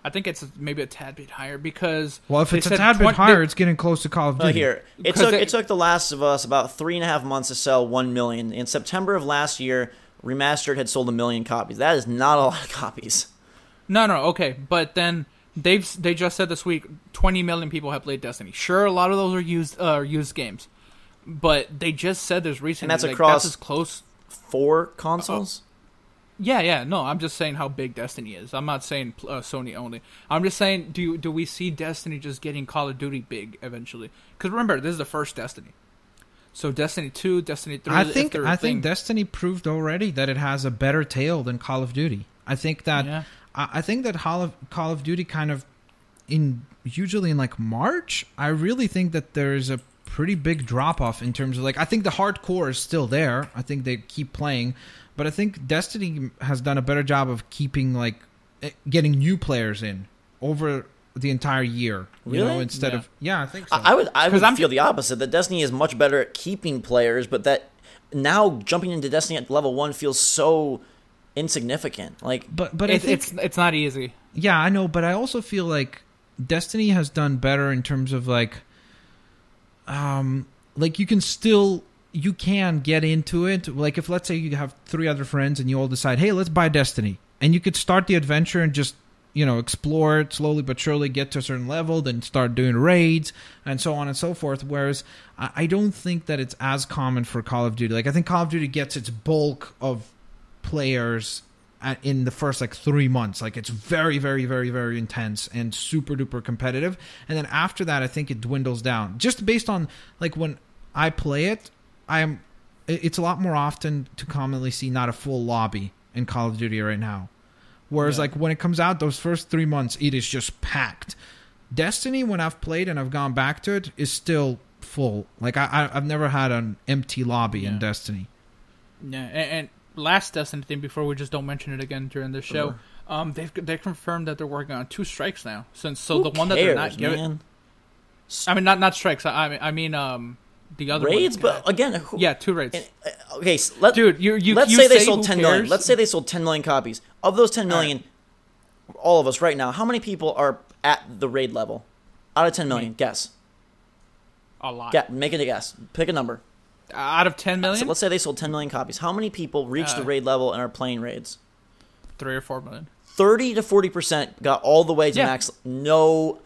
I think it's maybe a tad bit higher because... Well, if it's a tad bit higher, it's getting close to Call of Duty. It took The Last of Us about 3.5 months to sell 1 million. In September of last year, Remastered had sold 1 million copies. That is not a lot of copies. No, okay. But then they just said this week 20 million people have played Destiny. Sure, a lot of those are used games. But they just said this recently. And that's across that's as close 4 consoles? Yeah. No, I'm just saying how big Destiny is. I'm not saying Sony only. I'm just saying, do we see Destiny just getting Call of Duty big eventually? Because remember, this is the first Destiny. So Destiny 2, Destiny 3. I think Destiny proved already that it has a better tail than Call of Duty. I think that Call of Duty kind of usually in like March. I really think that there's a pretty big drop off in terms of like I think the hardcore is still there. I think they keep playing. But I think Destiny has done a better job of keeping, like, getting new players in over the entire year. Really? Instead of... Yeah, I think so. I would feel the opposite, that Destiny is much better at keeping players, but that now jumping into Destiny at level 1 feels so insignificant. Like, but it's not easy. Yeah, I know, but I also feel like Destiny has done better in terms of, like you can get into it. Like if let's say you have 3 other friends and you all decide, hey, let's buy Destiny. And you could start the adventure and just, explore it slowly but surely, get to a certain level, then start doing raids and so on and so forth. Whereas I don't think that it's as common for Call of Duty. Like I think Call of Duty gets its bulk of players in the first 3 months. Like it's very, very, very, very intense and super duper competitive. And then after that, I think it dwindles down. Just based on like when I play it, it's a lot more often to commonly see not a full lobby in Call of Duty right now. Whereas like when it comes out, those first 3 months, it is just packed. Destiny, when I've played and I've gone back to it, is still full. Like I've never had an empty lobby in Destiny. Yeah, and last Destiny thing before we just don't mention it again during this show, they've confirmed that they're working on 2 strikes now. The one that they're not giving. I mean, not strikes. I mean the other raids, one. But again, 2 raids. Okay, so let's say they sold 10 million. Let's say they sold 10 million copies. Of those 10 million, all of us right now, how many people are at the raid level? Out of 10 million, guess. A lot. Yeah, make it a guess. Pick a number. Out of 10 million? So let's say they sold 10 million copies. How many people reached the raid level and are playing raids? 3 or 4 million. 30 to 40% got all the way to max. No.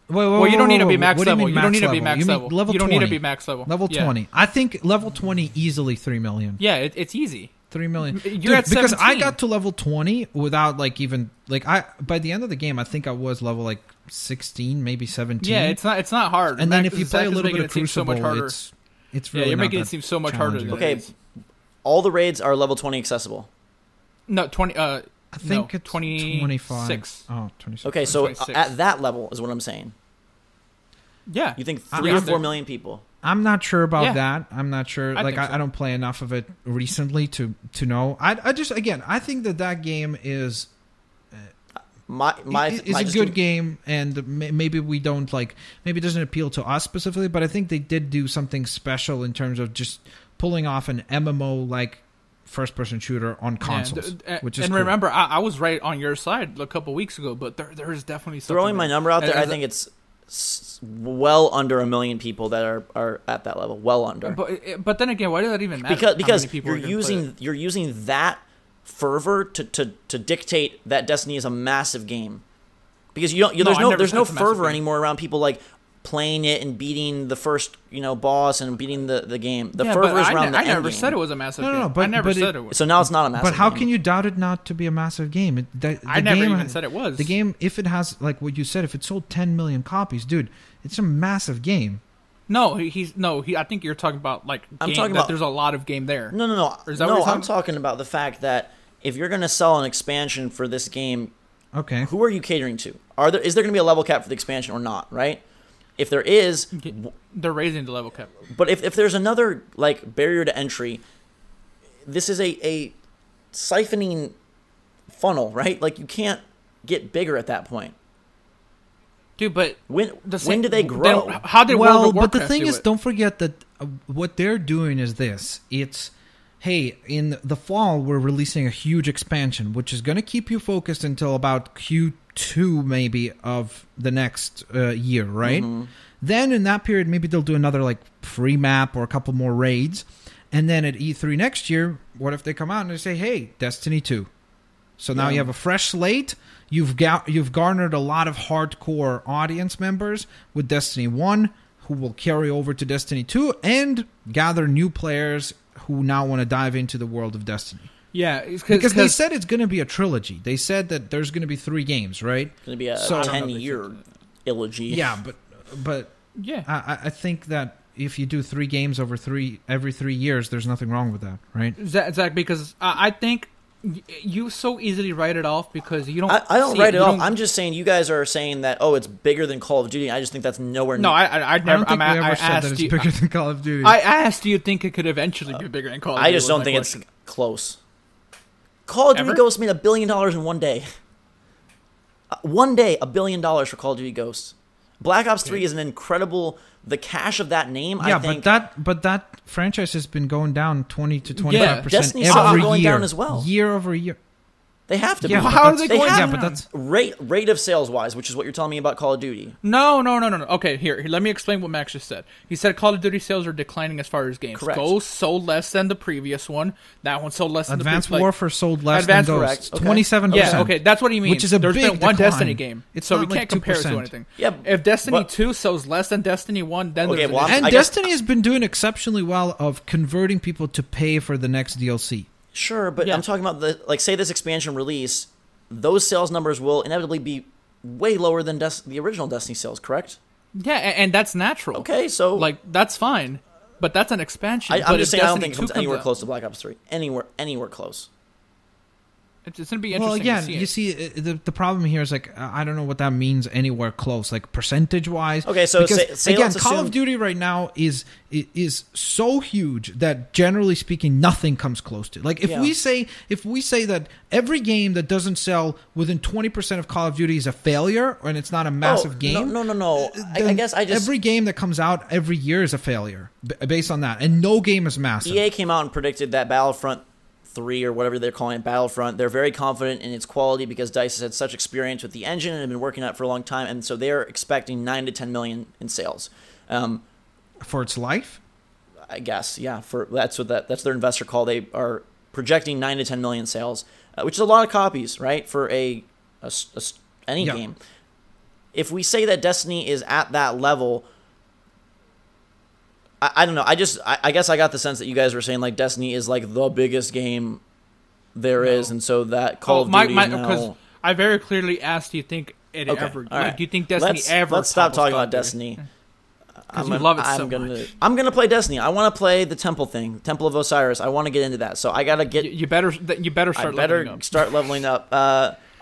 Well, you don't need to be max level. You don't need to be max level. You don't need to be max level. Level 20. I think level 20 easily 3 million. Yeah, it's easy. 3 million. You're at 17. Because I got to level 20 without by the end of the game, I think I was level 16, maybe 17. Yeah, it's not hard. And then if you play a little bit of Crucible, it's really you're making it seem so much harder. Okay, all the raids are level 20 accessible. No, 20. I think it's 26. Oh, 26. Okay, so at that level is what I'm saying. Yeah. You think 3 or 4 million people? I'm not sure about that. I'm not sure. I don't play enough of it recently to know. I think that game is a good game, and maybe we don't maybe it doesn't appeal to us specifically, but I think they did do something special in terms of just pulling off an MMO first-person shooter on consoles, which is and cool. remember, I was right on your side a couple weeks ago, but there's definitely something throwing my number out there. I think it's well under 1 million people that are at that level. Well under. But then again, why does that even matter? Because you're using that fervor to dictate that Destiny is a massive game. Because there's no fervor anymore around people like playing it and beating the first boss and beating the game. The fervor is around the end game. I never said it was a massive game. But, I never said it was. So now it's not a massive game. But how can you doubt it not to be a massive game? I never even said it was. The game, if it has, like what you said, if it sold 10 million copies, dude, it's a massive game. No, I think you're talking about there's a lot of game there. No. I'm talking about the fact that if you're going to sell an expansion for this game, okay, who are you catering to? Is there going to be a level cap for the expansion or not? Right? If there is, they're raising the level cap. But if there's another barrier to entry, this is a siphoning funnel, right? Like you can't get bigger at that point. Dude, but when do they grow? How did World of Warcraft but the thing is, it? don't forget that what they're doing is this. It's, hey, in the fall, we're releasing a huge expansion, which is going to keep you focused until about Q2 maybe of the next year, right? Mm-hmm. Then in that period, maybe they'll do another free map or a couple more raids. And then at E3 next year, what if they come out and they say, hey, Destiny 2. So now you have a fresh slate. You've garnered a lot of hardcore audience members with Destiny 1 who will carry over to Destiny 2 and gather new players who now want to dive into the world of Destiny. Yeah, because they said it's going to be a trilogy. They said that there's going to be 3 games, right? It's going to be a 10-year trilogy. Yeah, but yeah, I think that if you do 3 games over every 3 years, there's nothing wrong with that, right? Exactly, because I think you so easily write it off because you don't. I don't write it off. I'm just saying you guys are saying that it's bigger than Call of Duty. I just think that's nowhere near. No, I never. I never said that it's bigger than Call of Duty. I asked, do you think it could eventually be bigger than Call of Duty? I just don't think it's close. Call of Duty Ghosts made $1 billion in one day. One day, $1 billion for Call of Duty Ghosts. Black Ops 3 is an incredible. The cash of that name, I think. but that franchise has been going down 20 to 25% Destiny's every going year, down as well, year over year. They have to. Yeah, be. How are they going down? But that's rate of sales wise, which is what you're telling me about Call of Duty. No. Okay, here, let me explain what Max just said. He said Call of Duty sales are declining as far as games. Correct. Ghost sold less than the previous one. That one sold less than Advanced the previous Warfare sold less than Ghost. 27%. Yeah, okay, that's what he means. Which is a There's big been one decline. Destiny game, so we can't compare it to anything. Yeah, if Destiny 2 sells less than Destiny 1, then there's and Destiny has been doing exceptionally well of converting people to pay for the next DLC. Sure, but I'm talking about say this expansion release. Those sales numbers will inevitably be way lower than the original Destiny sales, correct? Yeah, and that's natural. Okay, so that's fine, but that's an expansion. I'm just saying I don't think it comes anywhere close to Black Ops 3. Anywhere close. It's going to be interesting to see. You see, the problem here is I don't know what that means anywhere close, percentage-wise. Okay, so say again, Call of Duty right now is so huge that generally speaking, nothing comes close to. If we say that every game that doesn't sell within 20% of Call of Duty is a failure and it's not a massive game. No. I guess every game that comes out every year is a failure based on that, and no game is massive. EA came out and predicted that Battlefront 3 or whatever they're calling it, Battlefront, they're very confident in its quality because DICE has had such experience with the engine and have been working on it for a long time, and so they're expecting 9 to 10 million in sales. For its life? I guess, yeah. That's their investor call. They are projecting 9 to 10 million sales, which is a lot of copies, right, for any game. If we say that Destiny is at that level, I don't know. I guess I got the sense that you guys were saying Destiny is the biggest game there is, and so that Call of Duty is now. Because I very clearly asked, do you think it ever? Right. Do you think Destiny ever? Let's stop talking about Destiny. Because you love it so much. I'm gonna play Destiny. I want to play the Temple thing, Temple of Osiris. I want to get into that. So I gotta get. You better start. Start leveling up.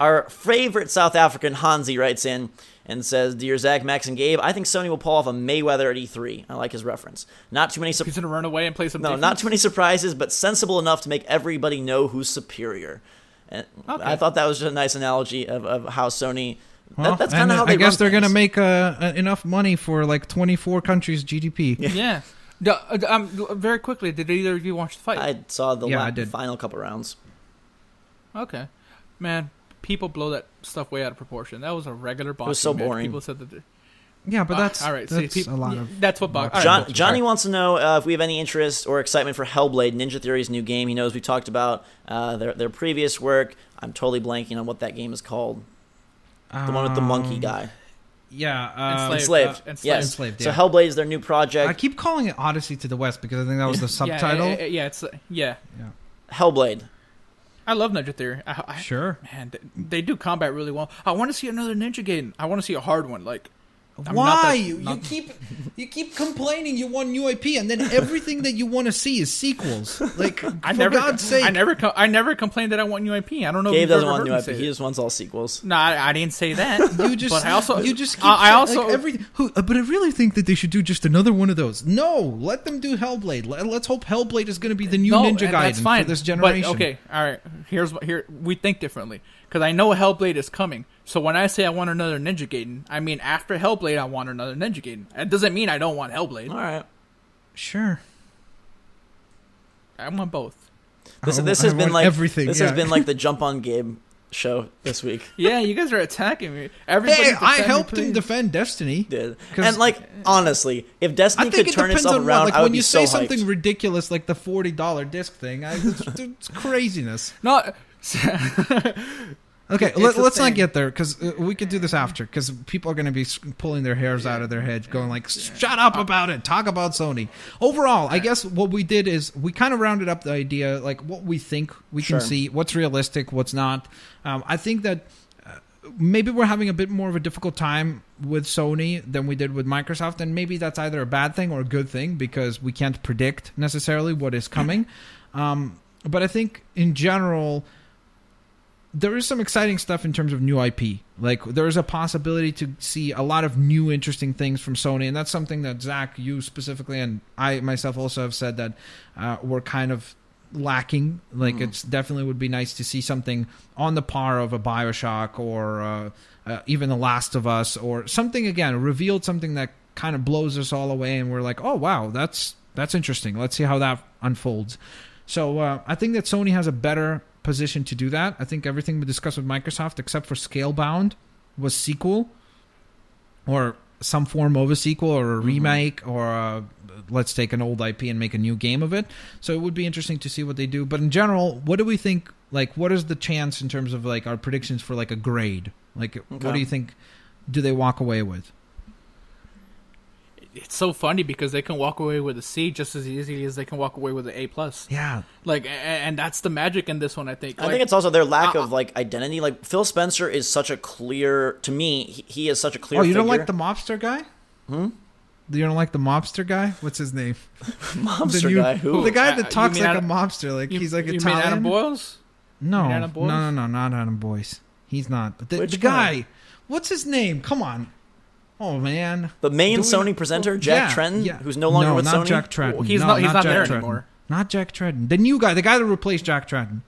Our favorite South African Hansi writes in and says, "Dear Zach, Max, and Gabe, I think Sony will pull off a Mayweather at E3. I like his reference. Not too many. He's gonna run away and play some. No, defense? Not too many surprises, but sensible enough to make everybody know who's superior." And I thought that was just a nice analogy of how Sony. Well, that's kind of how they. I guess they're gonna make enough money for 24 countries' GDP. Yeah. Very quickly, did either of you watch the fight? I saw the final couple rounds. Okay. Man, people blow that stuff way out of proportion. That was a regular boxing match. It was so boring. People said that... Yeah, but that's all right. That's a lot of. That's what boxing. Johnny wants to know if we have any interest or excitement for Hellblade, Ninja Theory's new game. He knows we talked about their previous work. I'm totally blanking on what that game is called. The one with the monkey guy. Yeah, Enslaved. Yes. Enslaved, So Hellblade is their new project. I keep calling it Odyssey to the West because I think that was the subtitle. Yeah. Hellblade. I love Ninja Theory. Sure. Man, they do combat really well. I want to see another Ninja Gaiden. I want to see a hard one. Like, why you keep complaining you want new IP and then everything that you want to see is sequels? Like, God's sake! I never complained that I want new IP. I don't know. Gabe doesn't want new IP. He just wants all sequels. No, I didn't say that. But I really think that they should do just another one of those. No, let them do Hellblade. Let's hope Hellblade is going to be the new Ninja Gaiden for this generation. But, okay, all right. Here we think differently because I know Hellblade is coming. So when I say I want another Ninja Gaiden, I mean after Hellblade, I want another Ninja Gaiden. It doesn't mean I don't want Hellblade. All right. Sure. I want both. This has been like everything. This has been like the Jump on Gabe show this week. Yeah, you guys are attacking me. I helped him defend Destiny. Did. And like honestly, if Destiny could turn itself around, I would be so hyped. When you say something ridiculous like the $40 disc thing, it's craziness. No. Okay, let's not get there because we could do this after because people are going to be pulling their hairs out of their heads going like, shut up about it, talk about Sony. Overall, I guess what we did is we kind of rounded up the idea, like what we think we can see, what's realistic, what's not. I think that maybe we're having a bit more of a difficult time with Sony than we did with Microsoft, and maybe that's either a bad thing or a good thing because we can't predict necessarily what is coming. But I think in general... there is some exciting stuff in terms of new IP. Like, there is a possibility to see a lot of new, interesting things from Sony, and that's something that Zach, you specifically, and I myself also have said that we're kind of lacking. Like, it's definitely would be nice to see something on the par of a BioShock or even The Last of Us, or something, again, revealed something that kind of blows us all away, and we're like, oh, wow, that's interesting. Let's see how that unfolds. So I think that Sony has a better position to do that. I think everything we discussed with Microsoft, except for Scalebound, was sequel or some form of a sequel or a remake or let's take an old IP and make a new game of it. So it would be interesting to see what they do. But in general, what do we think? Like, what is the chance in terms of like our predictions for like a grade? Like, what do you think? Do they walk away with? It's so funny because they can walk away with a C just as easily as they can walk away with an A+. Yeah. Like, and that's the magic in this one, I think. I think it's also their lack of, like, identity. Like, Phil Spencer is such a clear... To me, he is such a clear figure. Oh, you don't like the mobster guy? You don't like the mobster guy? What's his name? Mobster guy? Who? The guy that talks like a mobster. Like, he's like Italian. You mean Adam Boyles? No, not Adam Boyce. He's not. But the guy... What's his name? Come on. Oh, man. The main Sony presenter, Jack Tretton, who's no longer with Sony? No, not Jack Tretton. He's not there anymore. Not Jack Tretton. The new guy, the guy that replaced Jack Tretton.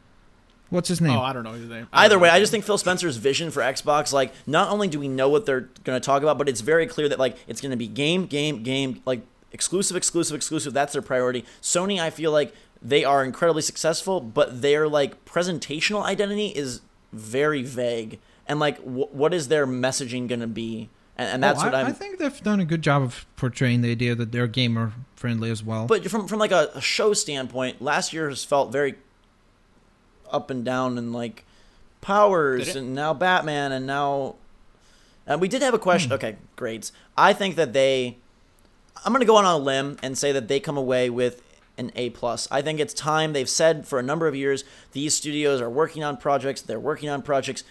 What's his name? Oh, I don't know his name. Either way, I just think Phil Spencer's vision for Xbox, like, not only do we know what they're going to talk about, but it's very clear that, like, it's going to be game, like, exclusive. That's their priority. Sony, I feel like they are incredibly successful, but their, like, presentational identity is very vague. And, like, what is their messaging going to be? And that's what I think they've done a good job of portraying the idea that they're gamer friendly as well. But from like a show standpoint, last year has felt very up and down, and like Powers and now Batman and now we did have a question. Okay, grades. I think that I'm going to go on a limb and say that they come away with an A+. I think it's time. They've said for a number of years these studios are working on projects. They're working on projects.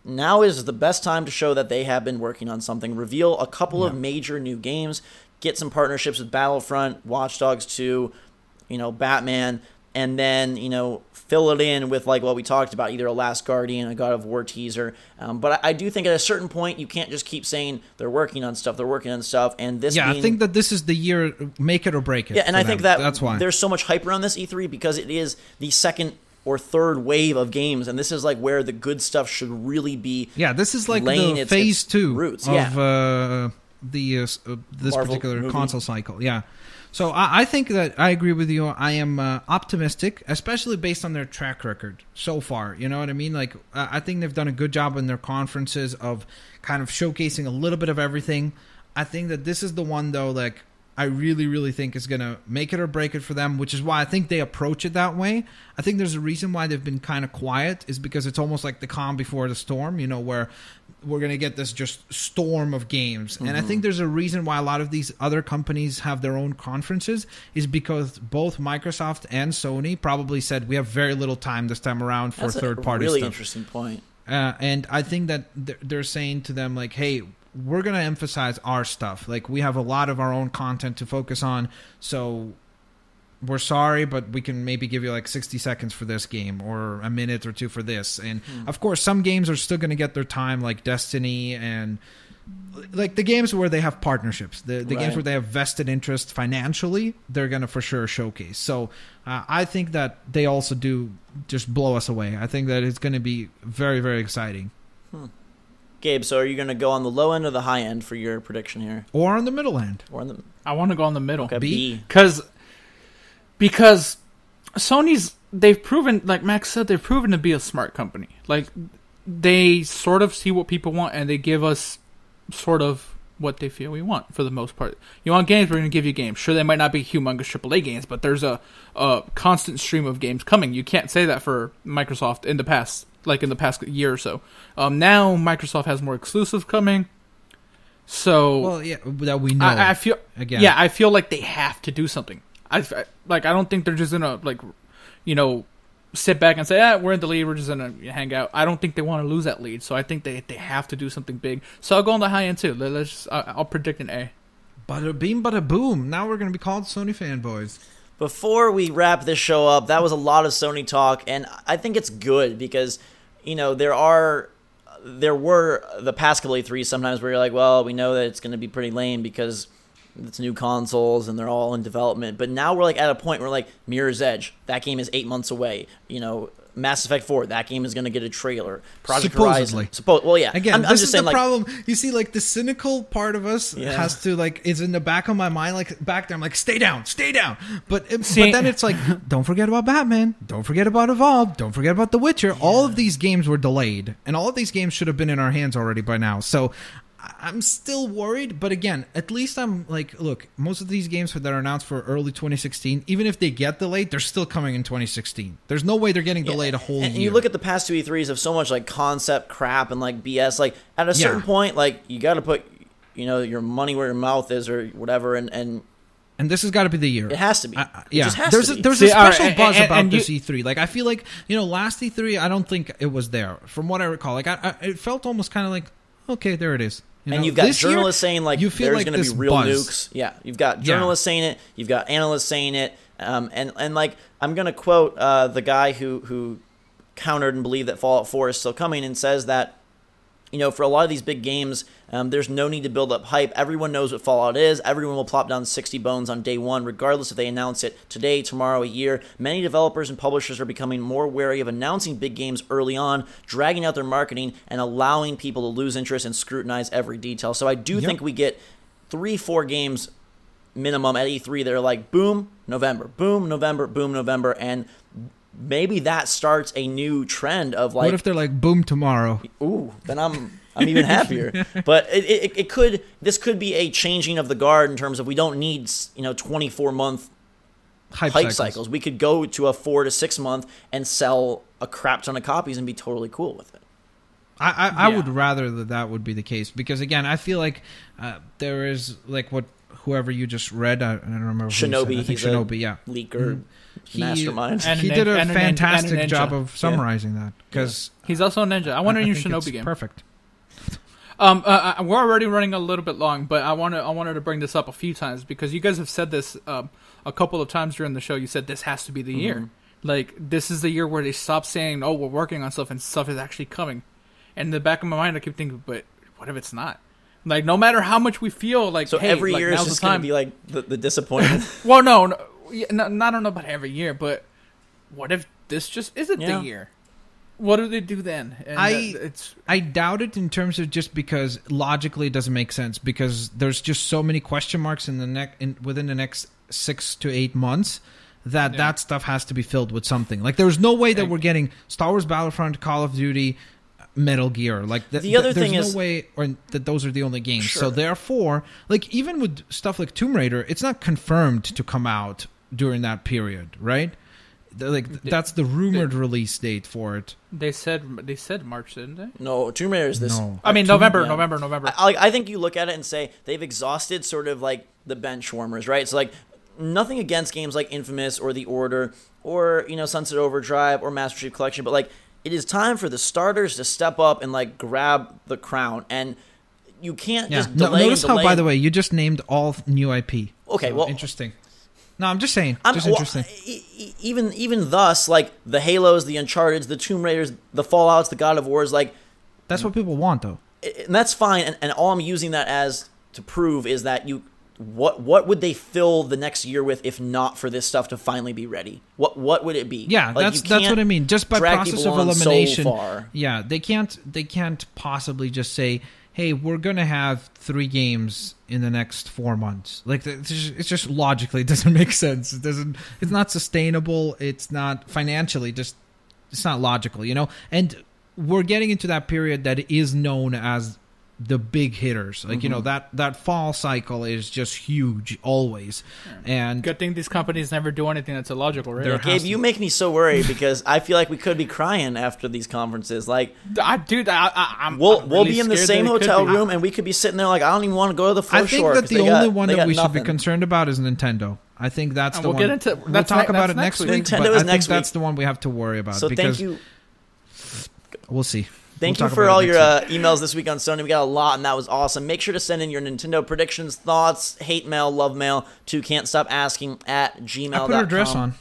Now is the best time to show that they have been working on something. Reveal a couple of major new games. Get some partnerships with Battlefront, Watch Dogs 2, Batman, and then, fill it in with like what we talked about, either a Last Guardian, a God of War teaser. But I do think at a certain point you can't just keep saying they're working on stuff, and this. Yeah, I think that this is the year, make it or break it. Yeah, and I think that's why there's so much hype around this E3 because it is the second or third wave of games, and this is like where the good stuff should really be. Yeah, this is like the phase 2 roots. of this Marvel particular movie. console cycle. Yeah. So I think that I agree with you. I am optimistic, especially based on their track record so far. You know what I mean? Like, I think they've done a good job in their conferences of kind of showcasing a little bit of everything. I think that this is the one, though, like, I really, really think is going to make it or break it for them, which is why I think they approach it that way. I think there's a reason why they've been kind of quiet is because it's almost like the calm before the storm, you know, where we're going to get this just storm of games. Mm-hmm. And I think there's a reason why a lot of these other companies have their own conferences is because both Microsoft and Sony probably said we have very little time this time around for third-party really stuff. Interesting point. And I think that they're saying to them, like, hey, we're going to emphasize our stuff. Like, we have a lot of our own content to focus on, so we're sorry, but we can maybe give you like 60 seconds for this game or a minute or two for this. And of course, some games are still going to get their time, like Destiny and like the games where they have partnerships, the games where they have vested interest financially, they're going to for sure showcase. So I think that they also do just blow us away. I think that it's going to be very, very exciting. Gabe, so are you going to go on the low end or the high end for your prediction here? Or on the middle end? I want to go on the middle. Okay, B. Because Sony's, they've proven, like Max said, they've proven to be a smart company. Like, they sort of see what people want, and they give us sort of what they feel we want, for the most part. You want games, we're going to give you games. Sure, they might not be humongous AAA games, but there's a constant stream of games coming. You can't say that for Microsoft in the past year or so. Now Microsoft has more exclusives coming. So, well, yeah, that we know. I feel again. Yeah, I feel like they have to do something. I don't think they're just gonna sit back and say, we're in the lead, we're just gonna hang out. I don't think they want to lose that lead. So I think they have to do something big. So I'll go on the high end too. I'll predict an A. Bada beam, bada boom. Now we're gonna be called Sony fanboys. Before we wrap this show up, that was a lot of Sony talk, and I think it's good because, you know, there were the past couple E3s sometimes where you're like, well, we know that it's going to be pretty lame because it's new consoles and they're all in development. But now we're like at a point where like Mirror's Edge, that game is 8 months away. You know, Mass Effect 4, that game is going to get a trailer. Project Supposedly. Horizon. Well, yeah. Again, I'm this just is saying, the problem. You see, like, the cynical part of us has to, like, is in the back of my mind, like, back there. I'm like, stay down. But then it's like, don't forget about Batman. Don't forget about Evolve. Don't forget about The Witcher. Yeah. All of these games were delayed. And all of these games should have been in our hands already by now. So I'm still worried, but again, at least I'm like, look, most of these games that are announced for early 2016, even if they get delayed, they're still coming in 2016. There's no way they're getting delayed a whole year. And you look at the past two E3s of so much like concept crap and like BS, like at a certain point, like you got to put, you know, your money where your mouth is or whatever, and this has got to be the year. It has to be. There's a special buzz about this E3. Like, I feel like, you know, last E3, I don't think it was there. From what I recall, like, it felt almost kind of like, okay, there it is. You've got journalists saying like there's going to be real nukes. Yeah, you've got journalists saying it. You've got analysts saying it. And like I'm going to quote the guy who countered and believed that Fallout 4 is still coming and says that, you know, for a lot of these big games, there's no need to build up hype. Everyone knows what Fallout is. Everyone will plop down 60 bones on day one, regardless if they announce it today, tomorrow, a year. Many developers and publishers are becoming more wary of announcing big games early on, dragging out their marketing, and allowing people to lose interest and scrutinize every detail. So I do think we get 3-4 games minimum at E3 that are like, boom, November, boom, November, boom, November, and maybe that starts a new trend of like. What if they're like boom tomorrow? Ooh, then I'm even happier. But this could be a changing of the guard in terms of we don't need 24-month hype cycles. We could go to a 4 to 6 month and sell a crap ton of copies and be totally cool with it. I would rather that would be the case because again I feel like there is like what whoever you just read I don't remember Shinobi. I think Shinobi, leaker. Mastermind. He did a fantastic job of summarizing that because he's also a ninja. I want a new Shinobi game. Perfect. We're already running a little bit long, but I wanted to bring this up a few times because you guys have said this a couple of times during the show. You said this has to be the year. Like this is the year where they stop saying, "Oh, we're working on stuff," and stuff is actually coming. And in the back of my mind, I keep thinking, "But what if it's not?" Like no matter how much we feel like, so hey, every like, year is just going to be like the disappointment. Well, no. I don't know about every year, but what if this just isn't the year? what do they do then? And I doubt it in terms of just because logically it doesn't make sense, because there's just so many question marks within the next 6 to 8 months that stuff has to be filled with something. Like there's no way that we're getting Star Wars Battlefront, Call of Duty, Metal Gear. Like the other thing there's no way that those are the only games. Sure. So therefore, like even with stuff like Tomb Raider, it's not confirmed to come out during that period, right? That's the rumored release date for it. They said March, didn't they? No, Tomb Raider is this. No. I mean November. I think you look at it and say they've exhausted sort of like the bench warmers, right? So like nothing against games like Infamous or The Order or Sunset Overdrive or Master Chief Collection, but like it is time for the starters to step up and like grab the crown, and you can't just delay. Notice how, by the way, you just named all new IP. Okay, so, well, interesting. No, I'm just saying. Interesting. Even thus, like the Halos, the Uncharteds, the Tomb Raiders, the Fallouts, the God of Wars, like that's what people want, though, and that's fine. And all I'm using that as to prove is that what would they fill the next year with if not for this stuff to finally be ready? What would it be? Yeah, like, that's what I mean. Just by process of elimination. Yeah, they can't possibly just say, hey, we're going to have 3 games in the next 4 months. Like, it's just logically, it doesn't make sense. It's not sustainable. It's not financially, it's not logical, And we're getting into that period that is known as the big hitters. Like, that fall cycle is just huge, always. And good thing these companies never do anything that's illogical, right? Gabe, you make me so worried because I feel like we could be crying after these conferences. Like, we'll be in the same hotel room and we could be sitting there like, I don't even want to go to the foreshore. I think that the only one that we should be concerned about is Nintendo. I think that's the one. We'll talk about it next week. Nintendo is next week. That's the one we have to worry about. So thank you. We'll see. Thank you for all your emails this week on Sony. We got a lot, and that was awesome. Make sure to send in your Nintendo predictions, thoughts, hate mail, love mail to can'tstopasking@gmail.com. I put her dress on.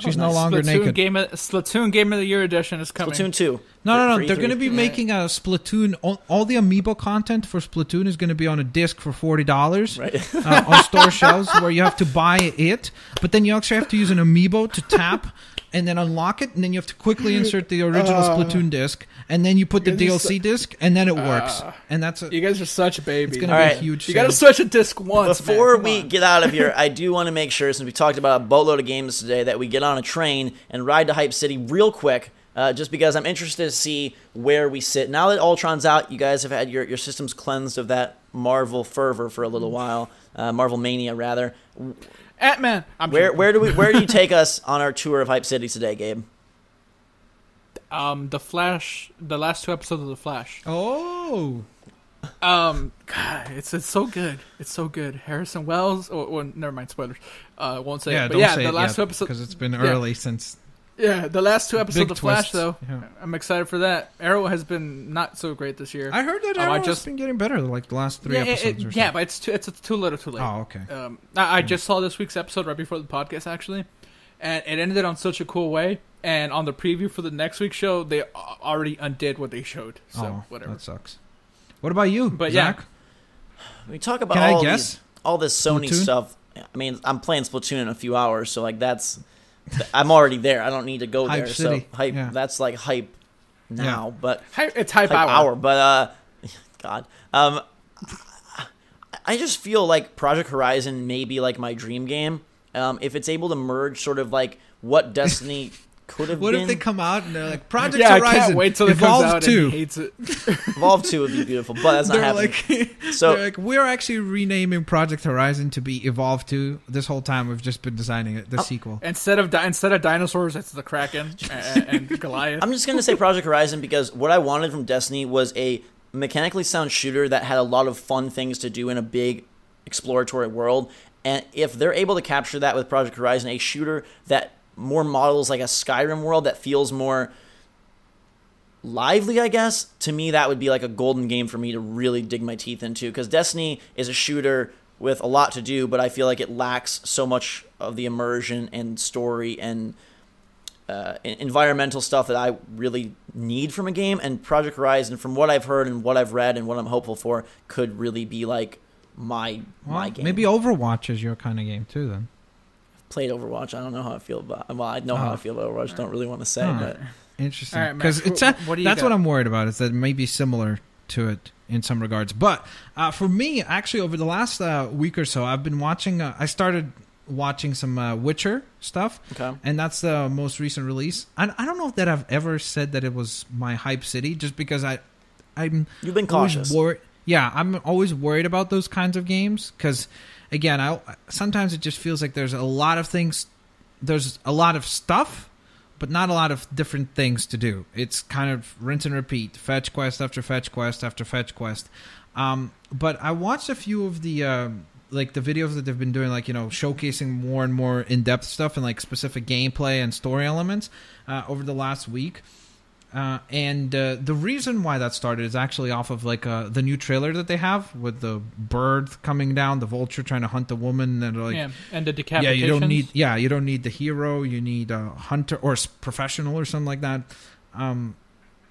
She's no longer naked. Splatoon Game of the Year edition is coming. Splatoon 2. No. They're going to be making a Splatoon. All the amiibo content for Splatoon is going to be on a disc for $40 on store shelves where you have to buy it. But then you actually have to use an amiibo to tap and then unlock it, and then you have to quickly insert the original Splatoon disc, and then you put the DLC disc, and then it works. And that's you guys are such babies. It's going to be a huge. You got to switch a disc once. Before we get out of here, I do want to make sure, since we talked about a boatload of games today, that we get on a train and ride to Hype City real quick. Just because I'm interested to see where we sit. Now that Ultron's out, you guys have had your systems cleansed of that Marvel fervor for a little while. Marvel mania, rather. Ant-Man. Where do you take us on our tour of Hype City today, Gabe? The Flash, the last 2 episodes of The Flash. Oh. God, it's so good. It's so good. Harrison Wells. Or never mind, spoilers. Won't say. Yeah, it. But don't say the it last 2 episodes because it's been early since. Yeah, the last 2 episodes of Flash, though. Yeah. I'm excited for that. Arrow has been not so great this year. I heard that Arrow has been getting better, like the last 3 episodes or so. Yeah, but it's too little too late. Oh, okay. I just saw this week's episode right before the podcast, actually, and it ended on such a cool way. And on the preview for the next week's show, they already undid what they showed. So, whatever. That sucks. What about you, but Zach? We talk about all this Sony Splatoon? stuff. I mean, I'm playing Splatoon in a few hours, so like I'm already there. I don't need to go Hype there. City. So hype. Yeah. That's like hype now, but it's hype hour. But God, I just feel like Project Horizon may be like my dream game. If it's able to merge sort of like what Destiny could have What been. if they come out and they're like, Project Horizon, I can't wait till it comes out 2. and hates it. Evolve 2 would be beautiful, but that's not happening. They're like, we're actually renaming Project Horizon to be Evolve 2. This whole time we've just been designing it, the sequel. Instead of dinosaurs, it's the Kraken and Goliath. I'm just going to say Project Horizon because what I wanted from Destiny was a mechanically sound shooter that had a lot of fun things to do in a big exploratory world. And if they're able to capture that with Project Horizon, a shooter that more models like a Skyrim world that feels more lively, I guess, to me that would be like a golden game for me to really dig my teeth into, because Destiny is a shooter with a lot to do, but I feel like it lacks so much of the immersion and story and environmental stuff that I really need from a game. And Project Horizon, from what I've heard and what I've read and what I'm hopeful for, could really be like my game. Maybe Overwatch is your kind of game too, then. Played Overwatch. I don't know how I feel about. Well, I know how I feel about Overwatch. Don't really want to say, but Interesting. Because that's what I'm worried about, is that it may be similar to it in some regards. But for me, actually, over the last week or so, I've been watching... I started watching some Witcher stuff, and that's the most recent release. I don't know that I've ever said that it was my hype city, just because I'm... You've been cautious. I'm always worried about those kinds of games, because, again, sometimes it just feels like there's a lot of things... There's a lot of stuff, but not a lot of different things to do. It's kind of rinse and repeat, fetch quest after fetch quest after fetch quest. But I watched a few of the the videos that they've been doing, showcasing more and more in-depth stuff and specific gameplay and story elements over the last week. And the reason why that started is actually off of the new trailer that they have with the bird coming down, the vulture trying to hunt the woman, and and the decapitations. You don't need the hero, you need a hunter or professional or something like that. And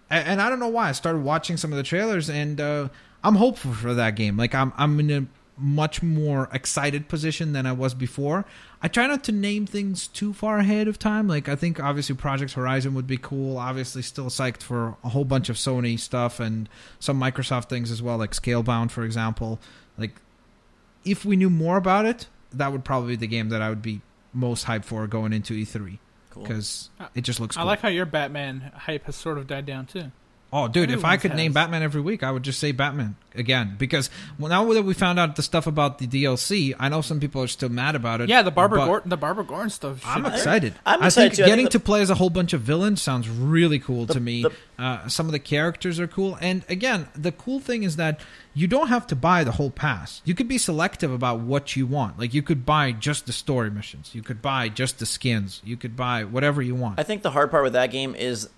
I don't know why I started watching some of the trailers, and I'm hopeful for that game. I'm in a much more excited position than I was before. I try not to name things too far ahead of time. I think obviously Project Horizon would be cool. Obviously still psyched for a whole bunch of Sony stuff and some Microsoft things as well, like Scalebound, for example. If we knew more about it, that would probably be the game that I would be most hyped for going into E3. Because it just looks cool. I like how your Batman hype has sort of died down too. Oh, dude, if I could name Batman every week, I would just say Batman again. Because now that we found out the stuff about the DLC, I know some people are still mad about it. Yeah, the Barbara Gordon stuff. I'm excited. I think getting to play as a whole bunch of villains sounds really cool to me. Some of the characters are cool. And again, the cool thing is that you don't have to buy the whole pass. You could be selective about what you want. You could buy just the story missions. You could buy just the skins. You could buy whatever you want. I think the hard part with that game is...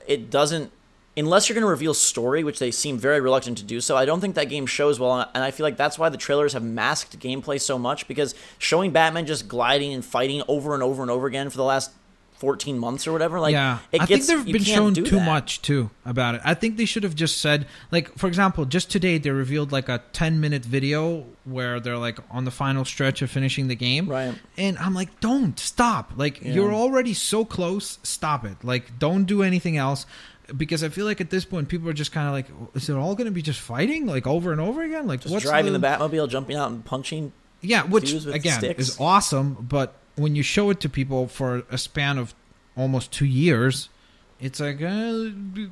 it doesn't, unless you're going to reveal story, which they seem very reluctant to do so, I don't think that game shows well, and I feel like that's why the trailers have masked gameplay so much, because showing Batman just gliding and fighting over and over and over again for the last 14 months or whatever, I think they've been shown too much too about it. I think they should have just said, for example, just today they revealed a 10-minute video where they're on the final stretch of finishing the game, right? And I'm like, don't stop! You're already so close. Stop it! Don't do anything else, because I feel like at this point people are just kind of is it all going to be just fighting over and over again? Just what's driving the Batmobile, jumping out and punching? Yeah, which again sticks is awesome, but when you show it to people for a span of almost 2 years, it's I kind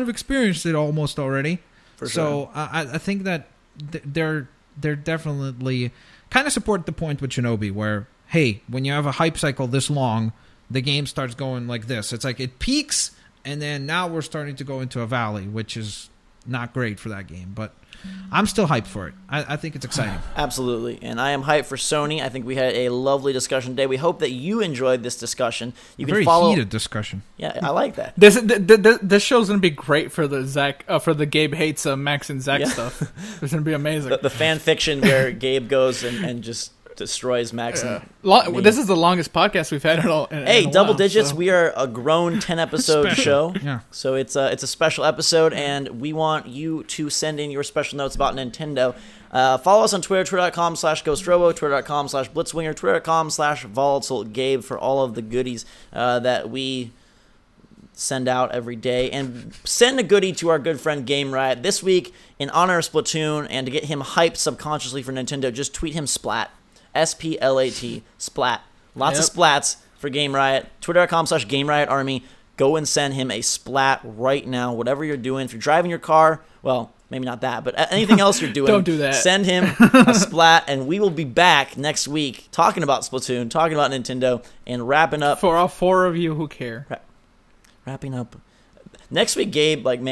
of experienced it almost already. For sure. So I think that they're definitely kind of support the point with Shinobi, where hey, when you have a hype cycle this long, the game starts going like this. It's it peaks, and then now we're starting to go into a valley, which is not great for that game, but I'm still hyped for it. I think it's exciting. Absolutely. And I am hyped for Sony. I think we had a lovely discussion today. We hope that you enjoyed this discussion. You can follow... heated discussion. Yeah, I like that. This show's going to be great for the Gabe hates Max and Zach stuff. It's going to be amazing. The fan fiction where Gabe goes and just destroys Max. This is the longest podcast we've had in a double while, digits. So. We are a grown 10-episode show. Yeah. So it's a special episode, and we want you to send in your special notes about Nintendo. Follow us on Twitter, twitter.com/GhostRobo, twitter.com/Blitzwinger, twitter.com/VolatileGabe for all of the goodies that we send out every day. And send a goodie to our good friend Game Riot. This week, in honor of Splatoon, and to get him hyped subconsciously for Nintendo, just tweet him Splat. SPLAT, Splat. Lots of splats for Game Riot. Twitter.com/Game Riot Army. Go and send him a splat right now. Whatever you're doing. If you're driving your car, well, maybe not that, but anything else you're doing. Don't do that. Send him a splat, and we will be back next week talking about Splatoon, talking about Nintendo, and wrapping up. For all 4 of you who care. Wrapping up. Next week, Gabe, I'm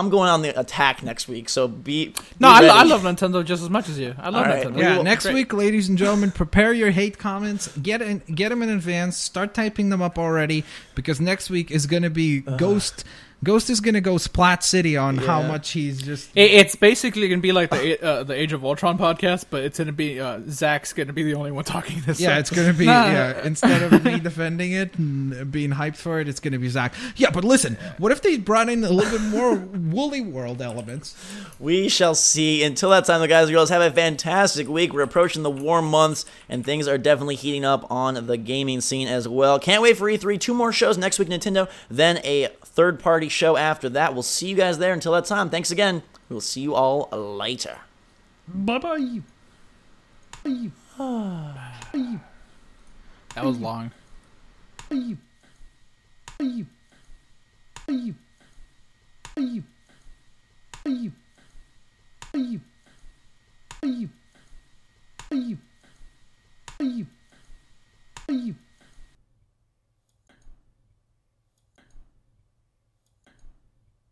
going on the attack next week, so be I love Nintendo just as much as you. I love Nintendo. Yeah, next week, ladies and gentlemen, prepare your hate comments. Get them in advance. Start typing them up already, because next week is going to be Ghost Ghost is gonna go Splat City on how much he's just. It's basically gonna be like the Age of Ultron podcast, but it's gonna be Zach's gonna be the only one talking this. Yeah, it's gonna be instead of me defending it and being hyped for it, it's gonna be Zach. Yeah, but listen, what if they brought in a little bit more Woolly World elements? We shall see. Until that time, the guys and girls, have a fantastic week. We're approaching the warm months, and things are definitely heating up on the gaming scene as well. Can't wait for E3. 2 more shows next week, Nintendo, then a third-party show after that. We'll see you guys there. Until that time, thanks again. We'll see you all later. Bye-bye. That was long. Are you